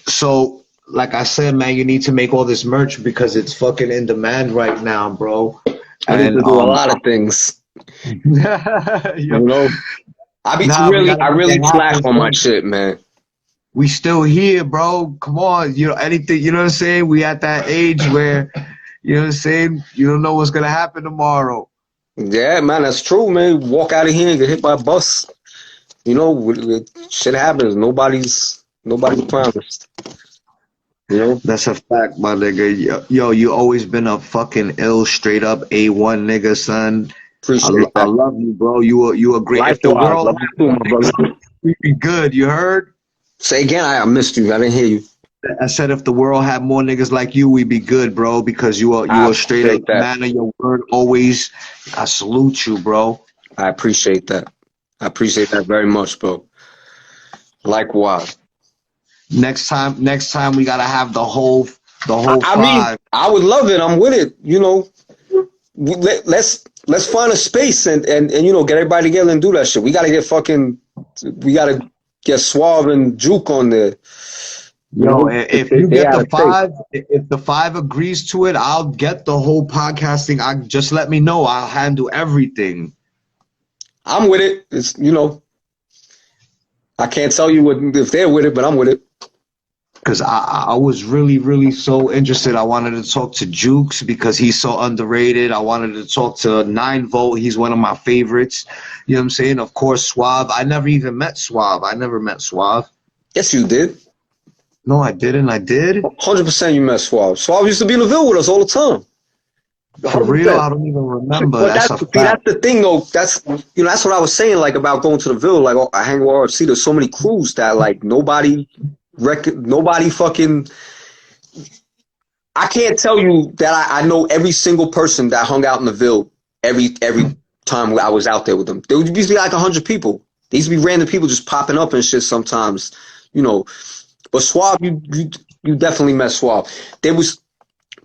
A: So, like I said, man, you need to make all this merch because it's fucking in demand right now, bro.
D: I need to do a lot of things.
A: Yo,
D: I really slack on my shit, man.
A: We still here, bro. Come on, anything, you know what I'm saying? We at that age where, you know what I'm saying? You don't know what's gonna happen tomorrow.
D: Yeah, man, that's true, man. Walk out of here and get hit by a bus. Shit happens. Nobody's promised.
A: That's a fact, my nigga. Yo, you always been a fucking ill, straight up A1 nigga, son.
D: Appreciate that.
A: I love you, bro. You a great. If the world, we'd be good. You heard?
D: Say again. I missed you. I didn't hear you.
A: I said if the world had more niggas like you, we'd be good, bro. Because you are straight up man of your word. Always. I salute you, bro.
D: I appreciate that. I appreciate that very much, bro. Likewise. Next time
A: we gotta have the whole
D: I
A: five.
D: mean, I would love it. I'm with it. Let's find a space and get everybody together and do that shit. We gotta get Suave and Juke on there.
A: Yo, if you get if the five agrees to it, I'll get the whole podcasting. Just let me know. I'll handle everything.
D: I'm with it. It's I can't tell you if they're with it, but I'm with it.
A: Because I was really, really so interested. I wanted to talk to Jukes because he's so underrated. I wanted to talk to 9 Volt. He's one of my favorites. You know what I'm saying? Of course, Suave. I never even met Suave. I never met Suave.
D: Yes, you did.
A: No, I didn't. I did.
D: 100% you met Suave. Suave used to be in the Ville with us all the time.
A: For real, I don't even remember.
D: But that's the thing, though. That's what I was saying, like about going to the Ville. Like I hang with RFC. There's so many crews that like nobody fucking. I can't tell you that I know every single person that hung out in the Ville every time I was out there with them. There would usually be like 100 people. There used to be random people just popping up and shit sometimes, But Suave, you definitely met Suave. There was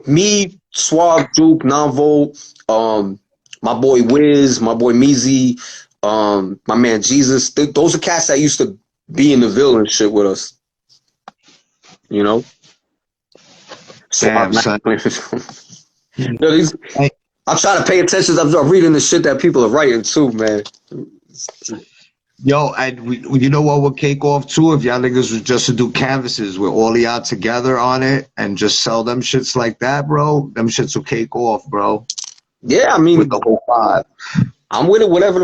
D: me, Suave, Duke, 9 Volt, my boy Wiz, my boy Meezy, my man Jesus. Those are cats that used to be in the Ville and shit with us. So
A: damn, son.
D: I'm trying to pay attention. I'm reading the shit that people are writing too, man.
A: Yo, and you know what would cake off too if y'all niggas was just to do canvases with all y'all together on it and just sell them shits like that, bro. Them shits will cake off, bro.
D: Yeah, I mean,
A: with the whole 5.
D: I'm with it. Whatever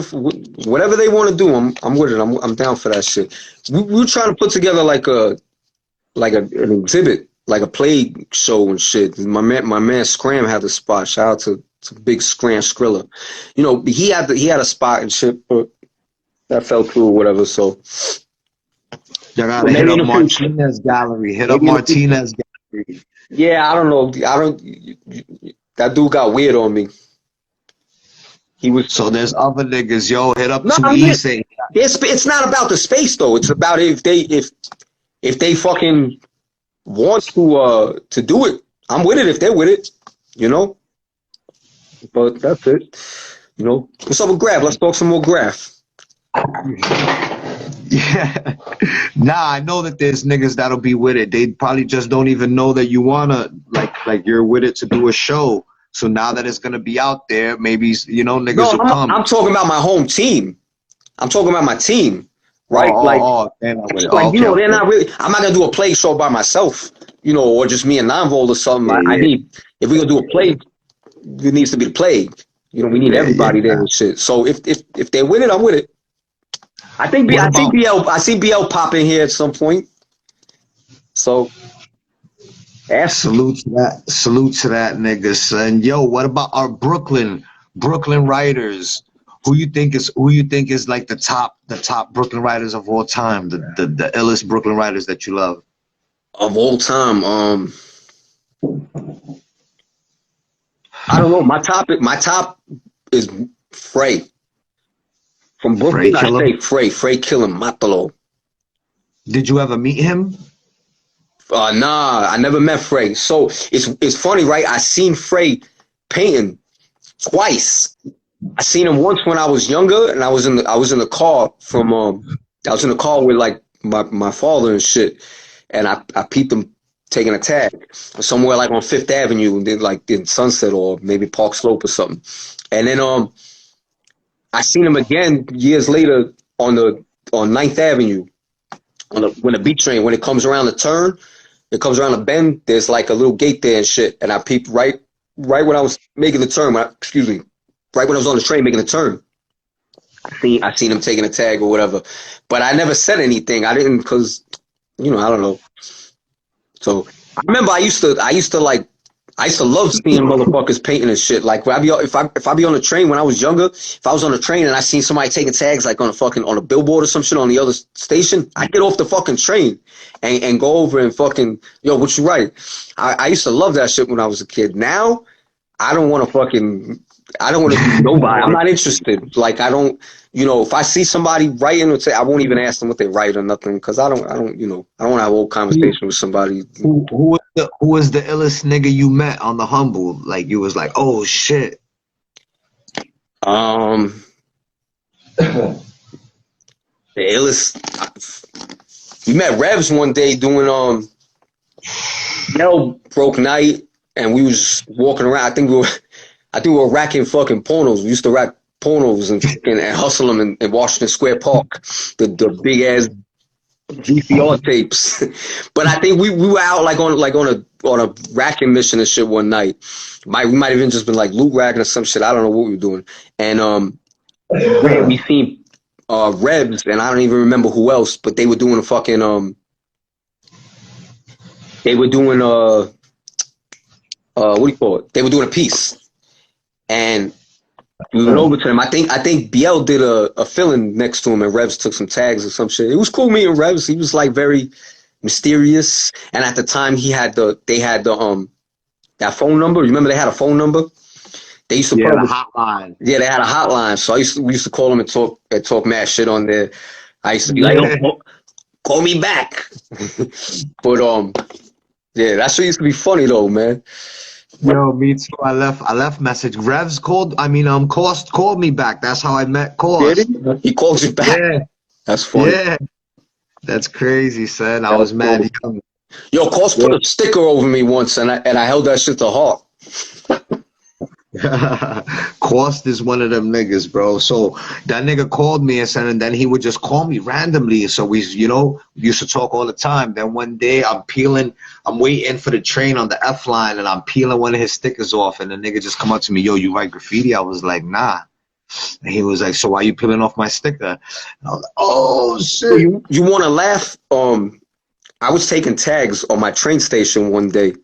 D: they want to do, I'm with it. I'm down for that shit. We were trying to put together like an exhibit, like a play show and shit. My man Scram had the spot. Shout out to Big Scram Skrilla. He had a spot and shit, but that fell through or whatever. So
A: y'all gotta hit up Martinez Gallery. Hit up Martinez Gallery.
D: Yeah, I don't know. That dude got weird on me.
A: So there's other niggas. Yo, hit up 2 East.
D: It's not about the space though. It's about if if they fucking want to do it, I'm with it if they're with it, you know. But that's it, you know. What's up with Graph? Let's talk some more Graph.
A: Yeah. Nah, I know that there's niggas that'll be with it. They probably just don't even know that you wanna like you're with it to do a show. So now that it's gonna be out there, maybe you know niggas
D: No,
A: will come.
D: I'm talking about my home team. I'm talking about my team, right?
A: They're not with it.
D: Like
A: Oh,
D: you
A: okay,
D: know, they're
A: okay.
D: not really. I'm not gonna do a play show by myself, you know, or just me and Nonvold or something.
A: Yeah,
D: I
A: yeah,
D: need if we're gonna do a play, it needs to be the play. You know, we need
A: yeah,
D: everybody there
A: yeah.
D: and shit. So if they're with it, I'm with it.
A: What
D: I think
A: about
D: I see BL pop in here at some point. So ask him.
A: salute to that? Salute to that nigga, son. Yo, what about our Brooklyn writers? Who you think is like the top Brooklyn writers of all time? The illest Brooklyn writers that you love?
D: Of all time, I don't know. My top is Frey. From
A: Frey
D: Brooklyn, I
A: Killer.
D: say Frey. Frey Killing Matalo.
A: Did you ever meet him?
D: Nah, I never met Frey. So it's funny, right? I seen Frey painting twice. I seen him once when I was younger, and I was in the car from I was in the car with like my father and shit, and I peeped him taking a tag somewhere like on Fifth Avenue, and then like in Sunset or maybe Park Slope or something, and then I seen him again years later on Ninth Avenue when the beat train when it comes around the turn. It comes around the bend. There's like a little gate there and shit. And I peeped right when I was making the turn. Excuse me, right when I was on the train making the turn. I seen him taking a tag or whatever. But I never said anything. I didn't because you know I don't know. So I remember I used to love seeing motherfuckers painting and shit. Like when if I be on the train when I was younger, if I was on the train and I seen somebody taking tags like on a billboard or some shit on the other station, I'd get off the fucking train and go over and fucking yo, what you write? I used to love that shit when I was a kid. Now I don't want to do nobody. I'm not interested. Like I don't, you know, if I see somebody writing, I won't even ask them what they write or nothing because I don't, you know, I don't want to have a whole conversation with somebody.
A: Who was the illest nigga you met on the humble? Like you was like, oh shit.
D: The illest. We met Revs one day doing Yell Broke Night, and we was walking around. I think we were racking fucking pornos. We used to rack pornos and hustle them in Washington Square Park. The big ass VCR tapes. But I think we were out like on a racking mission and shit one night. We might have even just been like loot racking or some shit. I don't know what we were doing. And we seen Rebs, and I don't even remember who else, but they were doing a fucking they were doing what do you call it? They were doing a piece. And we went over to him. I think BL did a fill-in next to him, and Revs took some tags or some shit. It was cool meeting Revs. He was like very mysterious, and at the time they had that phone number. Remember they had a phone number. They used to
A: put a hotline.
D: Yeah, they had a hotline. So we used to call them and talk mad shit on there. I used to be like, oh, call me back. But yeah, that shit used to be funny though, man.
A: Yo, me too. I left message. Revs called. Cost called me back. That's how I met Cost.
D: Did he? He called you back.
A: Yeah,
D: that's funny.
A: Yeah, that's crazy, son. I was mad young.
D: Yo, Cost put a sticker over me once, and I held that shit to heart.
A: Cost is one of them niggas, bro. So that nigga called me and said, and then he would just call me randomly. So we, you know, used to talk all the time. Then one day I'm waiting for the train on the F line, and I'm peeling one of his stickers off, and the nigga just come up to me, yo, you write graffiti? I was like, nah. And he was like, so why you peeling off my sticker? And I was like, oh shit.
D: You want to laugh? I was taking tags on my train station one day,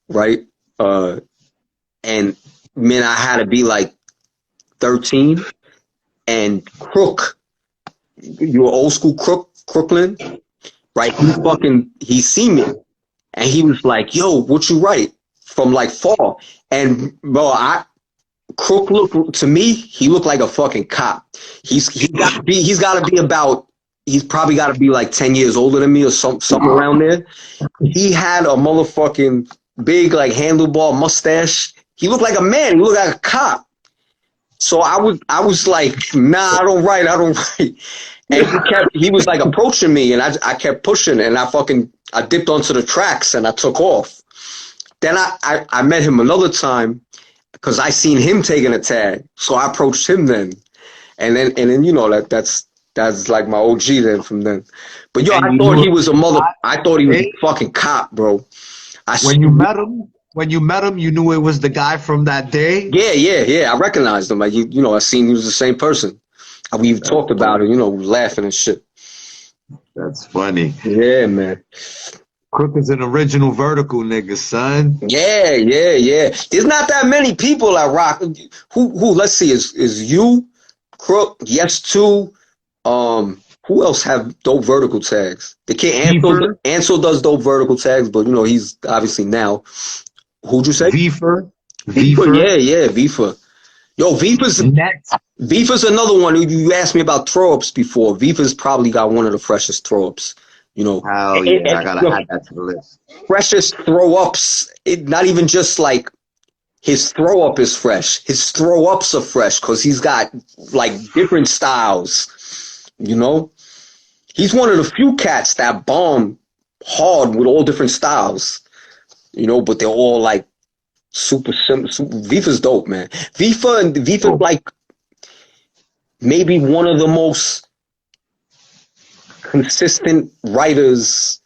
D: right? And man, I had to be like 13, and Crook, you were old school Crooklyn, right? He seen me, and he was like, yo, what you write? From like far. And bro, Crook looked to me, he looked like a fucking cop. He's got to be about he's probably got to be like 10 years older than me or something around there. He had a motherfucking big like handlebar mustache. He looked like a man. He looked like a cop. So I was like, nah, I don't write. And he was like approaching me, and I kept pushing, and I dipped onto the tracks, and I took off. Then I met him another time because I seen him taking a tag, so I approached him then, and then you know that's like my OG then from then. But yo, I thought he was a fucking cop, bro.
A: When you met him, you knew it was the guy from that day?
D: Yeah. I recognized him. Like, you know, I seen he was the same person. We've talked about it, you know, laughing and shit.
A: That's funny.
D: Yeah, man.
A: Crook is an original vertical nigga, son.
D: Yeah. There's not that many people that rock. Who? Let's see. Is you, Crook? Yes, too. Who else have dope vertical tags? The kid Ansel does dope vertical tags, but you know he's obviously now. Who'd you say?
A: Vifer.
D: Yeah, Vifer. Yo, Vifer's another one. You asked me about throw-ups before. Vifer's probably got one of the freshest throw-ups. You know.
A: Hell yeah, I gotta add that to the list.
D: Freshest throw-ups. Not even just like his throw-up is fresh. His throw-ups are fresh because he's got like different styles. You know, he's one of the few cats that bomb hard with all different styles. You know, but they're all like super simple. Vifa's dope, man. Vifa like maybe one of the most consistent writers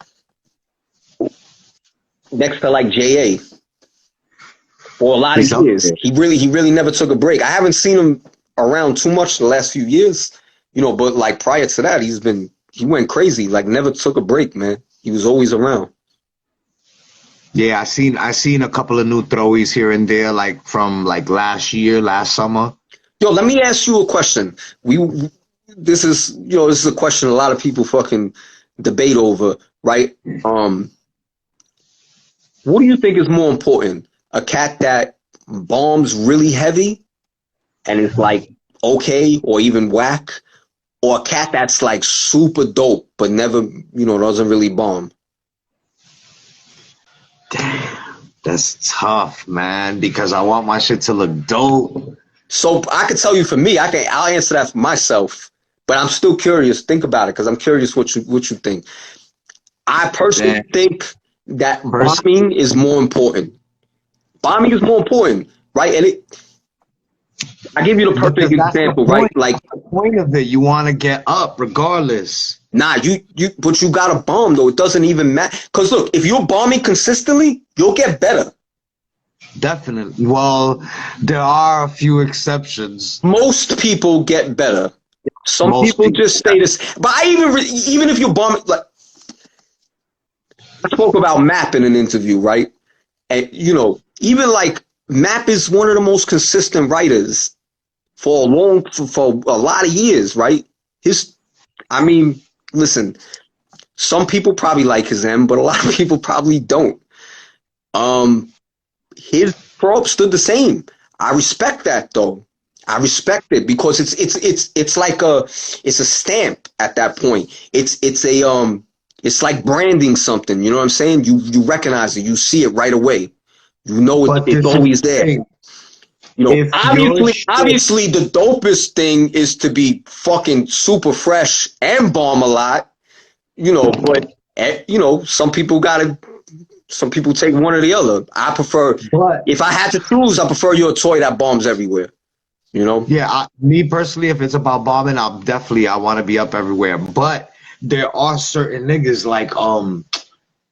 D: next to like JA for a lot of years. He really never took a break. I haven't seen him around too much the last few years, you know, but like prior to that, he went crazy, like never took a break, man. He was always around.
A: Yeah, I seen a couple of new throwies here and there, like from like last summer.
D: Yo, let me ask you a question. This is a question a lot of people fucking debate over, right? What do you think is more important? A cat that bombs really heavy and is like okay or even whack, or a cat that's like super dope but never, you know, doesn't really bomb?
A: Damn, that's tough, man, because I want my shit to look dope.
D: So I can tell you for me, I'll answer that for myself, but I'm still curious. Think about it, because I'm curious what you think. I personally think that bombing is more important. Bombing is more important, right? And I give you the perfect example, right? Like
A: the point of it, you want to get up regardless.
D: Nah, but you gotta bomb though. It doesn't even matter. Cause look, if you're bombing consistently, you'll get better.
A: Definitely. Well, there are a few exceptions.
D: Most people get better. Some people just stay this. But even if you're bombing, like I spoke about Map in an interview, right? And you know, even like Map is one of the most consistent writers for a lot of years, right? Listen, some people probably like his M, but a lot of people probably don't. His throw-up stood the same. I respect that though. I respect it because it's like a stamp at that point. It's like branding something. You know what I'm saying? You recognize it. You see it right away. You know it's always there. You know, obviously the dopest thing is to be fucking super fresh and bomb a lot, you know, but you know, some people take one or the other. I prefer, if I had to choose, I prefer your toy that bombs everywhere, you know?
A: Yeah, me personally, if it's about bombing, I want to be up everywhere. But there are certain niggas like,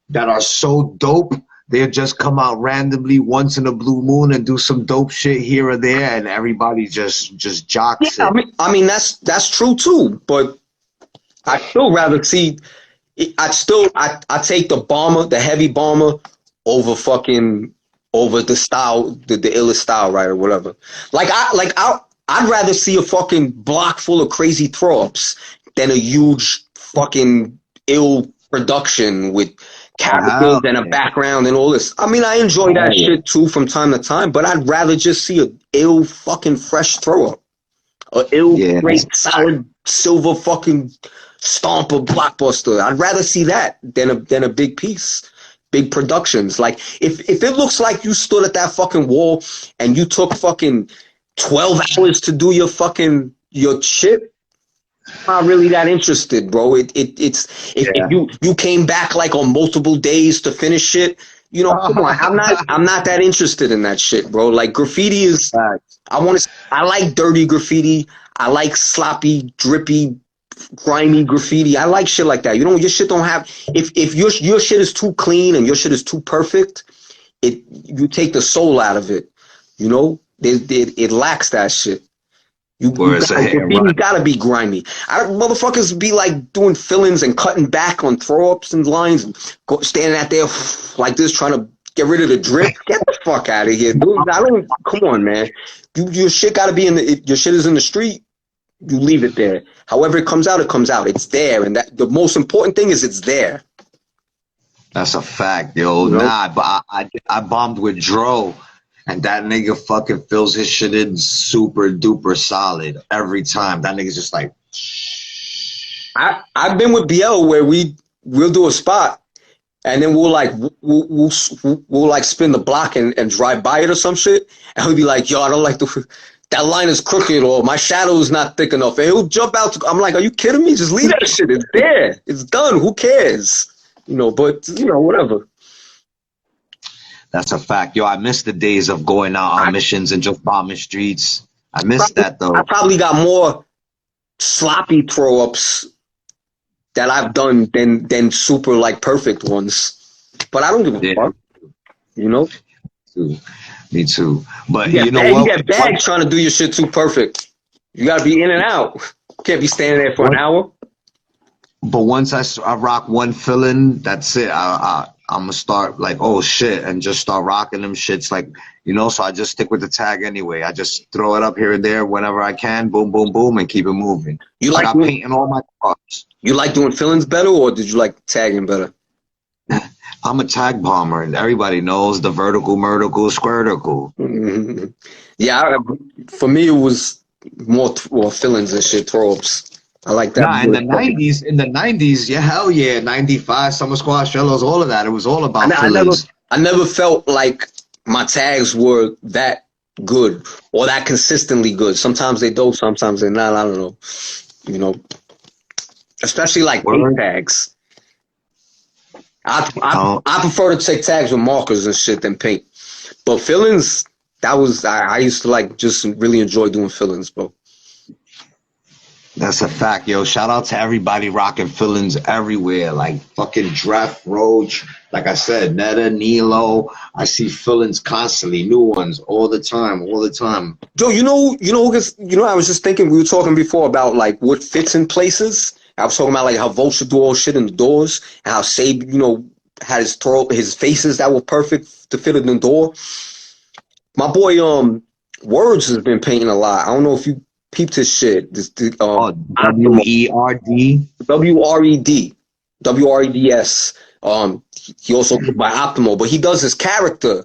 A: that are so dope. They'll just come out randomly once in a blue moon and do some dope shit here or there, and everybody just jocks it.
D: I mean that's true too. But I still rather see. I take the heavy bomber over the style, the illest style, right, or whatever. I'd rather see a fucking block full of crazy throw-ups than a huge fucking ill production with characters and a background and all this. I mean, I enjoy that shit too from time to time, but I'd rather just see a ill fucking fresh throw up, a ill great solid silver fucking stomper blockbuster. I'd rather see that than a big piece. Big productions. Like if it looks like you stood at that fucking wall and you took fucking 12 hours to do your shit, I'm not really that interested, bro. It's if you came back like on multiple days to finish shit, you know, come on. I'm not that interested in that shit, bro. Like graffiti is I like dirty graffiti. I like sloppy, drippy, grimy graffiti. I like shit like that. You know, your shit don't have if your shit is too clean and your shit is too perfect, you take the soul out of it. You know, it lacks that shit. Graffiti gotta be grimy. Motherfuckers be like doing fill-ins and cutting back on throw-ups and lines, and standing out there like this trying to get rid of the drip. Get the fuck out of here, dude. Come on, man. Your shit gotta be your shit is in the street. You leave it there. However it comes out, it comes out. It's there, and the most important thing is it's there.
E: That's a fact, yo. You know? Nah, but I bombed with Dro, and that nigga fucking fills his shit in super duper solid every time. That nigga's just like.
D: I've been with BL where we'll do a spot, and then we'll like spin the block and drive by it or some shit, and he'll be like, yo, I don't like that line is crooked or my shadow is not thick enough. And he'll jump out. I'm like, are you kidding me? Just leave that shit. It's there. It's done. Who cares? You know, but, you know, whatever.
E: That's a fact. Yo, I miss the days of going out on missions and just bombing streets. I miss that, though.
D: I probably got more sloppy throw-ups that I've done than super, like, perfect ones. But I don't give a fuck. You know?
E: Me too. But you know what?
D: You get bags trying to do your shit too perfect. You got to be in and out. You can't be standing there for an hour.
E: But once I rock one fill-in, that's it. I'm going to start like, oh, shit, and just start rocking them shits like, you know, so I just stick with the tag anyway. I just throw it up here and there whenever I can, boom, boom, boom, and keep it moving. You like painting all my cars.
D: You like doing fill-ins better, or did you like tagging better?
E: I'm a tag bomber, and everybody knows the vertical, squirtical.
D: Mm-hmm. Yeah, for me, it was more fill-ins and shit, throw-ups. I like that.
E: Nah, in the 90s, yeah, hell yeah, 95, Summer Squash Fellows, all of that. It was all about fill-ins.
D: I never felt like my tags were that good or that consistently good. Sometimes they do, sometimes they're not. I don't know. You know, especially like paint tags. I prefer to take tags with markers and shit than paint. But fill-ins, I used to like just really enjoy doing fill-ins, bro.
E: That's a fact, yo. Shout out to everybody rocking fill-ins everywhere, like fucking Dref, Roach, like I said, Netta, Nilo. I see fill-ins constantly, new ones all the time.
D: Joe, you know, I was just thinking, we were talking before about like what fits in places. I was talking about like how Vulture do all shit in the doors, and how Sabe, you know, had his faces that were perfect to fit in the door. My boy, Words has been painting a lot. I don't know if you peeped his shit.
E: W-E-R-D.
D: W-R-E-D. W-R-E-D-S. He also goes by Optimal, but he does his character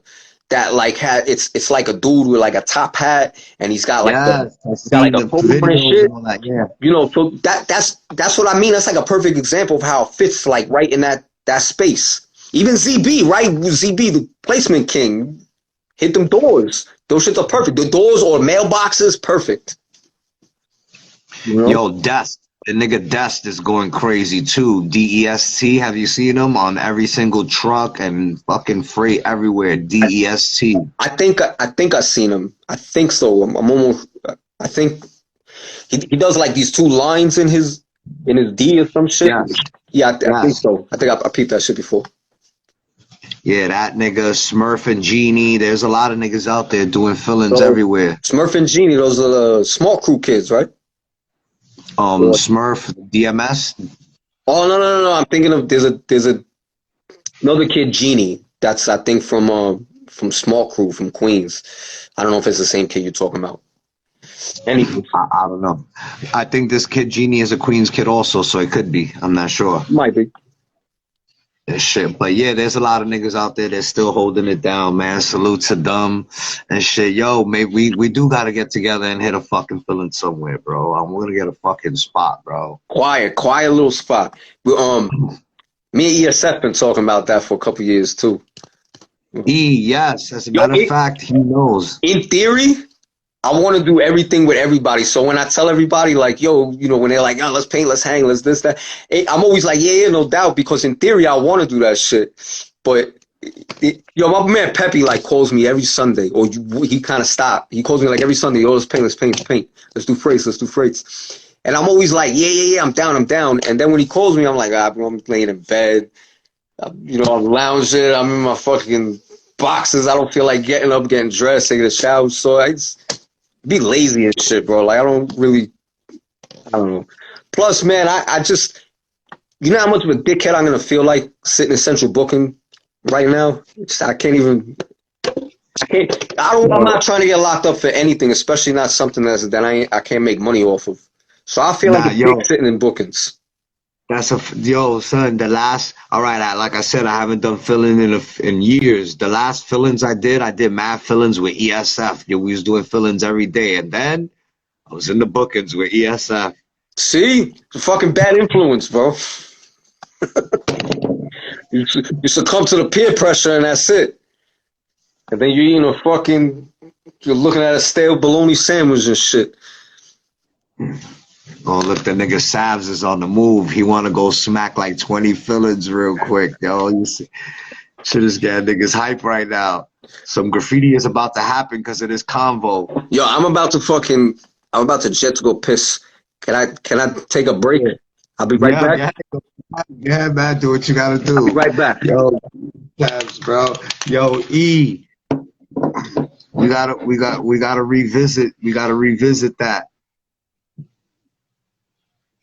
D: that like it's like a dude with like a top hat, and he's got like a poker and shit.
E: That, yeah.
D: You know, so that's what I mean. That's like a perfect example of how it fits like right in that space. Even ZB, right? ZB, the placement king, hit them doors. Those shits are perfect. The doors or mailboxes, perfect. You know?
E: Yo, Dest. The nigga Dest is going crazy too. D-E-S-T, have you seen him on every single truck and fucking freight everywhere? D-E-S-T.
D: I think I've seen him. I think so. I'm almost. I think he does like these two lines in his D or some shit. Yeah, I think so. I think I peeped that shit before.
E: Yeah, that nigga Smurf and Genie. There's a lot of niggas out there doing fill-ins everywhere.
D: Smurf and Genie, those are the small crew kids, right?
E: Smurf, DMS.
D: Oh no! I'm thinking of there's another kid, Genie. That's I think from Small Crew from Queens. I don't know if it's the same kid you're talking about.
E: Anyway, I don't know. I think this kid Genie is a Queens kid also, so it could be. I'm not sure.
D: Might be.
E: and shit. But yeah, there's a lot of niggas out there that's still holding it down, man. Salute to them and shit. Yo, maybe we do gotta get together and hit a fucking feeling somewhere, bro. I'm gonna get a fucking spot, bro.
D: Quiet little spot. We, me and ESF been talking about that for a couple years too.
E: Yes. As a
D: Yo,
E: matter of fact, he knows.
D: in theory, I want to do everything with everybody. So when I tell everybody, like, yo, you know, when they're like, oh, let's paint, let's hang, let's this, that, I'm always like, yeah, no doubt, because in theory, I want to do that shit. But, yo, my man Pepe, like, calls me every Sunday, or he kind of stopped. He calls me, like, every Sunday, yo, let's paint, let's paint, let's paint. Let's do freights, let's do freights. And I'm always like, yeah, I'm down. And then when he calls me, I'm like, bro, I'm laying in bed. You know, I'm lounging. I'm in my fucking boxes. I don't feel like getting up, getting dressed, taking a shower. So I just be lazy and shit, bro. Like, I don't know. Plus, man, I just, you know how much of a dickhead I'm going to feel like sitting in central booking right now? I'm not trying to get locked up for anything, especially not something that I can't make money off of. So I feel like a dick sitting in bookings.
E: Yo, son, all right, like I said, I haven't done filling in years. The last fillings I did mad fillings with ESF. Yo, we was doing fillings every day. And then I was in the bookings with ESF.
D: See? It's a fucking bad influence, bro. You succumb to the peer pressure and that's it. And then you're looking at a stale bologna sandwich and shit.
E: Oh, look, the nigga Savs is on the move. He want to go smack like 20 fillings real quick, yo. You see, shit is getting niggas hype right now. Some graffiti is about to happen because of this convo.
D: Yo, I'm about to jet to go piss. Can I take a break? I'll be right back.
E: Yeah, man, do what you gotta do.
D: I'll be right back.
E: Yo, Savs, bro. Yo, E. We gotta revisit that.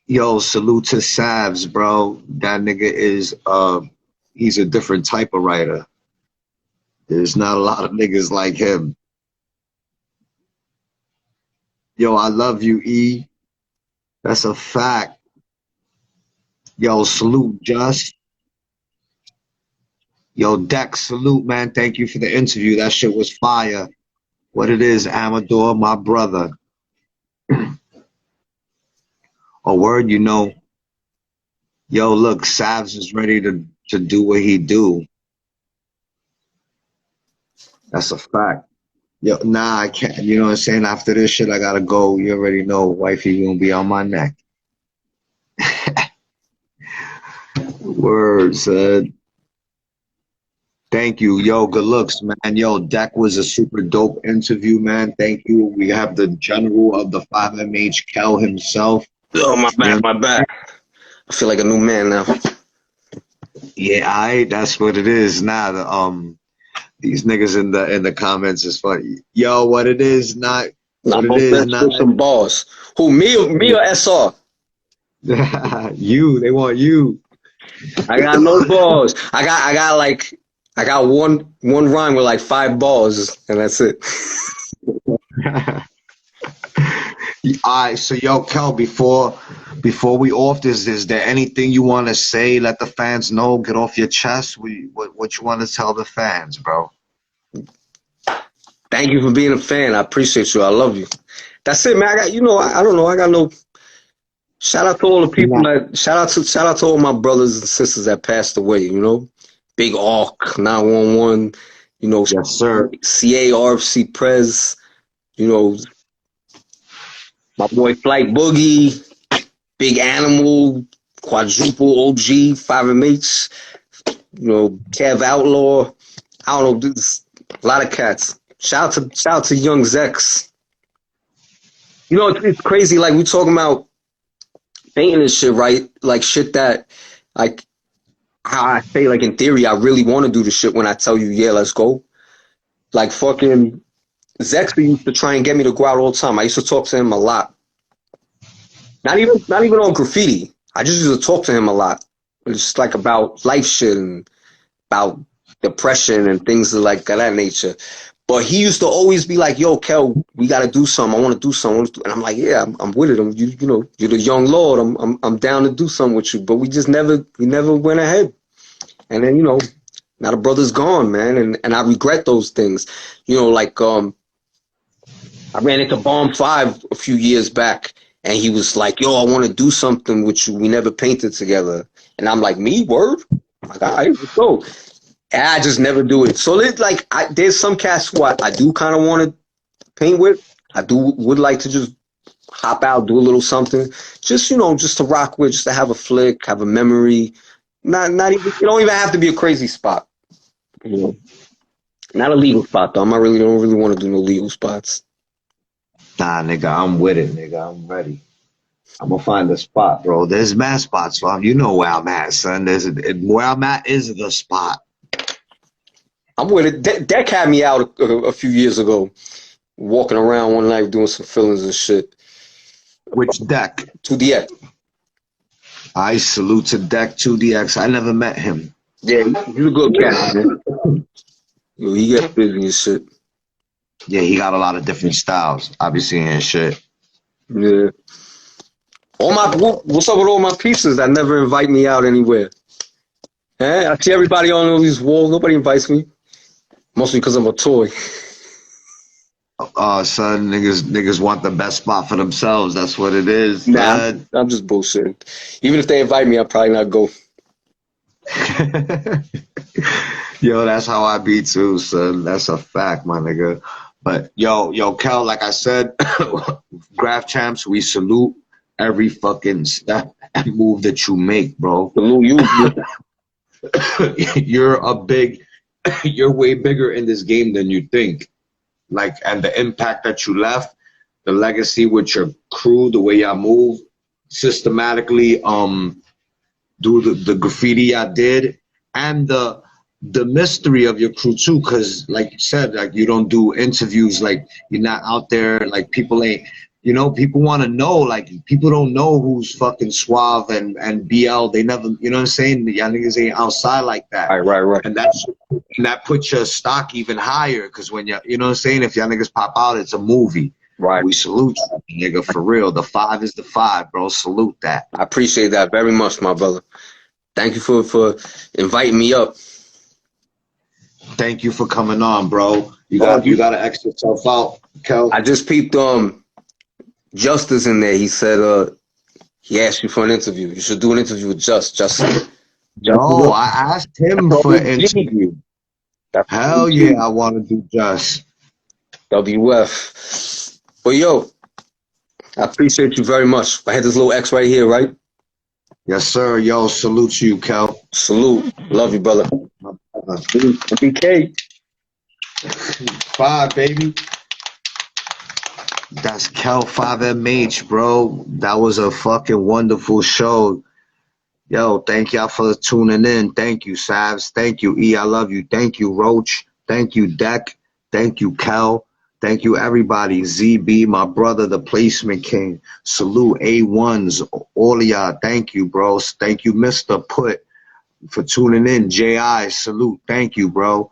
E: Yo, salute to Savs, bro. That nigga is he's a different type of writer. There's not a lot of niggas like him. Yo, I love you, E. That's a fact. Yo, salute, Just. Yo, Deck, salute, man. Thank you for the interview. That shit was fire. What it is, Amador, my brother. A word, you know. Yo, look, Savs is ready to do what he do. That's a fact. Yo, nah, I can't. You know what I'm saying? After this shit, I gotta go. You already know, wifey gonna be on my neck. Word, son. Thank you. Yo, good looks, man. Yo, Deck was a super dope interview, man. Thank you. We have the general of the 5MH Kel himself.
D: Oh, my bad. I feel like a new man now.
E: Yeah, that's what it is now. These niggas in the comments is funny. Yo, what it is not. What it is not.
D: Some balls. Who, me or SR?
E: You. They want you.
D: I got no balls. I got one rhyme with like 5 balls, and that's it.
E: Alright, so yo, Kel, before we off this, is there anything you want to say? Let the fans know. Get off your chest. What you want to tell the fans, bro?
D: Thank you for being a fan. I appreciate you. I love you. That's it, man. I don't know. I got no. Shout out to all the people shout out to all my brothers and sisters that passed away. You know, Big Ark 911. You know,
E: yes, sir.
D: CA RFC Prez. You know. My boy Flight Boogie, Big Animal, Quadruple OG, 5MH, you know, Kev Outlaw. I don't know, there's a lot of cats. Shout out to Young Zex. You know, it's crazy. Like, we talking about painting and shit, right? Like, shit that, like, how I say, like, in theory, I really want to do the shit when I tell you, yeah, let's go. Like, fucking Zex used to try and get me to go out all the time. I used to talk to him a lot. Not even on graffiti. I just used to talk to him a lot. It's just like about life shit and about depression and things like of that nature. But he used to always be like, yo, Kel, we got to do something. I want to do something. And I'm like, yeah, I'm with it. You know, you're the young lord. I'm down to do something with you. But we never went ahead. And then, now the brother's gone, man, and I regret those things. Like I ran into Bomb 5 a few years back, and he was like, yo, I want to do something with you. We never painted together. And I'm like, me? Word? I'm like, all right, let's go. And I just never do it. So there's some cats who I do kind of want to paint with. Would like to just hop out, do a little something. Just, just to rock with, just to have a flick, have a memory. Not even, you don't even have to be a crazy spot. Not a legal spot, though. Don't really want to do no legal spots.
E: Nah, nigga, I'm with it, nigga. I'm ready. I'm gonna find a spot, bro. There's mad spots, fam. You know where I'm at, son. Where I'm at is the spot.
D: I'm with it. Deck had me out a few years ago, walking around one night doing some fillings and shit.
E: Which Deck?
D: 2DX.
E: I salute to Deck 2DX. I never met him.
D: Yeah, he's a good cat, man. He gets busy and shit.
E: Yeah, he got a lot of different styles, obviously, and shit.
D: Yeah. What's up with all my pieces that never invite me out anywhere? I see everybody on all these walls. Nobody invites me. Mostly because I'm a toy.
E: Son, niggas want the best spot for themselves. That's what it is.
D: Nah, I'm just bullshitting. Even if they invite me, I'll probably not go.
E: Yo, that's how I be too, son. That's a fact, my nigga. But yo, Kel, like I said, Graph Champs, we salute every fucking step and move that you make, bro.
D: Salute
E: you. You're way bigger in this game than you think. Like, and the impact that you left, the legacy with your crew, the way y'all move, systematically, do the graffiti I did, and the mystery of your crew too, because like you said, like you don't do interviews, like you're not out there, like people ain't, people want to know, like people don't know who's fucking Suave and BL. They never, you know what I'm saying? Y'all niggas ain't outside like that.
D: Right.
E: And that puts your stock even higher, because when you know what I'm saying, if y'all niggas pop out, it's a movie.
D: Right.
E: We salute you, nigga, for real. The 5 is the 5, bro. Salute that.
D: I appreciate that very much, my brother. Thank you for inviting me up.
E: Thank you for coming on, bro. You gotta X yourself out, Kel.
D: I just peeped Justice in there. He said he asked you for an interview. You should do an interview with Justin.
E: No, I asked him for an interview. Hell yeah, I want to do Just.
D: WF. But yo, I appreciate you very much. I had this little X right here, right?
E: Yes, sir. Yo, salute you, Kel.
D: Salute. Love you, brother. BK.
E: 5, baby. That's Kel 5MH, bro. That was a fucking wonderful show. Yo, thank y'all for tuning in. Thank you, Savs. Thank you, E. I love you. Thank you, Roach. Thank you, Deck. Thank you, Kel. Thank you, everybody. ZB, my brother, the placement king. Salute A1s, all of y'all. Thank you, bros. Thank you, Mr. Put, for tuning in. J.I., salute. Thank you, bro.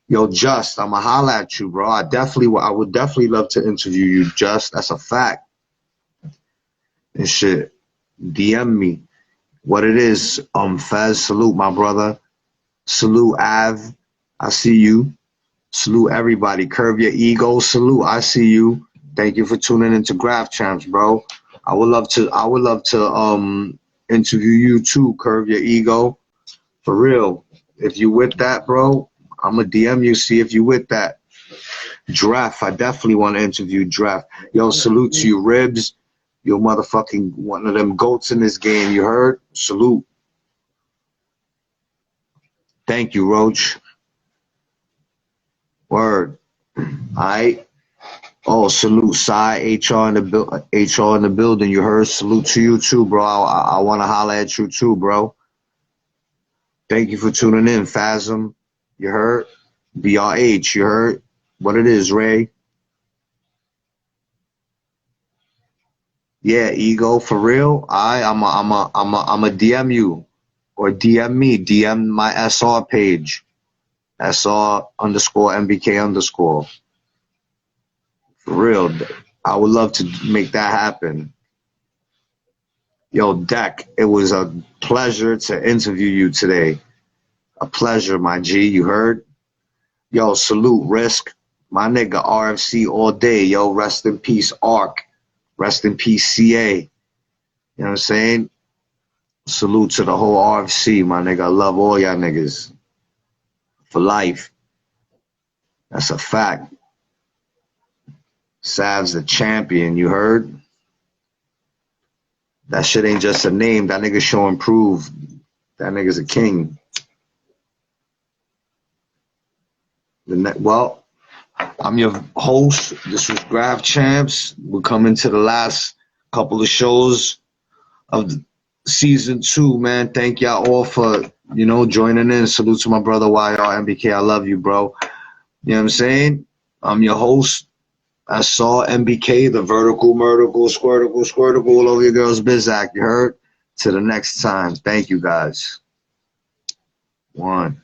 E: Yo, Just, I'ma holla at you, bro. I would definitely love to interview you, Just. That's a fact. And shit, DM me. What it is, Fez, salute, my brother. Salute, Av. I see you. Salute, everybody. Curve your ego. Salute, I see you. Thank you for tuning into Graph Champs, bro. I would love to interview you too, Curve your ego. For real. If you with that, bro, I'ma DM you, see if you with that. Draft, I definitely want to interview Draft. Yo, salute to you, Ribs. You're motherfucking one of them goats in this game, you heard? Salute. Thank you, Roach. Word. Alright. Oh, salute. Sai, HR in the building, you heard? Salute to you too, bro. I wanna holler at you too, bro. Thank you for tuning in, Phasm. You heard? BRH, you heard? What it is, Ray? Yeah, ego for real. I'm a DM you, or DM me. DM my SR page. SR_MBK_. For real, I would love to make that happen. Yo, Deck, it was a pleasure to interview you today. A pleasure, my G. You heard? Yo, salute, Risk. My nigga, RFC all day. Yo, rest in peace, ARC. Rest in peace, CA. You know what I'm saying? Salute to the whole RFC, my nigga. I love all y'all niggas. For life. That's a fact. Sav's the champion, you heard? That shit ain't just a name. That nigga show and prove. That nigga's a king. Well, I'm your host. This was Graph Champs. We're coming to the last couple of shows of season 2, man. Thank y'all all for, joining in. Salute to my brother YR MBK. I love you, bro. You know what I'm saying? I'm your host. I saw MBK, the vertical, murtical, squirtical, all over your girl's Bizak. You heard? Till the next time. Thank you, guys. 1.